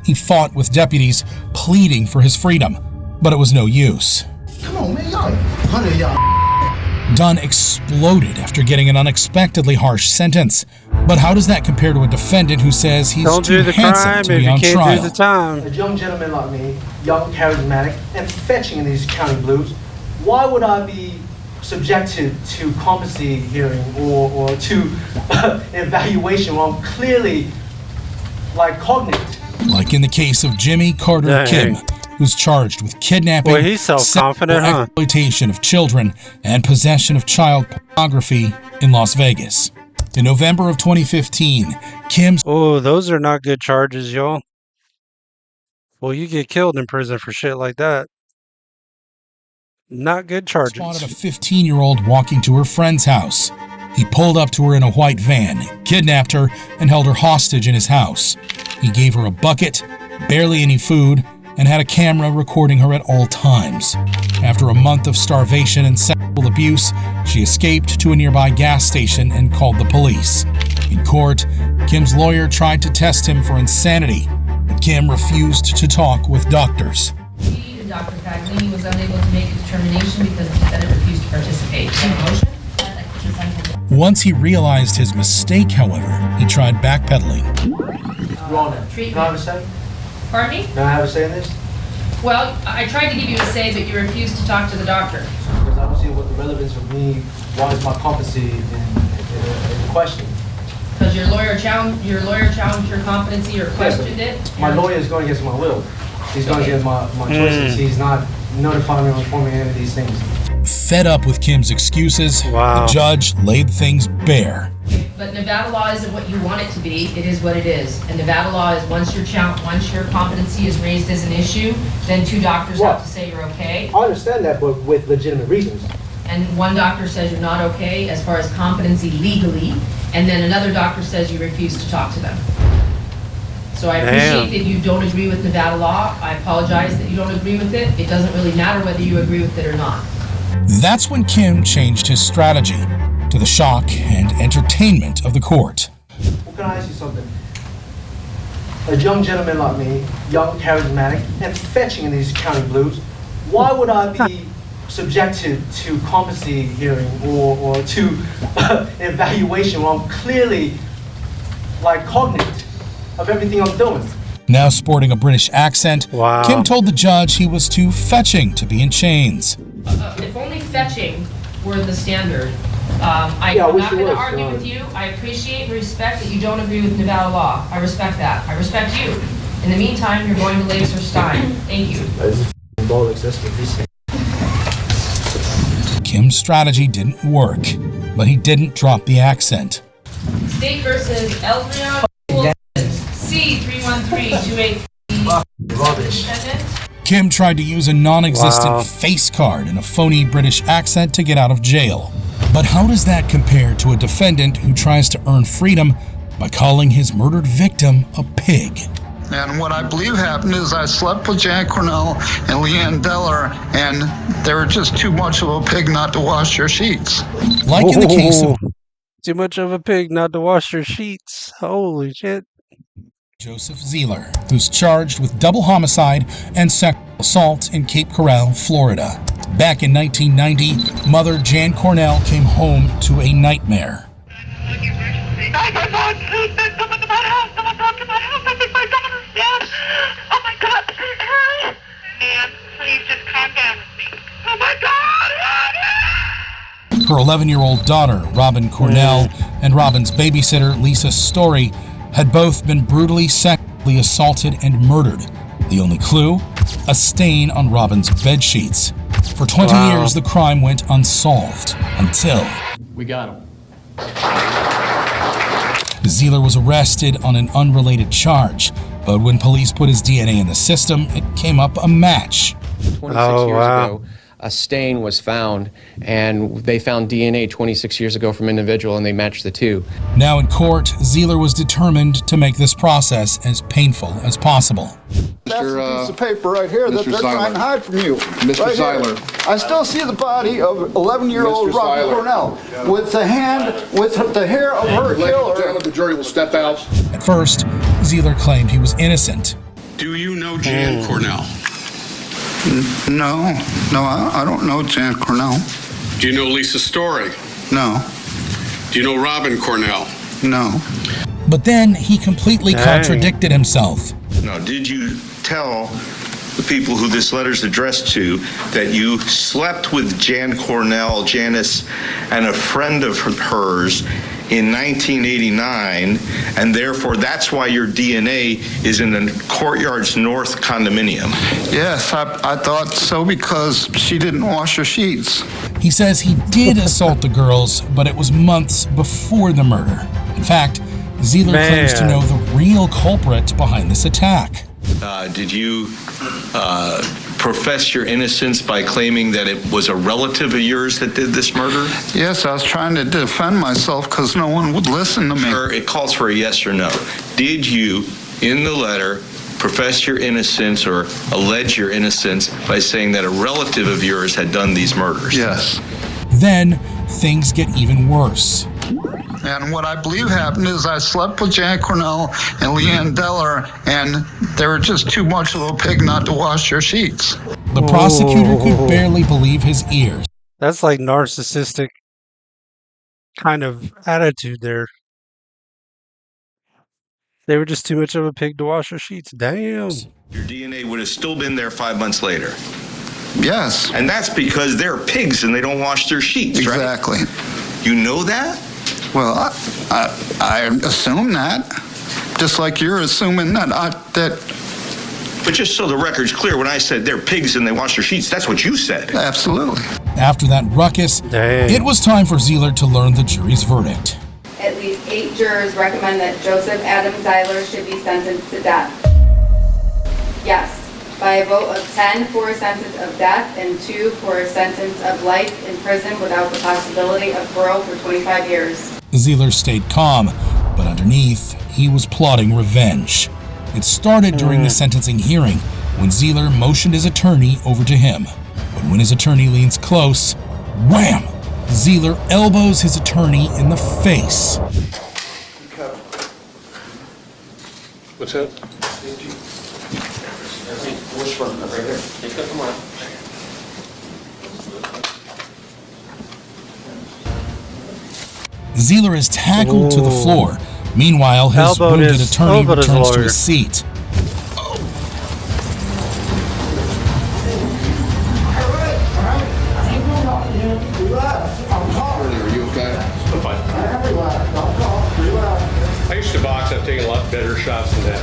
He fought with deputies, pleading for his freedom, but it was no use. Come on, man, y'all. 100 of y'all. Dunn exploded after getting an unexpectedly harsh sentence. But how does that compare to a defendant who says he's Don't too do the handsome crime to if be you on can't trial? do the time. A young gentleman like me, young, charismatic, and fetching in these county blues, why would I be subjected to competency hearing or to evaluation while I'm clearly cognate? Like in the case of Jimmy Carter Dang. Kim, who's charged with kidnapping, Boy, he's self-confident, sexual huh? exploitation of children, and possession of child pornography in Las Vegas. In November of 2015, Kim's Oh, those are not good charges, y'all. Well, you get killed in prison for shit like that. Not good charges. spotted a 15-year-old walking to her friend's house. He pulled up to her in a white van, kidnapped her, and held her hostage in his house. He gave her a bucket, barely any food, and had a camera recording her at all times. After a month of starvation and sexual abuse, she escaped to a nearby gas station and called the police. In court, Kim's lawyer tried to test him for insanity, but Kim refused to talk with doctors. Dr. Paglini was unable to make a determination because the defendant refused to participate. Motion? Once he realized his mistake, however, he tried backpedaling. Your Honor, can I have a say? Pardon me? Can I have a say in this? Well, I tried to give you a say, but you refused to talk to the doctor. Because I don't see what the relevance of me, why is my competency in question? Because your lawyer challenged your competency or questioned it. My lawyer is going against my will. He's going against my choices. He's not notifying me or informing me of any of these things. Fed up with Kim's excuses, Wow. the judge laid things bare. But Nevada law isn't what you want it to be. It is what it is. And Nevada law is once your competency is raised as an issue, then two doctors have to say you're okay. I understand that, but with legitimate reasons. And one doctor says you're not okay as far as competency legally, and then another doctor says you refuse to talk to them. So I appreciate that you don't agree with Nevada law. I apologize that you don't agree with it. It doesn't really matter whether you agree with it or not. That's when Kim changed his strategy, to the shock and entertainment of the court. Well, can I ask you something? A young gentleman like me, young, charismatic, and fetching in these county blues, why would I be subjected to competency hearing or to evaluation while I'm clearly cognate of everything I'm doing? Now sporting a British accent, Kim told the judge he was too fetching to be in chains. If only fetching were the standard, I'm not going to argue with you. I appreciate and respect that you don't agree with Nevada law. I respect that. I respect you. In the meantime, you're going to Laser Stein. Thank you. Kim's strategy didn't work, but he didn't drop the accent. State versus Eldrion C31328. Rubbish. Kim tried to use a non-existent face card and a phony British accent to get out of jail. But how does that compare to a defendant who tries to earn freedom by calling his murdered victim a pig? And what I believe happened is I slept with Jan Cornell and Leanne Deller, and they were just too much of a pig not to wash your sheets. Like in the case of too much of a pig not to wash your sheets. Holy shit. Joseph Zeeler, who's charged with double homicide and sexual assault in Cape Coral, Florida. Back in 1990, mother Jan Cornell came home to a nightmare. Oh my God, please hurry. Man, please just calm down with me. Oh my God, Her 11-year-old daughter, Robin Cornell, and Robin's babysitter, Lisa Story, had both been brutally sexually assaulted and murdered. The only clue? A stain on Robin's bedsheets. For 20 years, the crime went unsolved until we got him. Zeeler was arrested on an unrelated charge, but when police put his DNA in the system, it came up a match. 26 years ago, a stain was found, and they found DNA 26 years ago from an individual, and they matched the two. Now in court, Zeeler was determined to make this process as painful as possible. That's the piece of paper right here that they're trying to hide from you. Mr. Right Seiler. here. I still see the body of 11-year-old Mr. Robin Seiler. Cornell with the hair of her Ladies and killer. gentlemen, the jury will step out. At first, Zeeler claimed he was innocent. Do you know Jan Cornell? No, I don't know Jan Cornell. Do you know Lisa Story? No. Do you know Robin Cornell? No. But then he completely contradicted himself. No, did you tell the people who this letter's addressed to that you slept with Jan Cornell, Janice, and a friend of hers in 1989, and therefore that's why your DNA is in the Courtyards North condominium? Yes, I thought so because she didn't wash her sheets. He says he did assault the girls, but it was months before the murder. In fact, Zeeler claims to know the real culprit behind this attack. Did you profess your innocence by claiming that it was a relative of yours that did this murder? Yes, I was trying to defend myself because no one would listen to me. Sir, it calls for a yes or no. Did you, in the letter, profess your innocence or allege your innocence by saying that a relative of yours had done these murders? Yes. Then things get even worse. And what I believe happened is I slept with Jan Cornell and Leanne Deller, and they were just too much of a pig not to wash their sheets. The prosecutor could barely believe his ears. That's like narcissistic kind of attitude there. They were just too much of a pig to wash their sheets. Damn. Your DNA would have still been there 5 months later. Yes. And that's because they're pigs and they don't wash their sheets, right? Exactly. You know that? Well, I assume that. Just like you're assuming that But just so the record's clear, when I said they're pigs and they wash their sheets, that's what you said. Absolutely. After that ruckus, it was time for Zeeler to learn the jury's verdict. At least 8 jurors recommend that Joseph Adam Zeiler should be sentenced to death. Yes, by a vote of 10 for a sentence of death and 2 for a sentence of life in prison without the possibility of parole for 25 years. Zeeler stayed calm, but underneath, he was plotting revenge. It started during the sentencing hearing when Zeeler motioned his attorney over to him. But when his attorney leans close, wham! Zeeler elbows his attorney in the face. What's that? Which one? Right here. Take that, come on. Zeeler is tackled to the floor. Meanwhile, his wounded attorney returns to his seat. Are you okay? I'm fine. I used to box. I've taken a lot better shots than that.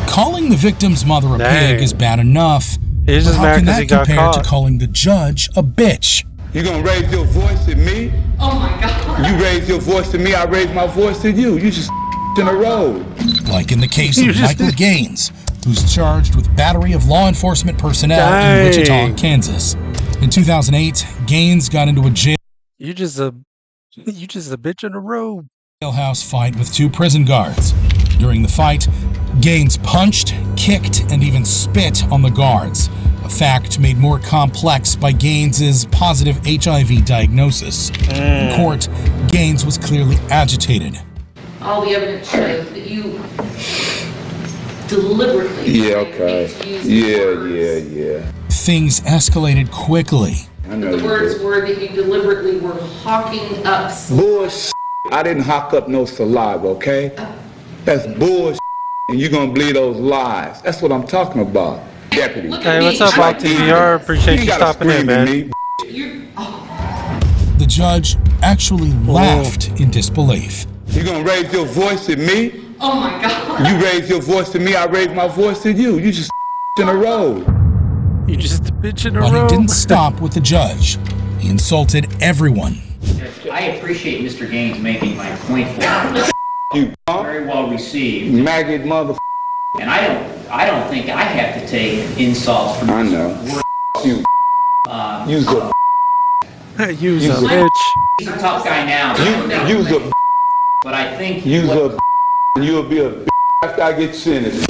Calling the victim's mother a pig is bad enough. He's just How mad can 'cause that he got compare caught. to calling the judge a bitch? You gonna raise your voice at me? Oh my God. You raise your voice to me, I raise my voice to you. You just in a row. Like in the case of Michael Gaines, who's charged with battery of law enforcement personnel in Wichita, Kansas. In 2008, Gaines got into a You just a bitch in a robe. jailhouse fight with 2 prison guards. During the fight, Gaines punched, kicked, and even spit on the guards, a fact made more complex by Gaines's positive HIV diagnosis. In court, Gaines was clearly agitated. All the evidence shows that you deliberately. Yeah, okay. Yeah. Things escalated quickly. I know The you words did. were that you deliberately were hawking up. Bullshit. I didn't hawk up no saliva, okay? That's bullshit, and you're gonna believe those lies. That's what I'm talking about, deputy. Hey, what's up, RTVR? Appreciate you stopping in, man. The judge actually laughed in disbelief. You gonna raise your voice at me? Oh my God. You raise your voice to me, I raise my voice to you. You just in a row. You just a bitch in a But he robe. didn't stop with the judge. He insulted everyone. I appreciate Mr. Gaines making my point for me. You Very well received. maggot mother. And I don't think I have to take insults from I know. You use a Use a bitch. He's a tough guy now. use a But I think use a and you'll be a after I get sentenced.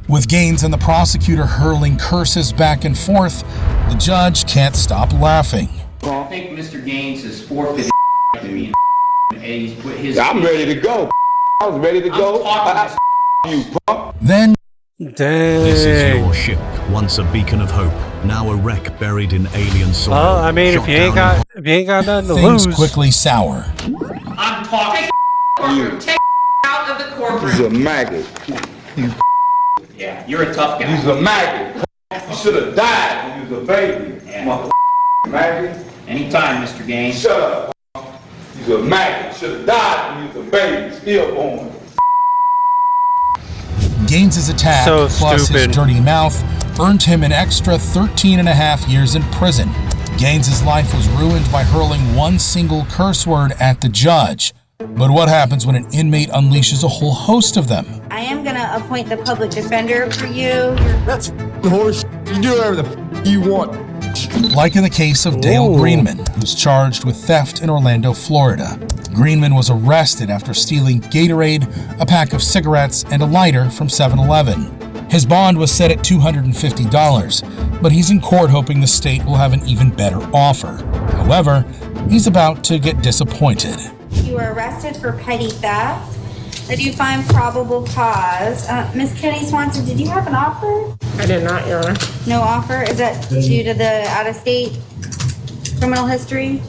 With Gaines and the prosecutor hurling curses back and forth, the judge can't stop laughing. I think Mr. Gaines has forfeited to me. He's put his. I'm ready to go. I was ready to go. You punk. Then This is Dang. your ship, once a beacon of hope, now a wreck buried in alien soil. Well, I mean, if shot you ain't down got nothing to Things lose. quickly sour. I'm talking courtroom. Take out of the courtroom. He's a maggot. Yeah, you're a tough guy. He's a maggot. You should have died when you was a baby. Yeah. Maggot. Anytime, Mr. Gaines. Shut up. He's a maggot. Should have died when you was a baby. Stillborn. Gaines's attack, So plus stupid. his dirty mouth, earned him an extra 13 and a half years in prison. Gaines's life was ruined by hurling one single curse word at the judge. But what happens when an inmate unleashes a whole host of them? I am gonna appoint the public defender for you. That's horse. You do whatever the you want. Like in the case of Dale Greenman, who's charged with theft in Orlando, Florida. Greenman was arrested after stealing Gatorade, a pack of cigarettes, and a lighter from 7-Eleven. His bond was set at $250, but he's in court hoping the state will have an even better offer. However, he's about to get disappointed. You were arrested for petty theft. I do find probable cause. Miss Kenny Swanson, did you have an offer? I did not, Your Honor. No offer? Is that due to the out-of-state criminal history?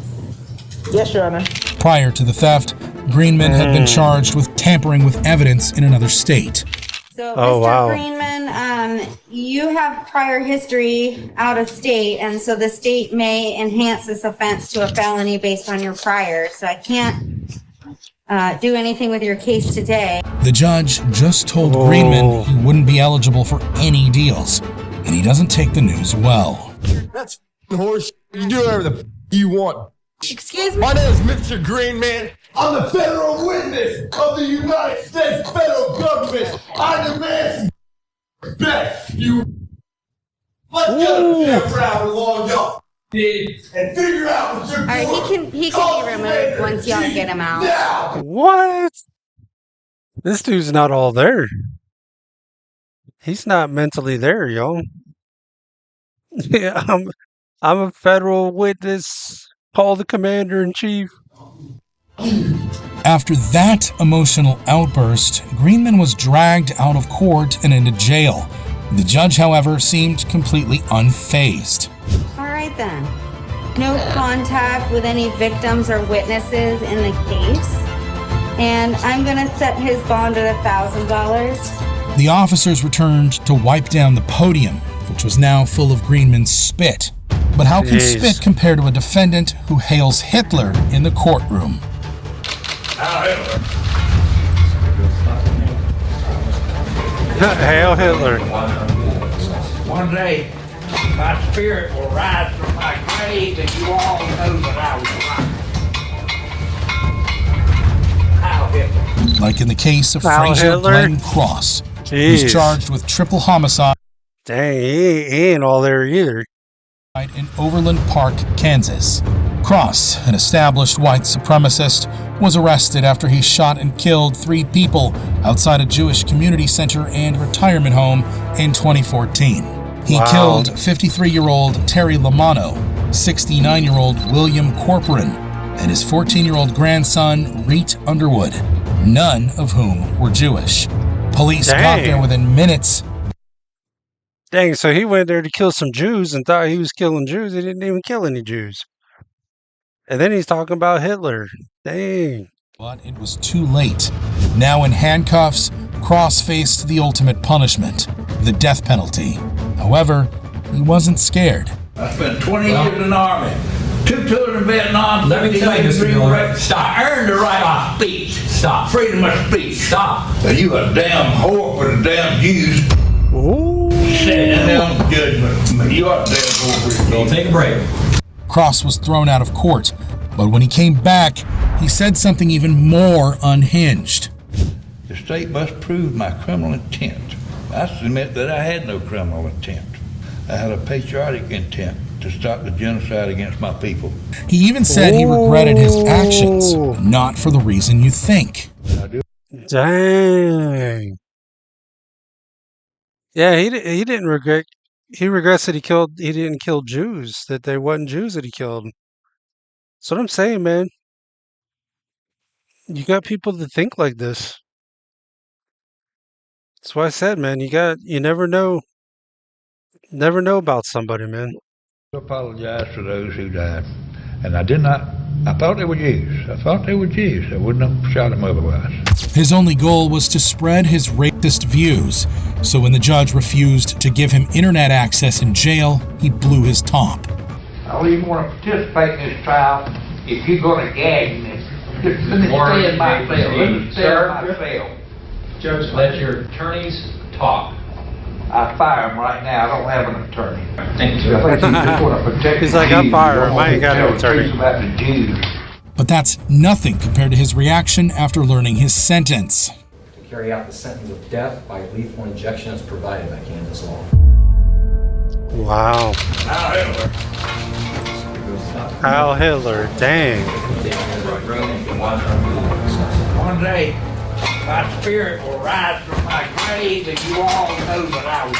Yes, Your Honor. Prior to the theft, Greenman had been charged with tampering with evidence in another state. So, Oh, Mr. wow. Greenman, you have prior history out of state, and so the state may enhance this offense to a felony based on your prior. So I can't do anything with your case today. The judge just told Greenman he wouldn't be eligible for any deals, and he doesn't take the news well. That's horse. You do whatever the you want. Excuse me? My name is Mr. Greenman. I'm the federal witness of the United States federal government. I demand respect. You. Let's get a crowd along y'all did and figure out what you're All right, doing. he can be removed once y'all get him out. Now. What? This dude's not all there. He's not mentally there, yo. Yeah, I'm a federal witness. Call the commander in chief. After that emotional outburst, Greenman was dragged out of court and into jail. The judge, however, seemed completely unfazed. All right then. No contact with any victims or witnesses in the case. And I'm gonna set his bond at $1,000. The officers returned to wipe down the podium, which was now full of Greenman's spit. But how can Jeez. spit compare to a defendant who hails Hitler in the courtroom? Hail Hitler. One day, my spirit will rise from my grave, and you all know that I was right. Heil Hitler. Like in the case of Heil Frazier Hitler? Glenn Cross, Jeez. who's charged with triple homicide Dang, he ain't all there either. in Overland Park, Kansas. Cross, an established white supremacist, was arrested after he shot and killed 3 people outside a Jewish community center and retirement home in 2014. He Wow. killed 53-year-old Terry Lamano, 69-year-old William Corcoran, and his 14-year-old grandson, Reet Underwood, none of whom were Jewish. Police got Dang. there within minutes. Dang, so he went there to kill some Jews and thought he was killing Jews. He didn't even kill any Jews. And then he's talking about Hitler. Dang. But it was too late. Now in handcuffs, Cross faced the ultimate punishment, the death penalty. However, he wasn't scared. I spent 20 years in the Army. 2 tours in Vietnam. Let me tell you, Mr. Miller. Stop. I earned the right of speech. Stop. Freedom of speech. Stop. So you a damn whore for the damn Jews. Ooh. Sitting down judgment. You are a damn whore for the Jews. Don't take a break. Cross was thrown out of court, but when he came back, he said something even more unhinged. The state must prove my criminal intent. I submit that I had no criminal intent. I had a patriotic intent to stop the genocide against my people. He even said he regretted his actions, but not for the reason you think. Dang. Yeah, he didn't regret. He regrets that he didn't kill Jews. That they wasn't Jews that he killed. That's what I'm saying, man. You got people that think like this. That's why I said, man, you never know about somebody, man. I apologize for those who died. And I thought they were Jews. I wouldn't have shot them otherwise. His only goal was to spread his racist views, so when the judge refused to give him internet access in jail, he blew his top. I don't even want to participate in this trial if you're going to gag me. Let me stay in my cell. Judge, let your attorneys talk. I fire him right now. I don't have an attorney. Thank you. I think you just want to protect He's the like, I'm Jews. fired. You don't I ain't got want an to tell the attorney. truth about the Jews. But that's nothing compared to his reaction after learning his sentence. To carry out the sentence of death by lethal injection as provided by Kansas law. Wow. Heil Hitler, dang. One day, my spirit will rise from my grave and you all know that I was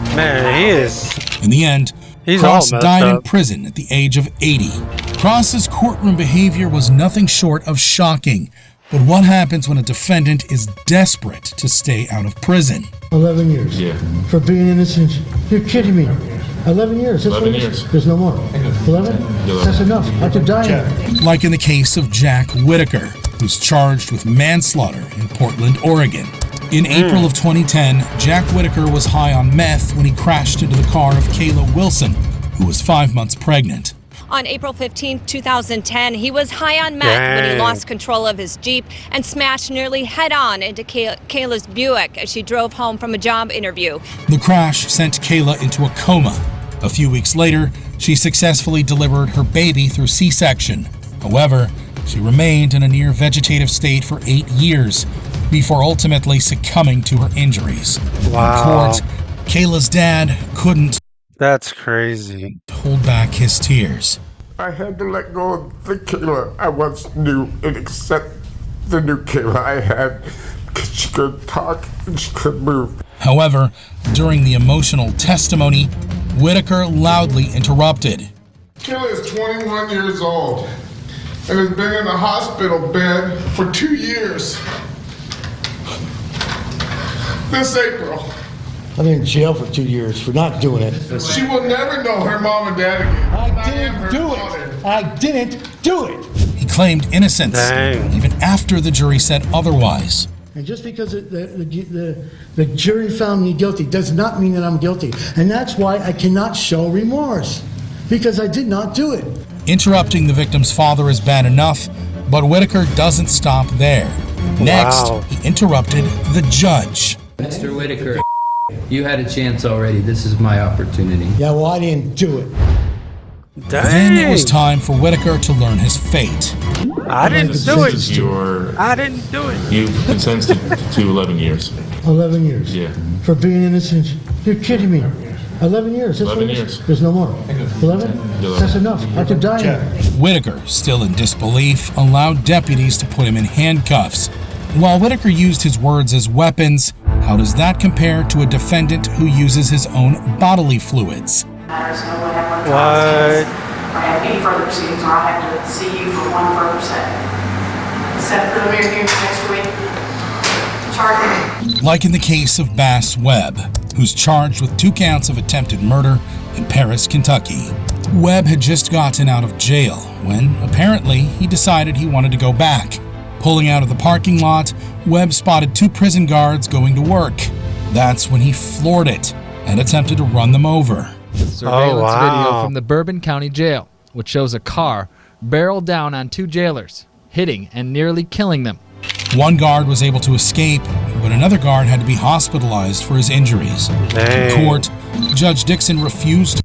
right. Man, he is. In the end, He's Cross all messed died in up. prison at the age of 80. Cross's courtroom behavior was nothing short of shocking. But what happens when a defendant is desperate to stay out of prison? 11 years. Yeah. For being innocent. You're kidding me. 11 years. That's 11 what it is. years. There's no more. 11? That's enough. I could die. Like in the case of Jack Whitaker, who's charged with manslaughter in Portland, Oregon. In April of 2010, Jack Whitaker was high on meth when he crashed into the car of Kayla Wilson, who was 5 months pregnant. On April 15, 2010, he was high on meth when he lost control of his Jeep and smashed nearly head-on into Kayla's Buick as she drove home from a job interview. The crash sent Kayla into a coma. A few weeks later, she successfully delivered her baby through C-section. However, she remained in a near vegetative state for 8 years before ultimately succumbing to her injuries. Wow. In court, Kayla's dad couldn't That's crazy. hold back his tears. I had to let go of the Kayla I once knew and accept the new Kayla I had because she could talk and she could move. However, during the emotional testimony, Whitaker loudly interrupted. Kayla is 21 years old and has been in a hospital bed for 2 years. This April. I've been in jail for 2 years for not doing it. She will never know her mom and dad again. I didn't do it. I didn't do it. He claimed innocence, Dang. even after the jury said otherwise. And just because the jury found me guilty does not mean that I'm guilty. And that's why I cannot show remorse, because I did not do it. Interrupting the victim's father is bad enough, but Whitaker doesn't stop there. Next, Wow. he interrupted the judge. Mr. Whitaker, you had a chance already. This is my opportunity. Yeah, well, I didn't do it. Then it was Dang. time for Whitaker to learn his fate. I didn't do it. I didn't do it. You been sentenced to 11 years. 11 years. Yeah. For being innocent. You're kidding me. 11 years. That's 11 what it is. years. There's no more. 11? That's enough. I could die. Whitaker, still in disbelief, allowed deputies to put him in handcuffs. While Whitaker used his words as weapons, how does that compare to a defendant who uses his own bodily fluids? What? I have any further proceedings, or I have to see you for one further setting. Set for the mayor hearing next week. Charge me. Like in the case of Bass Webb, who's charged with 2 counts of attempted murder in Paris, Kentucky. Webb had just gotten out of jail when, apparently, he decided he wanted to go back. Pulling out of the parking lot, Webb spotted 2 prison guards going to work. That's when he floored it and attempted to run them over. Surveillance wow. video from the Bourbon County Jail, which shows a car barrel down on 2 jailers, hitting and nearly killing them. One guard was able to escape, but another guard had to be hospitalized for his injuries. Dang. In court, Judge Dixon refused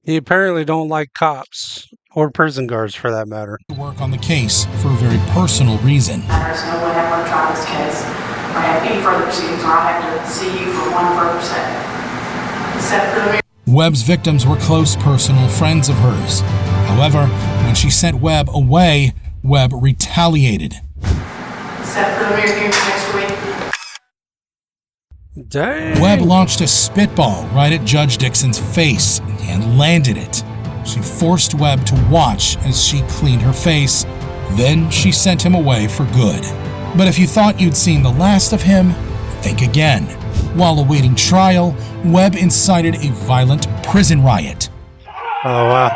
He apparently don't like cops or prison guards for that matter. to work on the case for a very personal reason. There's no way I'm going to try this case, or have any further proceedings, or I have to see you for one further setting. Set for the mayor. Webb's victims were close personal friends of hers. However, when she sent Webb away, Webb retaliated. Set for the mayor hearing next week. Dang. Webb launched a spitball right at Judge Dixon's face and landed it. She forced Webb to watch as she cleaned her face. Then she sent him away for good. But if you thought you'd seen the last of him, think again. While awaiting trial, Webb incited a violent prison riot. Oh, wow.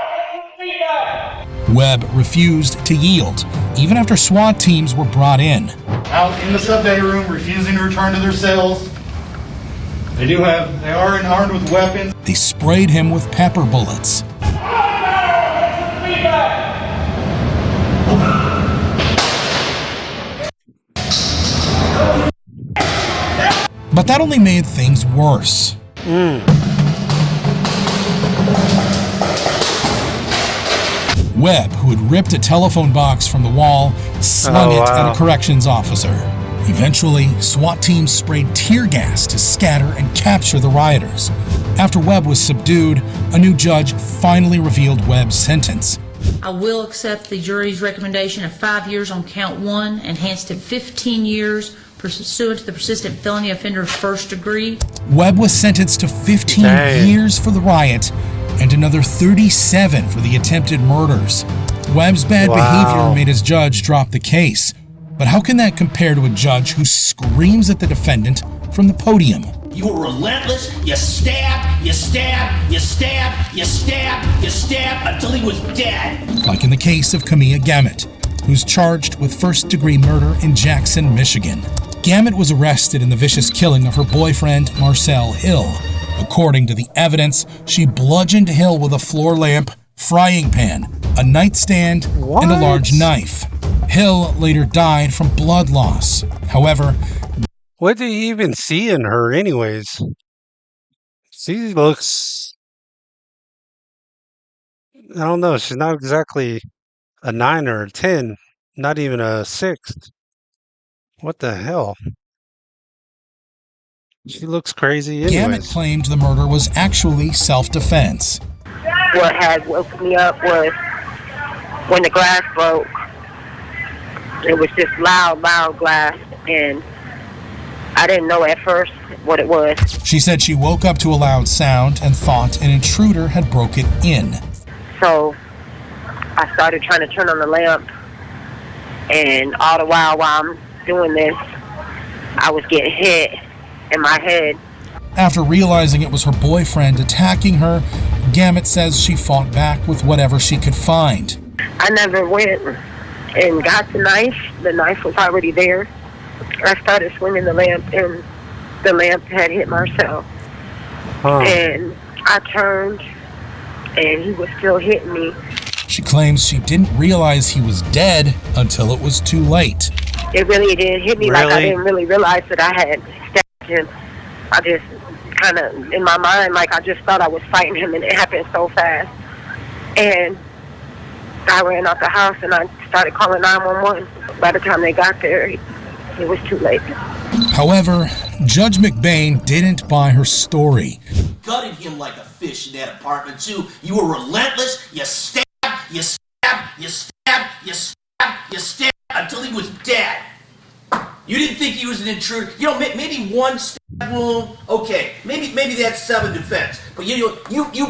Webb refused to yield, even after SWAT teams were brought in. Out in the sub-day room, refusing to return to their cells. They are armed with weapons. They sprayed him with pepper bullets. But that only made things worse. Webb, who had ripped a telephone box from the wall, slung it at a corrections officer. Eventually, SWAT teams sprayed tear gas to scatter and capture the rioters. After Webb was subdued, a new judge finally revealed Webb's sentence. I will accept the jury's recommendation of 5 years on count 1, enhanced to 15 years pursuant to the persistent felony offender first degree. Webb was sentenced to 15 years for the riot and another 37 for the attempted murders. Webb's bad behavior made his judge drop the case. But how can that compare to a judge who screams at the defendant from the podium? You were relentless. You stabbed, you stabbed, you stabbed, you stabbed, you stabbed until he was dead. Like in the case of Camilla Gamet, who's charged with first-degree murder in Jackson, Michigan. Gamet was arrested in the vicious killing of her boyfriend, Marcel Hill. According to the evidence, she bludgeoned Hill with a floor lamp, frying pan, a nightstand, and a large knife. Hill later died from blood loss. However, what do you even see in her anyways? She looks... I don't know, she's not exactly a 9 or a 10, not even a 6. What the hell? She looks crazy anyways. Gamet claimed the murder was actually self-defense. What had woke me up was when the glass broke. It was just loud glass, and I didn't know at first what it was. She said she woke up to a loud sound and thought an intruder had broken in. So I started trying to turn on the lamp, and all the while I'm doing this, I was getting hit in my head. After realizing it was her boyfriend attacking her, Gamet says she fought back with whatever she could find. I never went and got the knife. The knife was already there. I started swinging the lamp, and the lamp had hit Marcel. And I turned, and he was still hitting me. She claims she didn't realize he was dead until it was too late. It really did hit me like I didn't really realize that I had stabbed him. I just kind of, in my mind, like I just thought I was fighting him, and it happened so fast. And I ran out the house, and I started calling 911. By the time they got there, it was too late. However, Judge McBain didn't buy her story. Gutted him like a fish in that apartment, too. You were relentless. You stabbed, you stabbed, you stabbed, you stabbed, you stabbed until he was dead. You didn't think he was an intruder. You know, maybe one stab wound, okay. Maybe that's self-defense. But you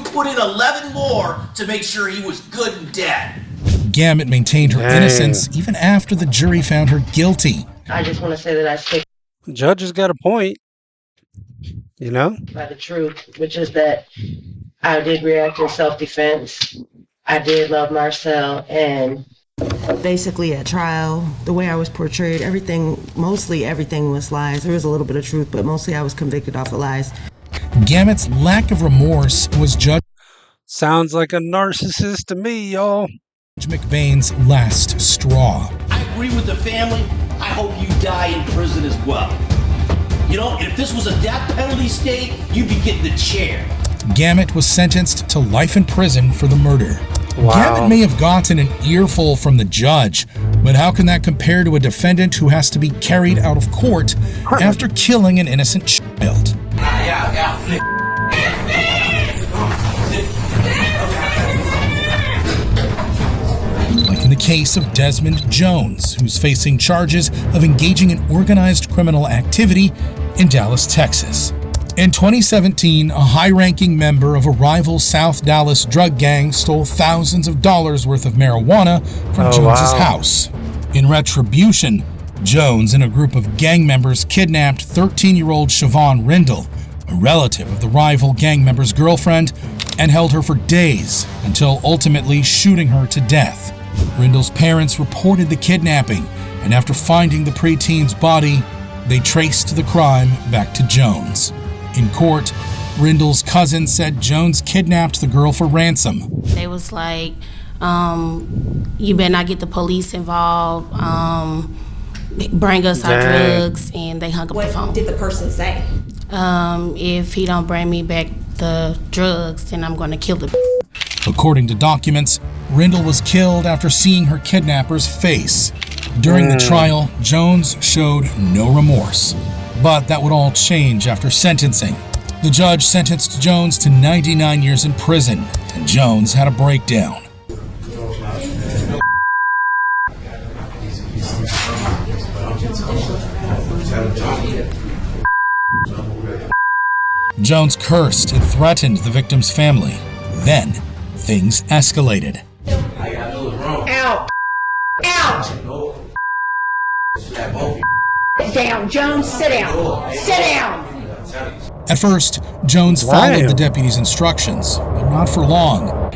put in 11 more to make sure he was good and dead. Gamet maintained her innocence even after the jury found her guilty. I just want to say that I stick The judge has got a point, you know? by the truth, which is that I did react in self-defense. I did love Marcel, and basically at trial, the way I was portrayed, mostly everything was lies. There was a little bit of truth, but mostly I was convicted off of lies. Gamet's lack of remorse was Judge Sounds like a narcissist to me, y'all. McBain's last straw. I agree with the family. I hope you die in prison as well. You know, if this was a death penalty state, you'd be getting the chair. Gamet was sentenced to life in prison for the murder. Wow. Gamet may have gotten an earful from the judge, but how can that compare to a defendant who has to be carried out of court after killing an innocent child? Like in the case of Desmond Jones, who's facing charges of engaging in organized criminal activity in Dallas, Texas. In 2017, a high-ranking member of a rival South Dallas drug gang stole thousands of dollars worth of marijuana from Jones's house. In retribution, Jones and a group of gang members kidnapped 13-year-old Siobhan Rindle, a relative of the rival gang member's girlfriend, and held her for days until ultimately shooting her to death. Rindle's parents reported the kidnapping, and after finding the preteen's body, they traced the crime back to Jones. In court, Rindle's cousin said Jones kidnapped the girl for ransom. They was like, you better not get the police involved, bring us our drugs, and they hung up the phone. What did the person say? If he don't bring me back the drugs, then I'm gonna kill him. According to documents, Rindle was killed after seeing her kidnapper's face. During the trial, Jones showed no remorse. But that would all change after sentencing. The judge sentenced Jones to 99 years in prison, and Jones had a breakdown. Jones cursed and threatened the victim's family. Then, things escalated. Out! Out! Sit down, Jones, sit down. Sit down! At first, Jones followed the deputy's instructions, but not for long.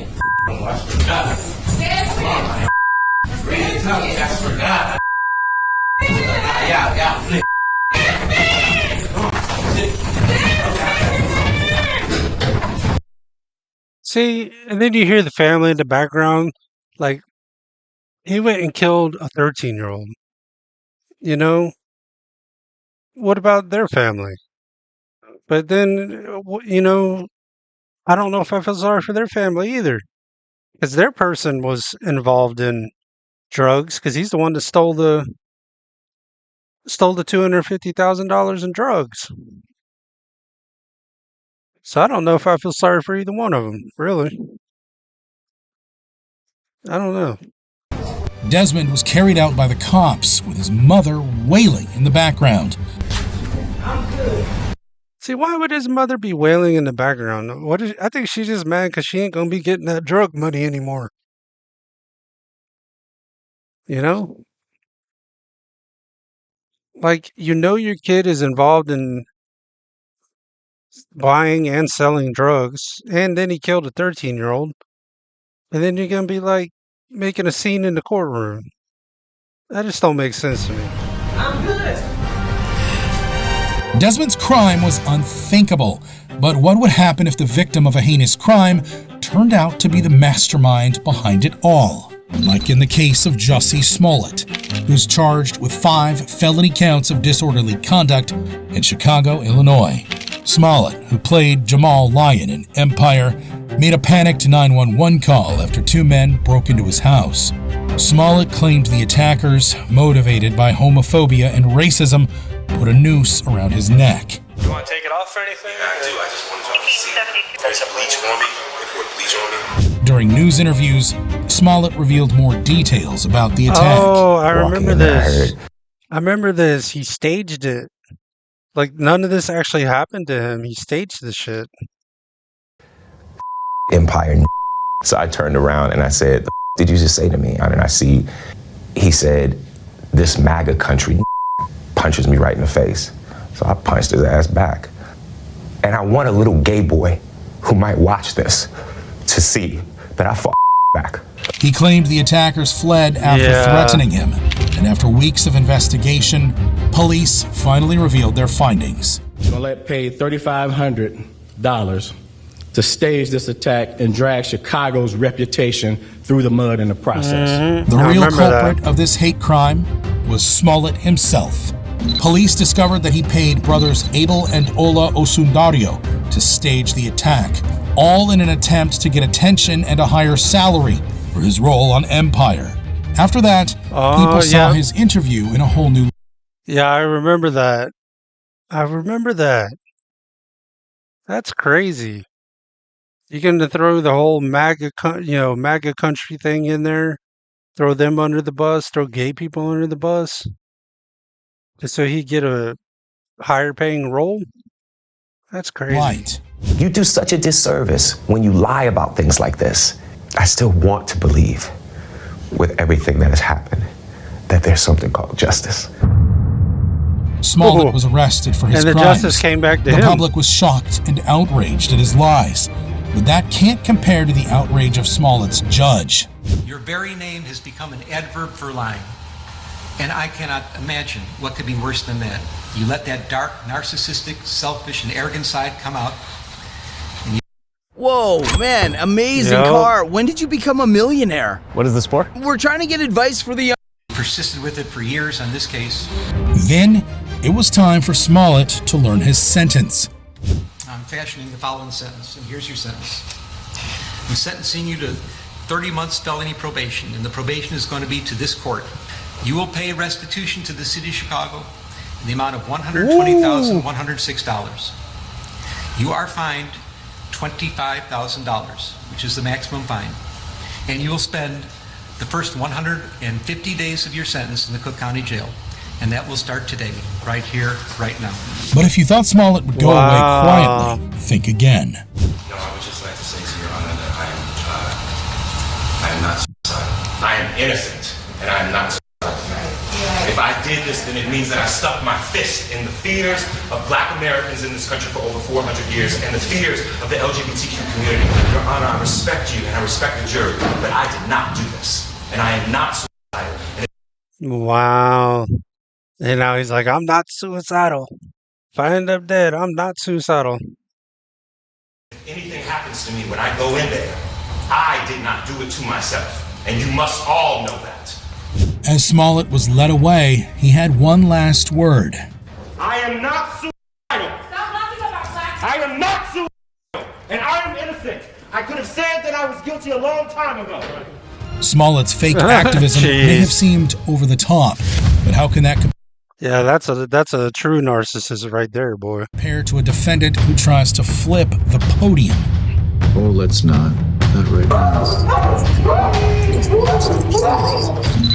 See, and then you hear the family in the background, like, he went and killed a 13-year-old. You know? What about their family? But then, you know, I don't know if I feel sorry for their family either. Because their person was involved in drugs, because he's the one that stole the $250,000 in drugs. So I don't know if I feel sorry for either one of them, really. I don't know. Desmond was carried out by the cops with his mother wailing in the background. See, why would his mother be wailing in the background? I think she's just mad because she ain't going to be getting that drug money anymore. You know? Like, you know your kid is involved in buying and selling drugs, and then he killed a 13-year-old, and then you're going to be, like, making a scene in the courtroom. That just don't make sense to me. I'm good. Desmond's crime was unthinkable, but what would happen if the victim of a heinous crime turned out to be the mastermind behind it all? Like in the case of Jussie Smollett, who's charged with 5 felony counts of disorderly conduct in Chicago, Illinois. Smollett, who played Jamal Lyon in Empire, made a panicked 911 call after 2 men broke into his house. Smollett claimed the attackers, motivated by homophobia and racism, put a noose around his neck. You want to take it off or anything? Yeah, I do. I just wanted y'all to see. You guys have bleach on me? If you want bleach on me? During news interviews, Smollett revealed more details about the attack. Oh, I remember this. I remember this. He staged it. Like, none of this actually happened to him. He staged the shit. Empire. So I turned around and I said, "The did you just say to me?" And I see, he said, "This MAGA country punches me right in the face." So I punched his ass back. And I want a little gay boy who might watch this to see that I fought back. He claimed the attackers fled after threatening him. And after weeks of investigation, police finally revealed their findings. Smollett paid $3,500 to stage this attack and drag Chicago's reputation through the mud in the process. The real culprit of this hate crime was Smollett himself. Police discovered that he paid brothers Abel and Ola Osundario to stage the attack, all in an attempt to get attention and a higher salary for his role on Empire. After that, people saw his interview in a whole new light. Yeah, I remember that. That's crazy. You're going to throw the whole MAGA country thing in there, throw them under the bus, throw gay people under the bus, just so he get a higher paying role? That's crazy. You do such a disservice when you lie about things like this. I still want to believe, with everything that has happened, that there's something called justice. Smollett was arrested for his And the crimes. justice came back to the him. public was shocked and outraged at his lies. But that can't compare to the outrage of Smollett's judge. Your very name has become an adverb for lying. And I cannot imagine what could be worse than that. You let that dark, narcissistic, selfish, and arrogant side come out. Whoa, man, amazing car. When did you become a millionaire? What is this for? We're trying to get advice for the young. Persisted with it for years on this case. Then, it was time for Smollett to learn his sentence. I'm fashioning the following sentence, and here's your sentence. I'm sentencing you to 30 months felony probation, and the probation is going to be to this court. You will pay restitution to the city of Chicago in the amount of $120,106. You are fined $25,000, which is the maximum fine, and you will spend the first 150 days of your sentence in the Cook County Jail, and that will start today, right here, right now. But if you thought Smollett would go away quietly, think again. No, I would just like to say to Your Honor that I am not suicidal. I am innocent, and I am not suicidal. If I did this, then it means that I stuck my fist in the fears of Black Americans in this country for over 400 years and the fears of the LGBTQ community. Your Honor, I respect you and I respect the jury, but I did not do this, and I am not suicidal. Wow. And now he's like, I'm not suicidal. If I end up dead, I'm not suicidal. If anything happens to me when I go in there, I did not do it to myself, and you must all know that. As Smollett was led away, he had one last word. I am not suicidal. I am not suicidal, and I am innocent. I could have said that I was guilty a long time ago. Smollett's fake activism may have seemed over the top, but how can that Yeah, that's a true narcissist right there, boy. compare to a defendant who tries to flip the podium? Oh, let's not. Not right now.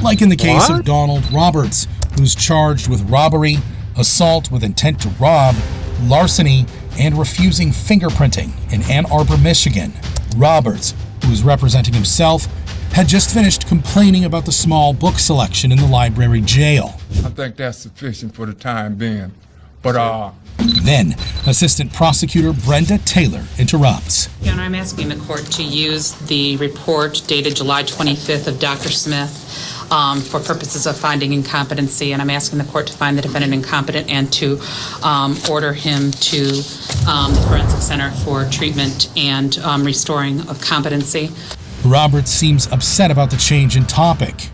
Like in the case of Donald Roberts, who's charged with robbery, assault with intent to rob, larceny, and refusing fingerprinting in Ann Arbor, Michigan. Roberts, who is representing himself, had just finished complaining about the small book selection in the library jail. I think that's sufficient for the time being. But, Then, Assistant Prosecutor Brenda Taylor interrupts. Your Honor, I'm asking the court to use the report dated July 25th of Dr. Smith for purposes of finding incompetency, and I'm asking the court to find the defendant incompetent and to order him to the Forensic Center for treatment and restoring of competency. Roberts seems upset about the change in topic.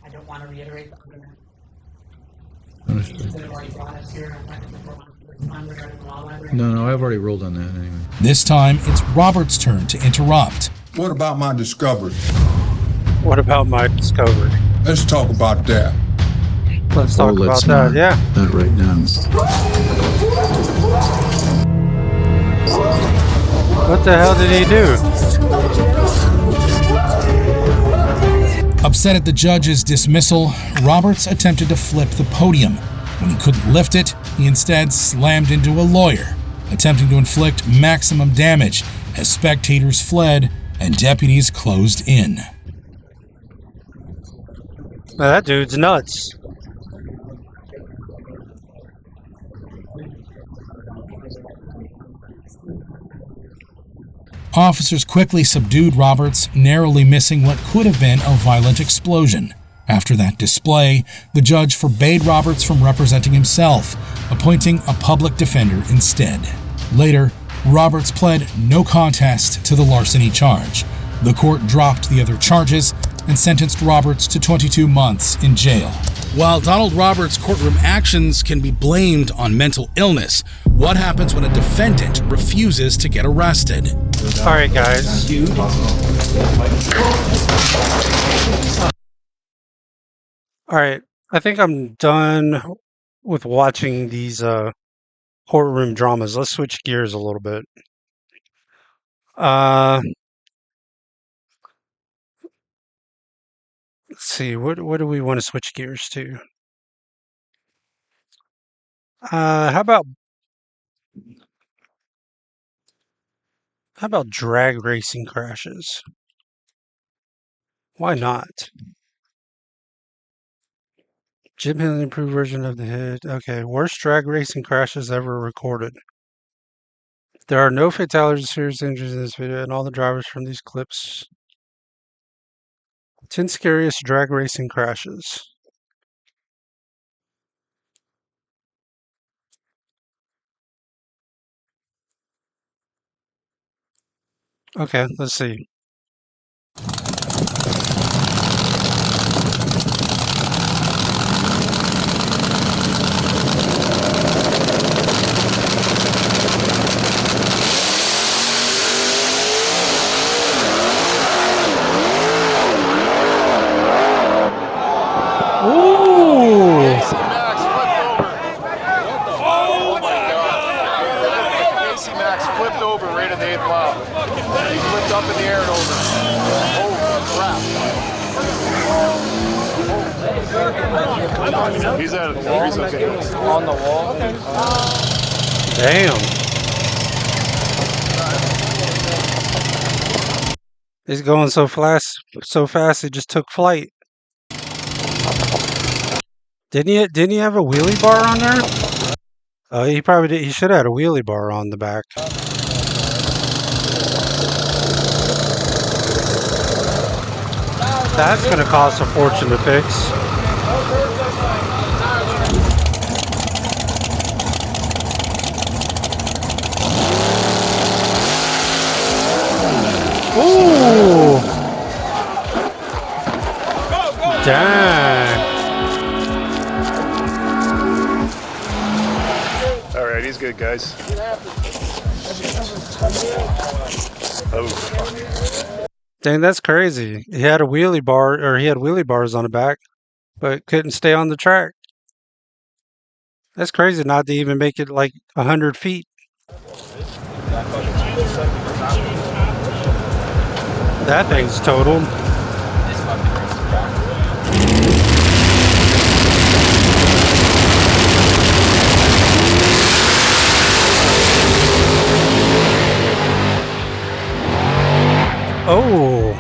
I don't want to reiterate the No, I've already ruled on that anyway. This time, it's Roberts' turn to interrupt. what about my discovery? What about my discovery? Let's talk about that. Let's talk about that, yeah. Not right now. What the hell did he do? Upset at the judge's dismissal, Roberts attempted to flip the podium. When he couldn't lift it, he instead slammed into a lawyer, attempting to inflict maximum damage as spectators fled and deputies closed in. Now, that dude's nuts. Officers quickly subdued Roberts, narrowly missing what could have been a violent explosion. After that display, the judge forbade Roberts from representing himself, appointing a public defender instead. Later, Roberts pled no contest to the larceny charge. The court dropped the other charges and sentenced Roberts to 22 months in jail. While Donald Roberts' courtroom actions can be blamed on mental illness, what happens when a defendant refuses to get arrested? All right, guys. All right, I think I'm done with watching these courtroom dramas. Let's switch gears a little bit. Let's see, what do we want to switch gears to? How about drag racing crashes? Why not? Jim Hill improved version of the hit. Okay, worst drag racing crashes ever recorded. There are no fatalities or serious injuries in this video, and all the drivers from these clips. 10 scariest drag racing crashes. Okay, let's see. Ooh! Casey Max flipped over right in the 8th mile. He flipped up in the air and over. Oh, crap. He's at on the wall. Damn. He's going so fast he just took flight. Didn't he have a wheelie bar on there? Oh, he probably did. He should have had a wheelie bar on the back. That's going to cost a fortune to fix. Ooh! Dang. All right, he's good, guys. Oh, fuck. Dang, that's crazy. He had a wheelie bar, or he had wheelie bars on the back, but couldn't stay on the track. That's crazy not to even make it like 100 feet. That thing's totaled. Oh.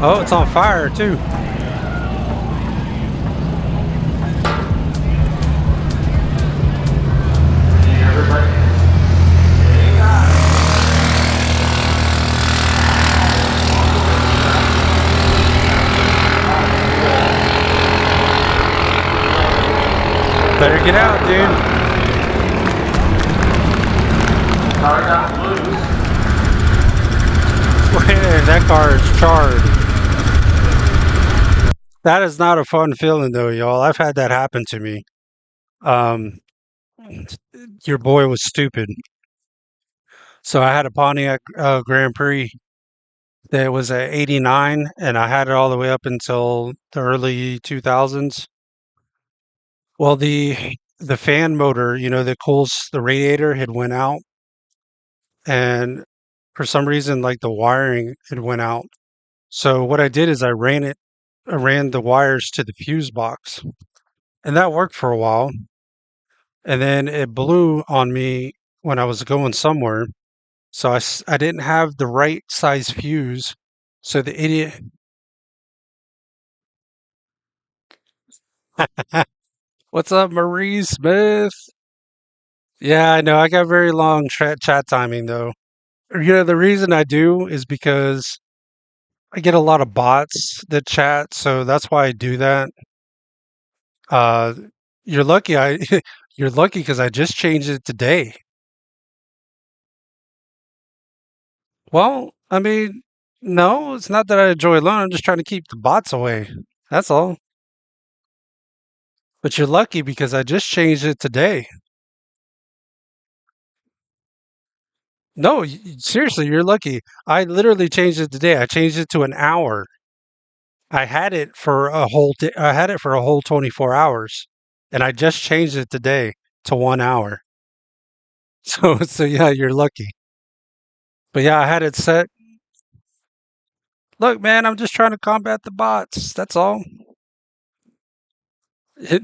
Oh, it's on fire too. Better get out, dude. Man, that car is charred. That is not a fun feeling though, y'all. I've had that happen to me. Your boy was stupid. So I had a Pontiac Grand Prix that was a '89, and I had it all the way up until the early 2000s. Well, the fan motor, that cools the radiator, had went out, and for some reason, like the wiring had went out. So what I did is I ran the wires to the fuse box, and that worked for a while. And then it blew on me when I was going somewhere. So I didn't have the right size fuse. So the idiot. What's up, Marie Smith? Yeah, I know. I got very long chat timing though. The reason I do is because I get a lot of bots that chat, so that's why I do that. Uh, you're lucky. You're lucky because I just changed it today. Well, I mean, no, it's not that I enjoy alone. I'm just trying to keep the bots away. That's all. But you're lucky because I just changed it today. No, seriously, you're lucky. I literally changed it today. I changed it to an hour. I had it for a whole I had it for a whole 24 hours, and I just changed it today to 1 hour. So yeah, you're lucky. But yeah, I had it set. Look, man, I'm just trying to combat the bots. That's all.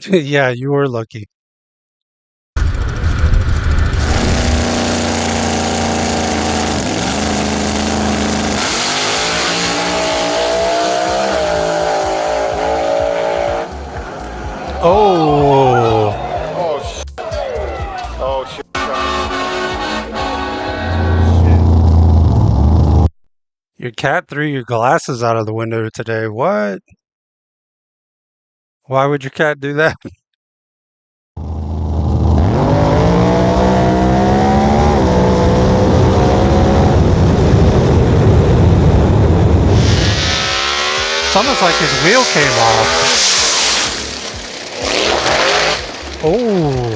Yeah, you were lucky. Oh. Oh, shit. Oh, shit. Your cat threw your glasses out of the window today. What? Why would your cat do that? It's almost like his wheel came off. Oh.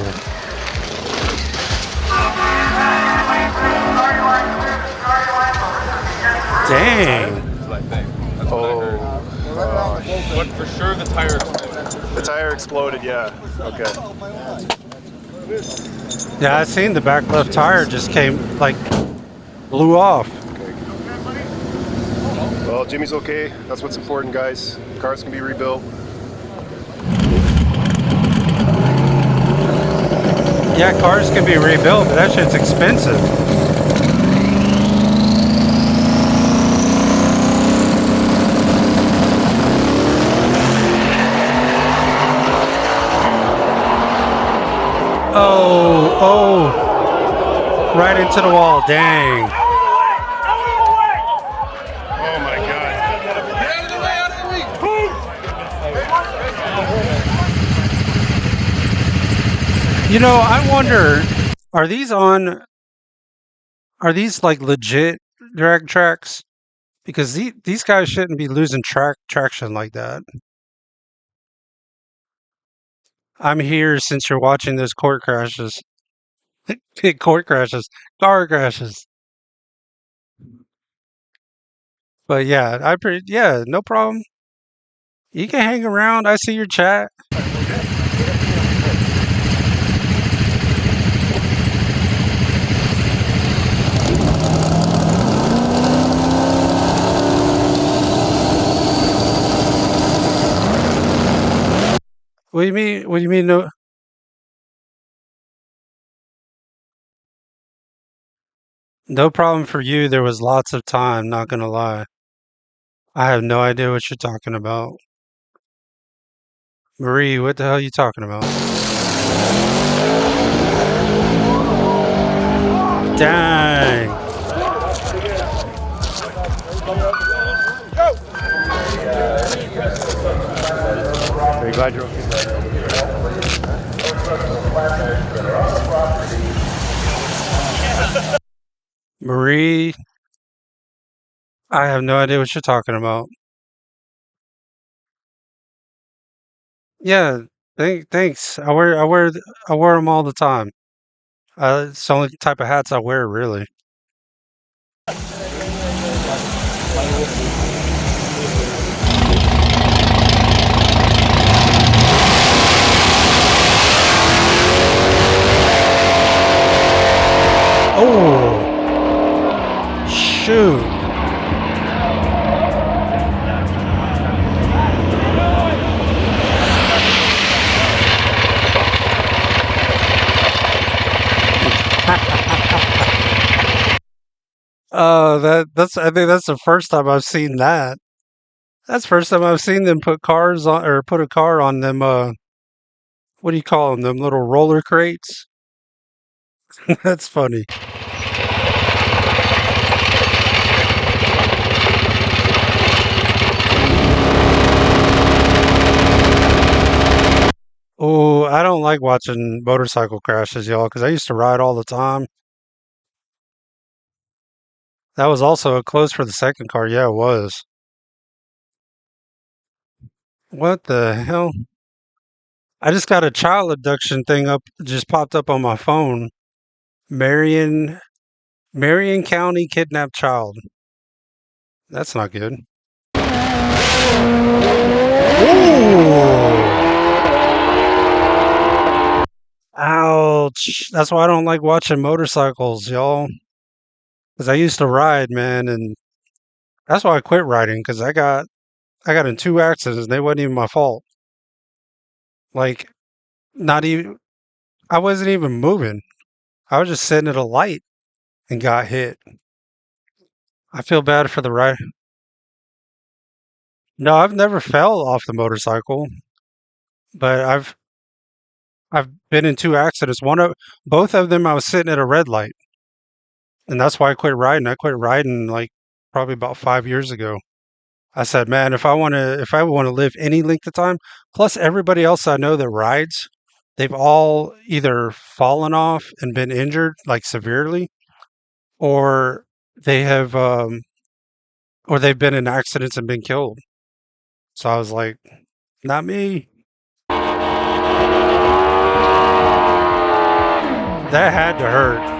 Dang. But for sure the tire exploded. The tire exploded, yeah. Okay. Yeah, I seen the back left tire just came, like, blew off. Well, Jimmy's okay. That's what's important, guys. Cars can be rebuilt. Yeah, cars can be rebuilt, but that shit's expensive. Oh, right into the wall, dang. Oh my God. Get out of the way, out of the way. You know, I wonder, are these like legit drag tracks? Because these guys shouldn't be losing traction like that. I'm here since you're watching those court crashes. Court crashes, car crashes. But yeah, yeah, no problem. You can hang around. I see your chat. What do you mean? What do you mean? No, no problem for you. There was lots of time. Not gonna lie. I have no idea what you're talking about. Marie, what the hell are you talking about? Dang. Are you glad you're okay? Marie, I have no idea what you're talking about. Yeah, thanks. I wear them all the time. It's the only type of hats I wear, really. Oh, shoot. I think that's the first time I've seen that. That's the first time I've seen them put cars on or put a car on them. What do you call them? Them little roller crates. That's funny. Oh, I don't like watching motorcycle crashes, y'all, because I used to ride all the time. That was also a close for the second car. Yeah, it was. What the hell? I just got a child abduction thing up, just popped up on my phone. Marion, Marion County kidnapped child. That's not good. Ooh. Ouch. That's why I don't like watching motorcycles, y'all. Because I used to ride, man, and that's why I quit riding. Because I got in 2 accidents. And they wasn't even my fault. Like, not even. I wasn't even moving. I was just sitting at a light and got hit. I feel bad for the ride. No, I've never fell off the motorcycle, but I've been in 2 accidents. Both of them, I was sitting at a red light, and that's why I quit riding. I quit riding like probably about 5 years ago. I said, man, if I want to live any length of time, plus everybody else I know that rides, they've all either fallen off and been injured like severely, or they have, or they've been in accidents and been killed. So I was like, not me. That had to hurt.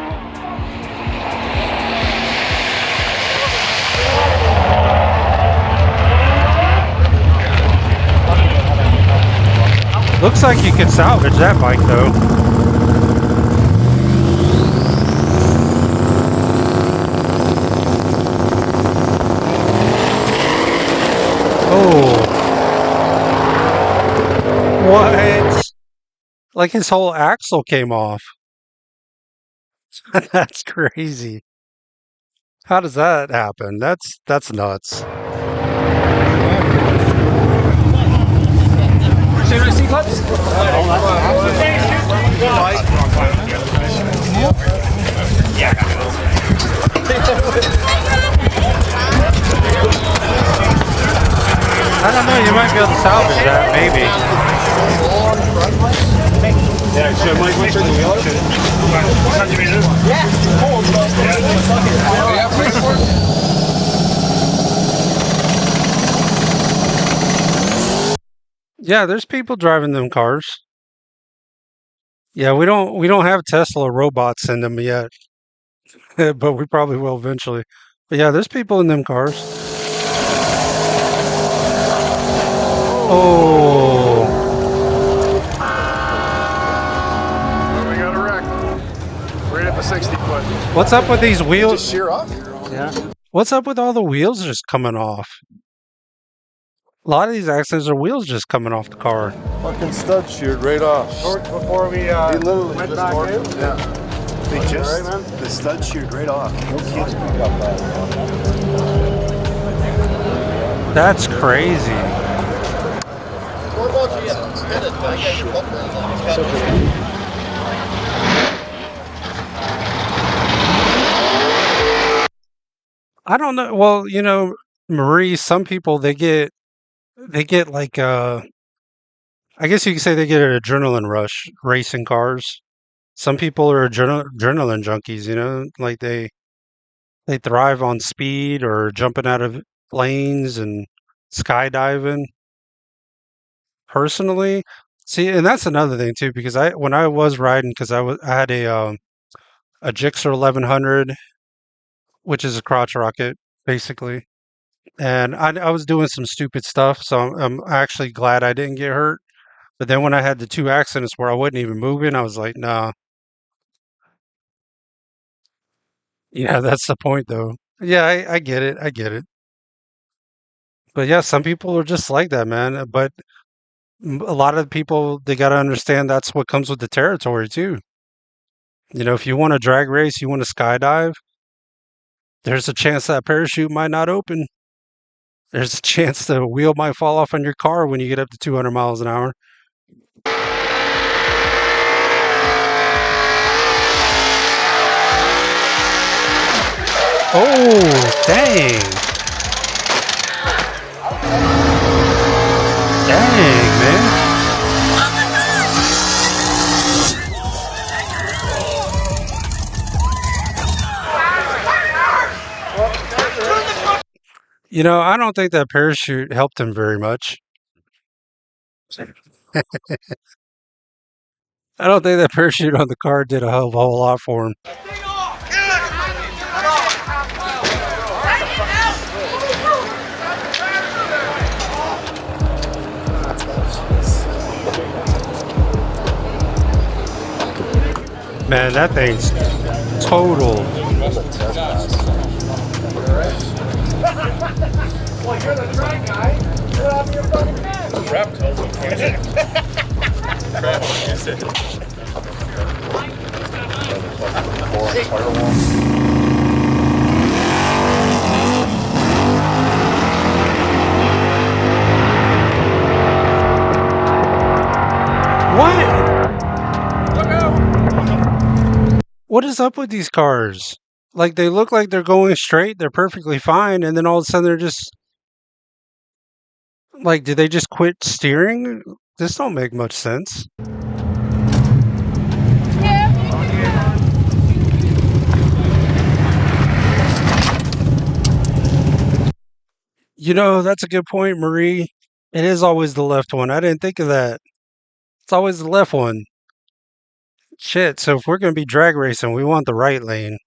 Looks like you could salvage that bike though. Oh. What? Like his whole axle came off. That's crazy. How does that happen? That's nuts. I don't know, you might be able to salvage that, maybe. Yeah, should Mike went through the wheeler? Yeah, there's people driving them cars. Yeah, we don't have Tesla robots in them yet. But we probably will eventually. But yeah, there's people in them cars. Oh. We got a wreck. Right at the 60 foot. What's up with these wheels? Just shear off? Yeah. What's up with all the wheels just coming off? A lot of these accidents are wheels just coming off the car. Fucking stud sheared right off. Before we He literally went just back torqued in? it. Yeah. They just, the stud sheared right off. No kidding. That's crazy. What about you? I don't know. Well, Marie, some people they get like I guess you could say they get an adrenaline rush racing cars. Some people are adrenaline junkies, like they thrive on speed or jumping out of planes and skydiving. Personally, see, and that's another thing too, because when I was riding, because I had a Gixxer 1100, which is a crotch rocket, basically. And I was doing some stupid stuff, so I'm actually glad I didn't get hurt. But then when I had the 2 accidents where I wasn't even moving, I was like, nah. Yeah, that's the point, though. Yeah, I get it. I get it. But yeah, some people are just like that, man. But a lot of people, they got to understand that's what comes with the territory, too. If you want to drag race, you want to skydive, there's a chance that parachute might not open. There's a chance the wheel might fall off on your car when you get up to 200 miles an hour. Oh, dang. Dang, man. I don't think that parachute helped him very much. I don't think that parachute on the car did a hell of a whole lot for him. Man, that thing's total. Well, you're the track guy. You're out of your fucking head. Crap tells me. Crap is it. What? What is up with these cars? Like, they look like they're going straight, they're perfectly fine, and then all of a sudden they're just like, did they just quit steering? This don't make much sense. You know, that's a good point, Marie. It is always the left one. I didn't think of that. It's always the left one. Shit, so if we're going to be drag racing, we want the right lane.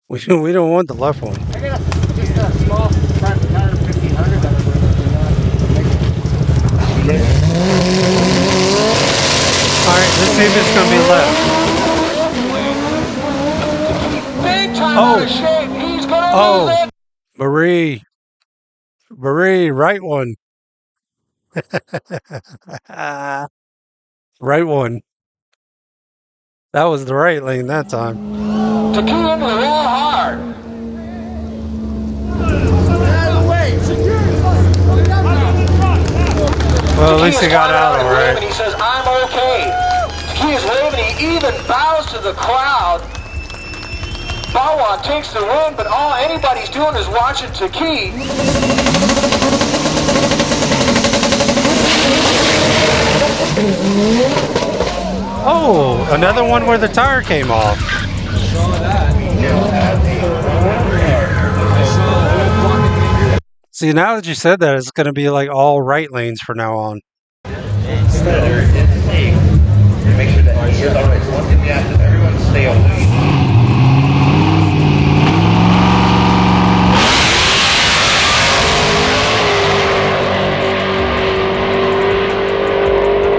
We don't want the left one. I got just a small private car, 1500 that I'm Alright, let's see if it's going to be left. Big time out of shape. He's gonna lose Oh, it. Marie, right one. Right one. That was the right lane that time. To key into the real hard. Well, at least he got out all right. And he says, I'm okay. He is waving. He even bows to the crowd. Vaughn takes the win, but all anybody's doing is watching Taki. Oh, another one where the tire came off. See, now that you said that, it's going to be like all right lanes from now on. Make sure that here's all right. So one thing we have to everyone stay away.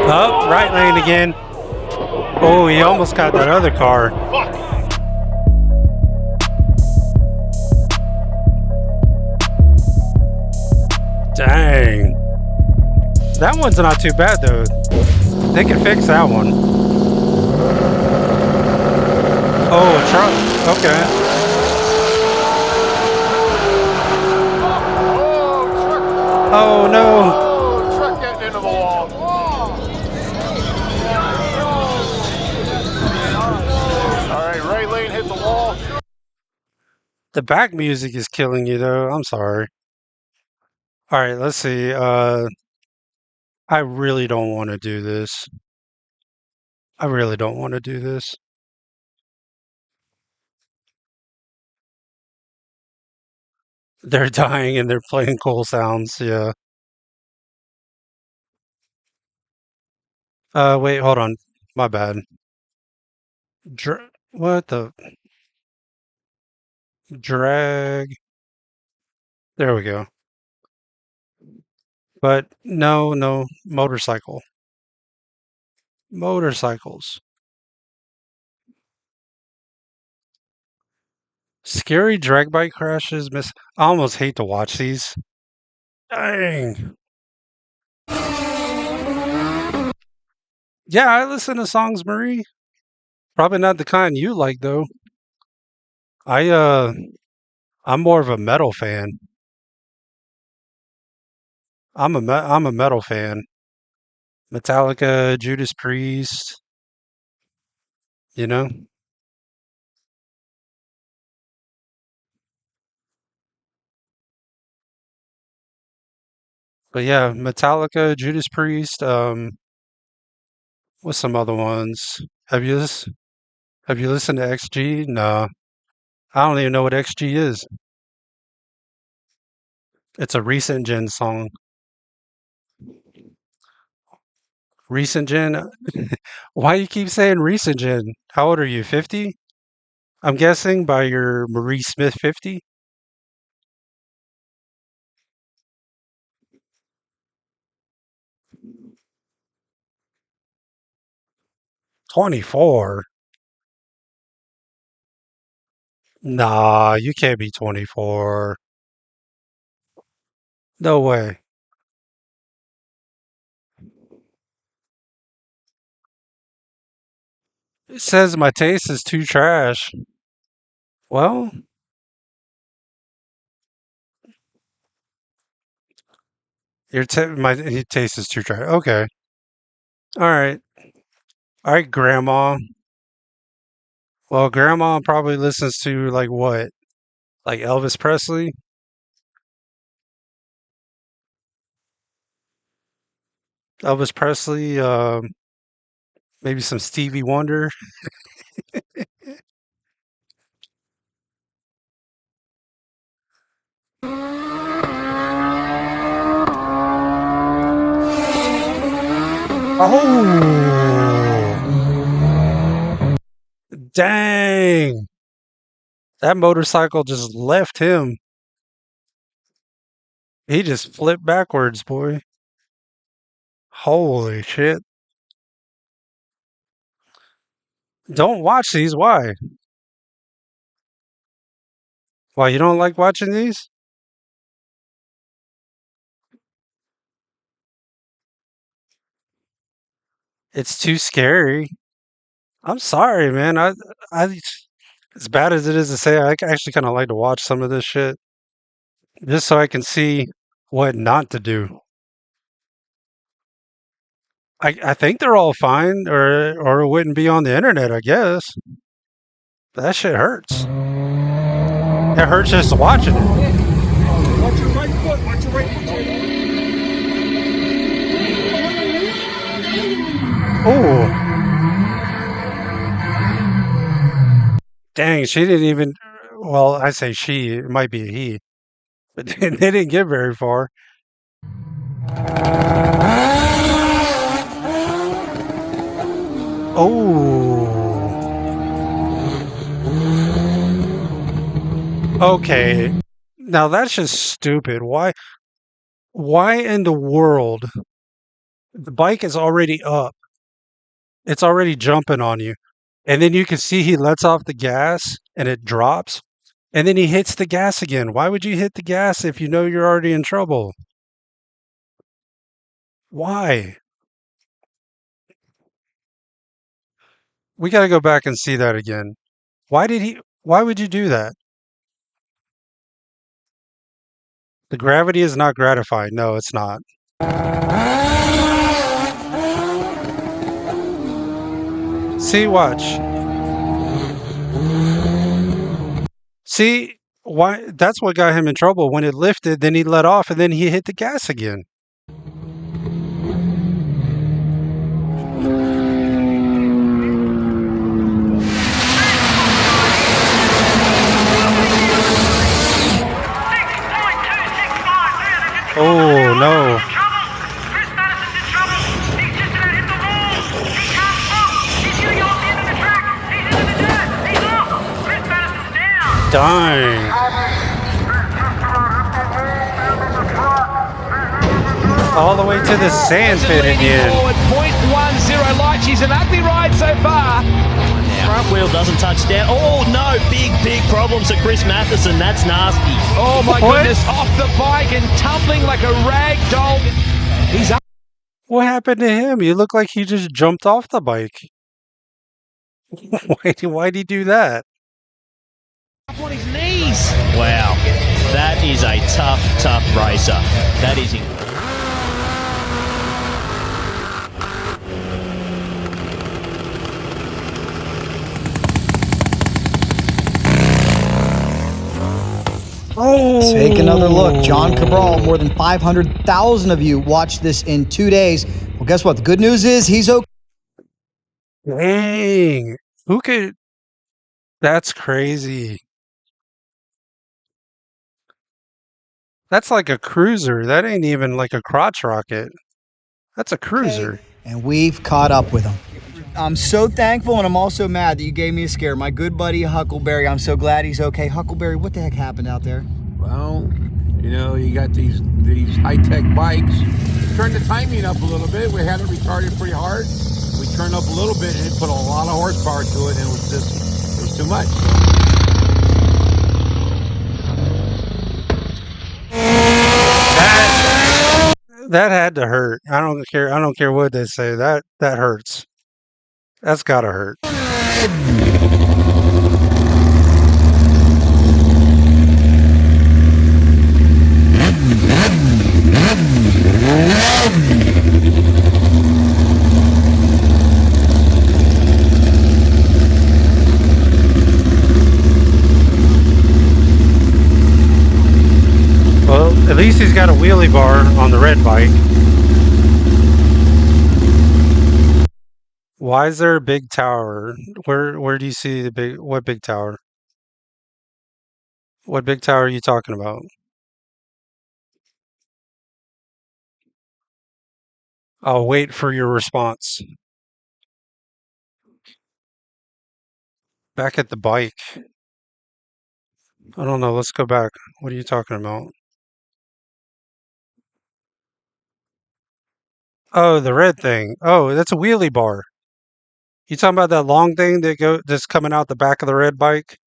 Oh, right lane again. Oh, he almost got that other car. Dang. That one's not too bad though. They can fix that one. Oh, a truck. Okay. Oh no. Oh, truck getting into the wall. All right, right lane hit the wall. The back music is killing you though. I'm sorry. All right, let's see. I really don't want to do this. I really don't want to do this. They're dying and they're playing cool sounds. Yeah. Wait, hold on. My bad. What the drag? There we go. But no, motorcycle. Motorcycles. Scary drag bike crashes. I almost hate to watch these. Dang. Yeah, I listen to songs, Marie. Probably not the kind you like though. I'm more of a metal fan. I'm a metal fan. Metallica, Judas Priest, you know? But yeah, Metallica, Judas Priest, what's some other ones? Have you listened to XG? No. I don't even know what XG is. It's a recent gen song. Recent gen? Why you keep saying recent gen? How old are you? 50? I'm guessing by your Marie Smith 50? 24? Nah, you can't be 24. No way. It says my taste is too trash. Well, my taste is too trash. Okay. All right. All right, grandma. Well, Grandma probably listens to like what? Like Elvis Presley? Elvis Presley, maybe some Stevie Wonder. Oh, dang. That motorcycle just left him. He just flipped backwards, boy. Holy shit. Don't watch these. Why? Why, you don't like watching these? It's too scary. I'm sorry, man. I, as bad as it is to say, I actually kind of like to watch some of this shit just so I can see what not to do. I think they're all fine, or it wouldn't be on the internet, I guess. But that shit hurts. It hurts just watching it. Watch your right foot. Watch your right foot. Oh, dang! She didn't even. Well, I say she. It might be a he, but they didn't get very far. Oh. Okay. Now that's just stupid. Why in the world? The bike is already up. It's already jumping on you. And then you can see he lets off the gas and it drops. And then he hits the gas again. Why would you hit the gas if you know you're already in trouble? Why? We got to go back and see that again. Why would you do that? The gravity is not gratifying. No, it's not. See, watch. See, why? That's what got him in trouble. When it lifted, then he let off, and then he hit the gas again. Oh no. Dying. All the way to the sand pit again. Forward, 0.10 light. She's an ugly ride so far. Front wheel doesn't touch down. Oh no, big problems at Chris Matheson. That's nasty. Oh my goodness, off the bike and tumbling like a rag doll. He's up. What happened to him? He looked like he just jumped off the bike. Why'd he do that? Up on his knees. Wow, that is a tough racer. That is Oh. Take another look. John Cabral, more than 500,000 of you watched this in 2 days. Well, guess what? The good news is he's okay. Dang. Who could... That's crazy. That's like a cruiser. That ain't even like a crotch rocket. That's a cruiser. And we've caught up with him. I'm so thankful, and I'm also mad that you gave me a scare. My good buddy Huckleberry, I'm so glad he's okay. Huckleberry, what the heck happened out there? Well, you know, you got these high-tech bikes. Turn the timing up a little bit. We had it retarded pretty hard. We turned up a little bit, and it put a lot of horsepower to it, and it was too much. That had to hurt. I don't care what they say. That hurts. That's gotta hurt. got a wheelie bar on the red bike. Why is there a big tower? Where do you see what big tower? What big tower are you talking about? I'll wait for your response. Back at the bike. I don't know. Let's go back. What are you talking about? Oh, the red thing. Oh, that's a wheelie bar. You talking about that long thing that's coming out the back of the red bike?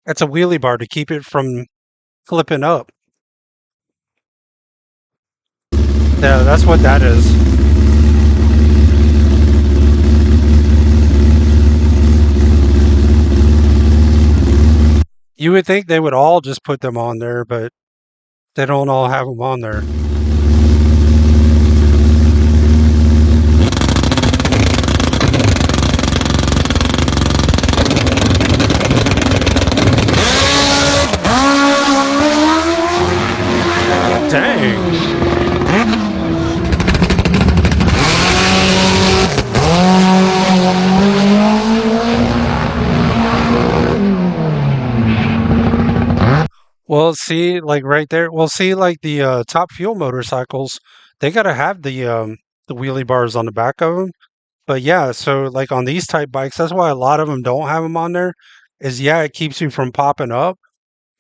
That's a wheelie bar to keep it from flipping up. Yeah, that's what that is. You would think they would all just put them on there, but they don't all have them on there. Dang. Well, see, like right there. Well, see, like the Top Fuel motorcycles, they gotta have the wheelie bars on the back of them. But yeah, so like on these type bikes, that's why a lot of them don't have them on there. Is yeah, it keeps you from popping up,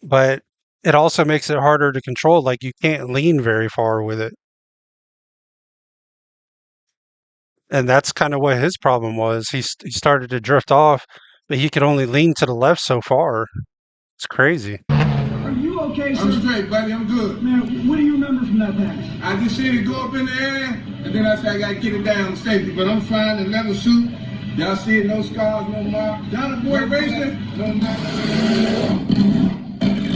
but it also makes it harder to control. Like you can't lean very far with it, and that's kind of what his problem was. He started to drift off, but he could only lean to the left so far. It's crazy. Are you okay, sir? I'm straight, buddy. I'm good. Man, what do you remember from that pass? I just seen it go up in the area, and then I said I gotta get it down to safety. But I'm fine. The leather suit. Y'all see it? No scars, no marks. Y'all the boy racing? No marks.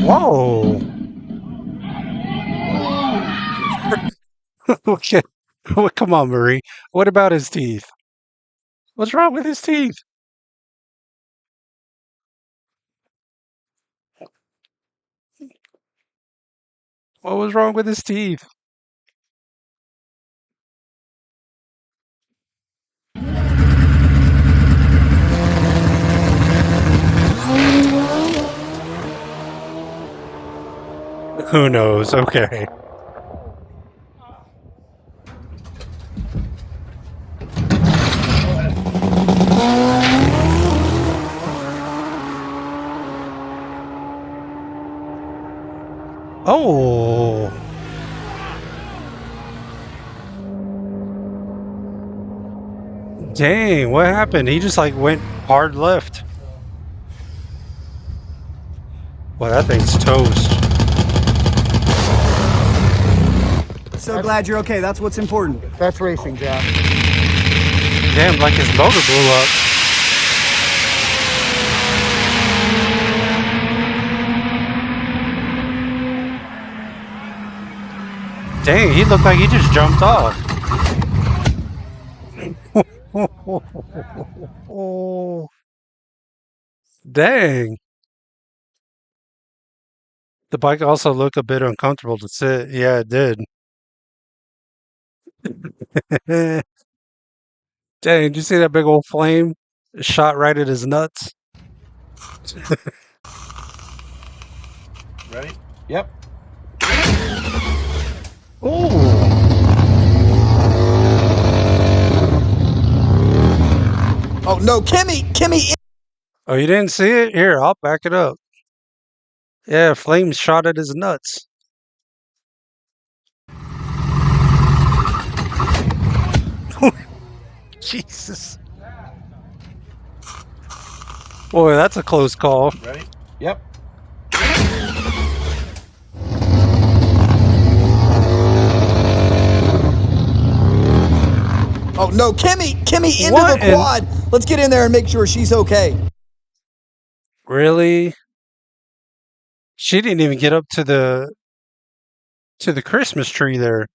Whoa. Okay. Well, come on, Marie. What about his teeth? What's wrong with his teeth? What was wrong with his teeth? Who knows? Okay. Oh. Dang, what happened? He just like went hard left. Well, that thing's toast. So glad you're okay. That's what's important. That's racing, Jack. Damn, like his motor blew up. Dang, he looked like he just jumped off. Dang. The bike also looked a bit uncomfortable to sit. Yeah, it did. Dang, did you see that big old flame? It shot right at his nuts. Ready? Yep. Oh. Oh no, Kimmy! Oh, you didn't see it? Here, I'll back it up. Yeah, flames shot at his nuts. Jesus. Boy, that's a close call. Ready? Yep. Oh no, Kimmy into What the quad. Let's get in there and make sure she's okay. Really? She didn't even get up to the Christmas tree there.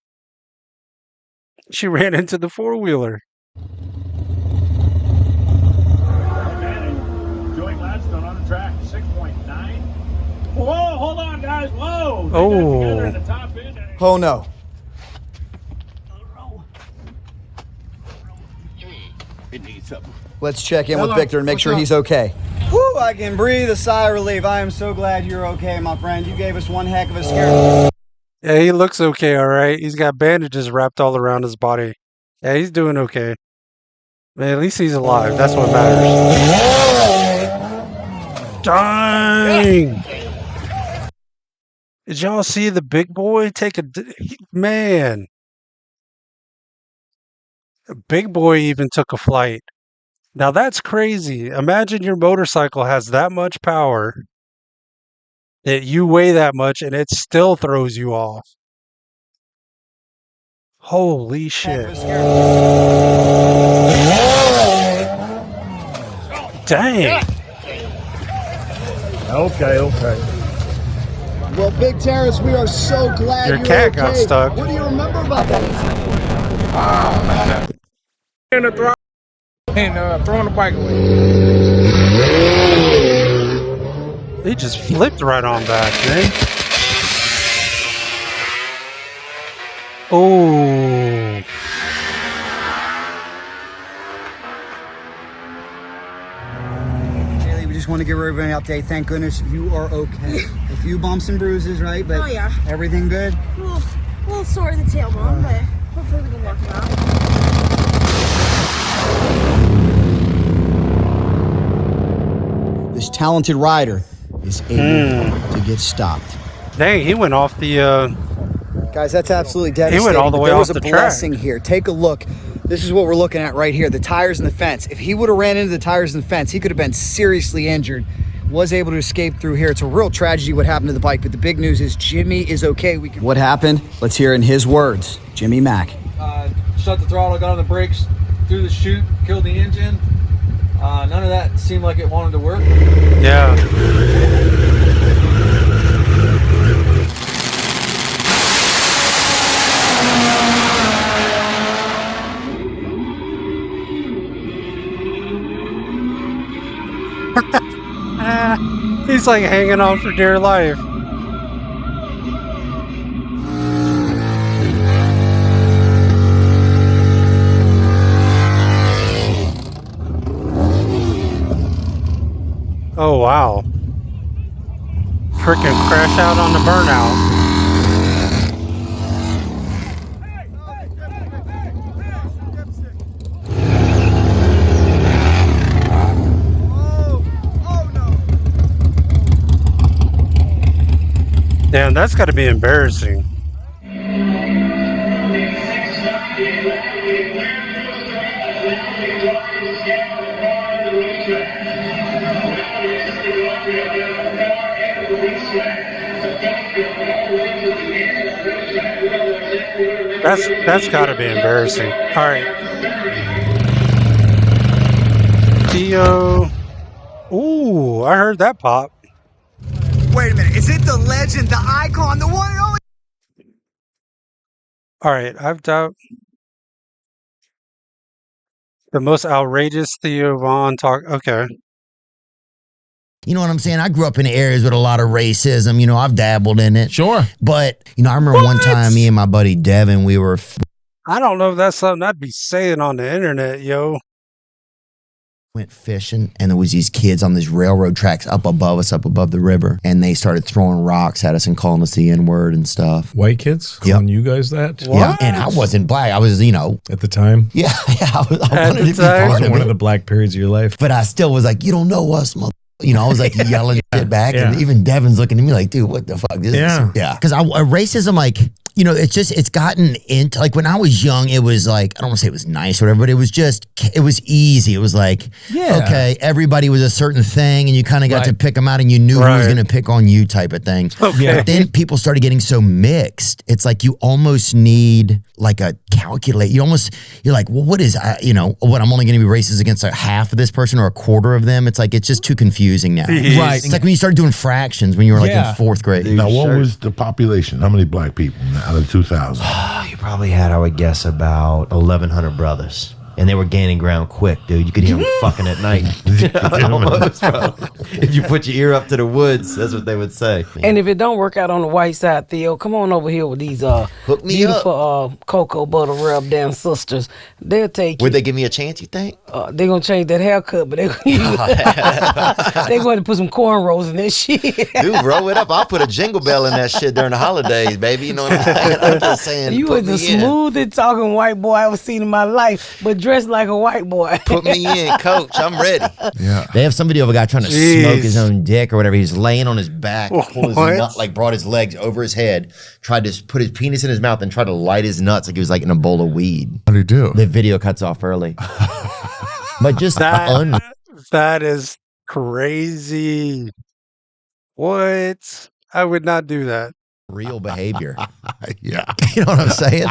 She ran into the four-wheeler. Joey Gladstone on the track, 6.9. Whoa, hold on, guys. Whoa. Oh. Together in the top end. Oh no. It needs something. Let's check in with Hello. Victor and make What's sure up? he's okay. Whew, I can breathe a sigh of relief. I am so glad you're okay, my friend. You gave us one heck of a scare. Yeah, he looks okay, all right. He's got bandages wrapped all around his body. Yeah, he's doing okay. Man, at least he's alive. That's what matters. Dang! Did y'all see the big boy take man? The big boy even took a flight. Now that's crazy. Imagine your motorcycle has that much power that you weigh that much and it still throws you off. Holy shit. Dang. Okay. Well, Big Terrace, we are so glad Your you're cat okay. got stuck. What do you remember about that? In the throttle and throwing the bike away. He just flipped right on back, man. Oh. Haley, we just want to give everybody an update. Thank goodness you are okay. A few bumps and bruises, right? But Oh, yeah. everything good? A little sore in the tailbone, but hopefully we can work it out. This talented rider is able to get stopped. Dang, he went off the Guys, that's absolutely devastating. He went all the but way there off was a the track. blessing here. Take a look. This is what we're looking at right here, the tires and the fence. If he would have ran into the tires and the fence, he could have been seriously injured. Was able to escape through here. It's a real tragedy what happened to the bike, but the big news is Jimmy is okay. What happened? Let's hear in his words. Jimmy Mack. Shut the throttle, got on the brakes, threw the chute, killed the engine. None of that seemed like it wanted to work. Yeah. He's like hanging on for dear life. Oh wow. Freaking crash out on the burnout. Damn, that's got to be embarrassing. That's got to be embarrassing. All right, Theo. Ooh, I heard that pop. Wait a minute. Is it the legend, the icon, the one and only? All right, I've doubt the most outrageous Theo Vaughn talk. Okay. You know what I'm saying? I grew up in areas with a lot of racism. You know, I've dabbled in it. Sure. But, you know, I remember one time me and my buddy Devin, we were... I don't know if that's something I'd be saying on the internet, yo. Went fishing, and there was these kids on these railroad tracks up above us, up above the river, and they started throwing rocks at us and calling us the N-word and stuff. White kids calling you guys that? Yeah, and I wasn't black. I was, you know... At the time? Yeah, I wanted to be part of one it. of the black periods of your life. But I still was like, you don't know us, mother... You know, I was like yelling shit back, and even Devin's looking at me like, dude, what the fuck? This is, because racism, like, you know, it's gotten into, like, when I was young, it was like, I don't want to say it was nice or whatever, but it was just, it was easy. It was like, okay, everybody was a certain thing, and you kind of got to pick them out, and you knew who was going to pick on you type of thing. Okay. But then people started getting so mixed. It's like you almost need like a calculate. You're like, well, what is, you know, what, I'm only going to be racist against like half of this person or a quarter of them. It's like, it's just too confusing now. Right. It's like when you started doing fractions when you were like in fourth grade. Now, what was the population? How many black people out of 2,000? You probably had, I would guess, about 1,100 brothers. and they were gaining ground quick, dude. You could hear them fucking at night. Almost, bro. If you put your ear up to the woods, that's what they would say. And if it don't work out on the white side, Theo, come on over here with these beautiful cocoa butter rub down sisters. They'll take you. Would they give me a chance, you think? They're going to change that haircut, but they're going to put some cornrows in that shit. Dude, roll it up. I'll put a jingle bell in that shit during the holidays, baby. You know what I'm saying? I'm just saying. You was the smoothest talking white boy I ever seen in my life, but dressed like a white boy. Put me in, coach. I'm ready. Yeah. They have some video of a guy trying to smoke his own dick or whatever. He's laying on his back, pulled his nut, like brought his legs over his head, tried to put his penis in his mouth and tried to light his nuts like he was like in a bowl of weed. What do you do? The video cuts off early. But just that is crazy. What? I would not do that. Real behavior. Yeah. You know what I'm saying?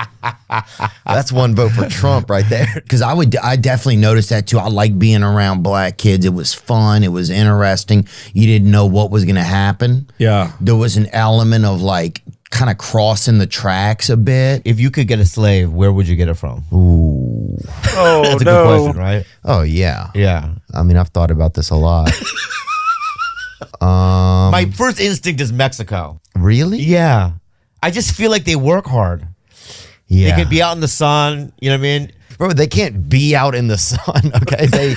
That's one vote for Trump right there. Because I definitely noticed that too. I like being around black kids. It was fun. It was interesting. You didn't know what was going to happen. Yeah. There was an element of like kind of crossing the tracks a bit. If you could get a slave, where would you get it from? Ooh. Oh, That's a good question, right? Oh, yeah. Yeah. I mean, I've thought about this a lot. My first instinct is Mexico. Really? Yeah. I just feel like they work hard. Yeah. They could be out in the sun, you know what I mean? Bro, they can't be out in the sun, okay? They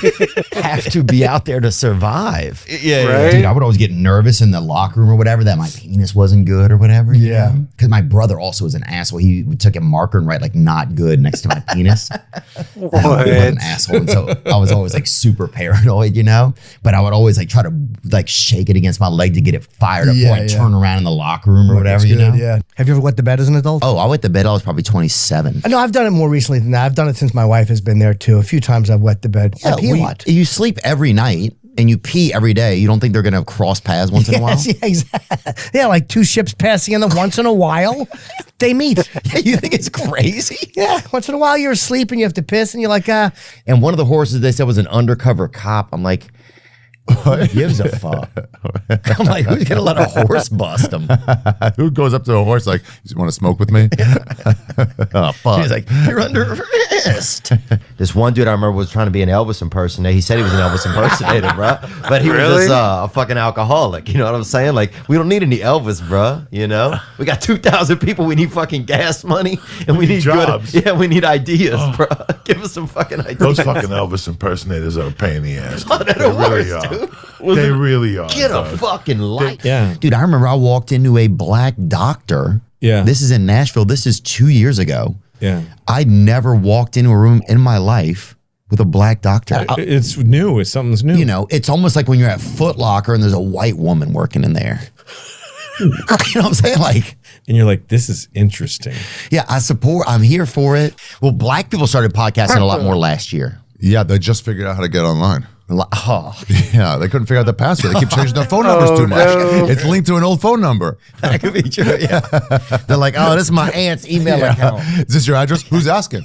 have to be out there to survive. Yeah, right? Dude, I would always get nervous in the locker room or whatever that my penis wasn't good or whatever. Yeah. Because my brother also was an asshole. He took a marker and write like not good next to my penis. What? I was an asshole. And so I was always like super paranoid, you know? But I would always like try to like shake it against my leg to get it fired up before I turn around in the locker room or whatever, you know? Yeah. Have you ever wet the bed as an adult? Oh, I went to bed. I was probably 27. No, I've done it more recently than that. I've done it since my wife has been there too. A few times I've wet the bed. I pee a lot. You sleep every night and you pee every day. You don't think they're going to cross paths once in a while? Yeah, exactly. Yeah, like two ships passing in the once in a while, they meet. Yeah, you think it's crazy? Yeah, once in a while you're asleep and you have to piss and you're like, And one of the horses they said was an undercover cop. I'm like, who gives a fuck? I'm like, who's gonna let a horse bust him? Who goes up to a horse like, you want to smoke with me? Oh, fuck. He's like, you're under arrest. This one dude I remember was trying to be an Elvis impersonator. He said he was an Elvis impersonator, bro. But he was Really? just a fucking alcoholic. You know what I'm saying? Like, we don't need any Elvis, bro. You know? We got 2,000 people. We need fucking gas money. And we need jobs. Good, we need ideas, bro. Give us some fucking ideas. Those fucking Elvis impersonators are a pain in the ass. Oh, they're They the really worst, are. dude. They really are. Get a dog. fucking life. Yeah. Dude, I remember I walked into a black doctor. Yeah. This is in Nashville. This is 2 years ago. Yeah. I never walked into a room in my life with a black doctor. It's new. It's something's new. You know, it's almost like when you're at Foot Locker and there's a white woman working in there. You know what I'm saying? Like, and you're like, this is interesting. yeah, I'm here for it. Well, black people started podcasting a lot more last year. Yeah, they just figured out how to get online. Oh, Yeah, they couldn't figure out the password. They keep changing their phone numbers too much. no. It's linked to an old phone number. that could be true. Yeah. They're like, oh, this is my aunt's email account. Is this your address? Who's asking?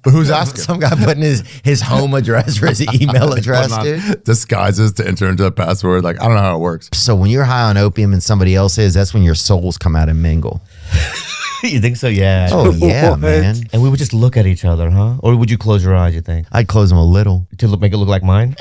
Who's asking? Some guy putting his home address for his email address, Putting on dude. disguises to enter into a password. Like, I don't know how it works. So when you're high on opium and somebody else is, that's when your souls come out and mingle. You think so? Yeah. Oh, yeah, man. And we would just look at each other, huh? Or would you close your eyes, you think? I'd close them a little. To make it look like mine?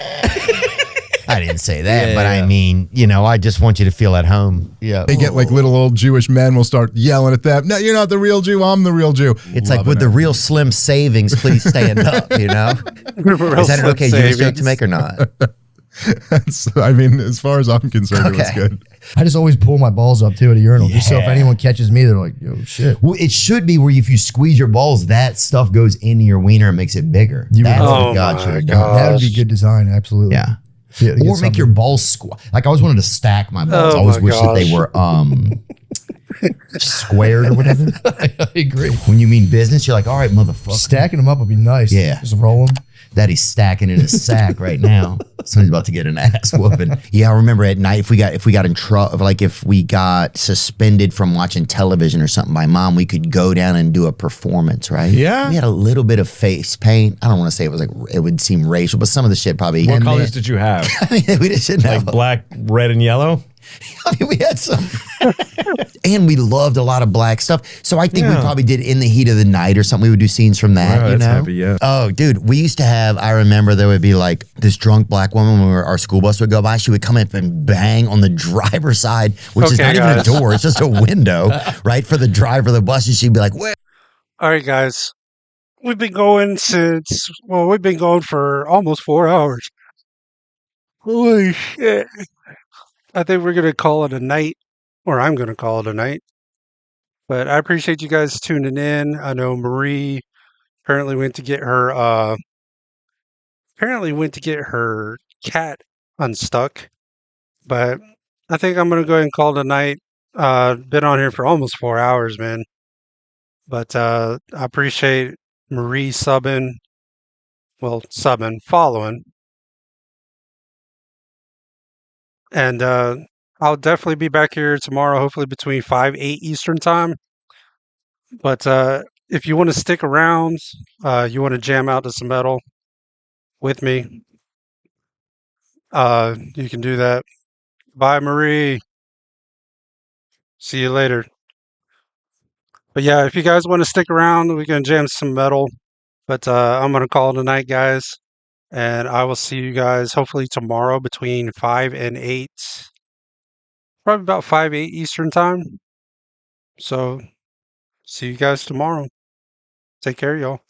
I didn't say that, Yeah, but yeah. I mean, you know, I just want you to feel at home. Yeah. They get like little old Jewish men will start yelling at them. No, you're not the real Jew. I'm the real Jew. It's like, with the real slim savings, please stand up, you know? Is that an okay Jewish joke to make or not? I mean, as far as I'm concerned, it was Okay. good. I just always pull my balls up too at a urinal. Just so if Yeah. anyone catches me, they're like, yo, shit. Well, it should be where if you squeeze your balls, that stuff goes into your wiener and makes it bigger. That's Oh what God my should have done. That would be good design, absolutely. Yeah. Yeah, to get Or make your balls squat. Like, I always wanted to stack my balls. Oh I always my wish that they gosh. were squared or whatever. I agree. When you mean business, you're like, all right, motherfucker. Stacking them up would be nice. Yeah. Just roll them. Daddy's stacking in his sack right now. Somebody's about to get an ass whooping. Yeah, I remember at night if we got in trouble, like if we got suspended from watching television or something by mom, we could go down and do a performance, right? Yeah. We had a little bit of face paint. I don't want to say it was like it would seem racial, but some of the shit probably. What colors did you have? I mean, we just didn't Like have black, red, and yellow? I mean, we had some. and we loved a lot of black stuff. So I think we Yeah. probably did In the Heat of the Night or something. We would do scenes from that, Wow, you that's know? heavy, yeah. Oh, dude, we used to have, I remember there would be like this drunk black woman when our school bus would go by. She would come up and bang on the driver's side, which is Okay, not even a guys. door. It's just a window, right? For the driver of the bus. And she'd be like, where? All right, guys. We've been going we've been going for almost 4 hours. Holy shit. I think we're going to call it a night, or I'm going to call it a night. But I appreciate you guys tuning in. I know Marie apparently went to get her cat unstuck. But I think I'm going to go ahead and call it a night. Been on here for almost 4 hours, man. But I appreciate Marie following. And I'll definitely be back here tomorrow, hopefully between 5, 8 Eastern time. But if you want to stick around, you want to jam out to some metal with me, you can do that. Bye, Marie. See you later. But yeah, if you guys want to stick around, we can jam some metal. But I'm going to call it a night, guys. And I will see you guys hopefully tomorrow between 5 and 8. Probably about 5, 8 Eastern time. So see you guys tomorrow. Take care, y'all.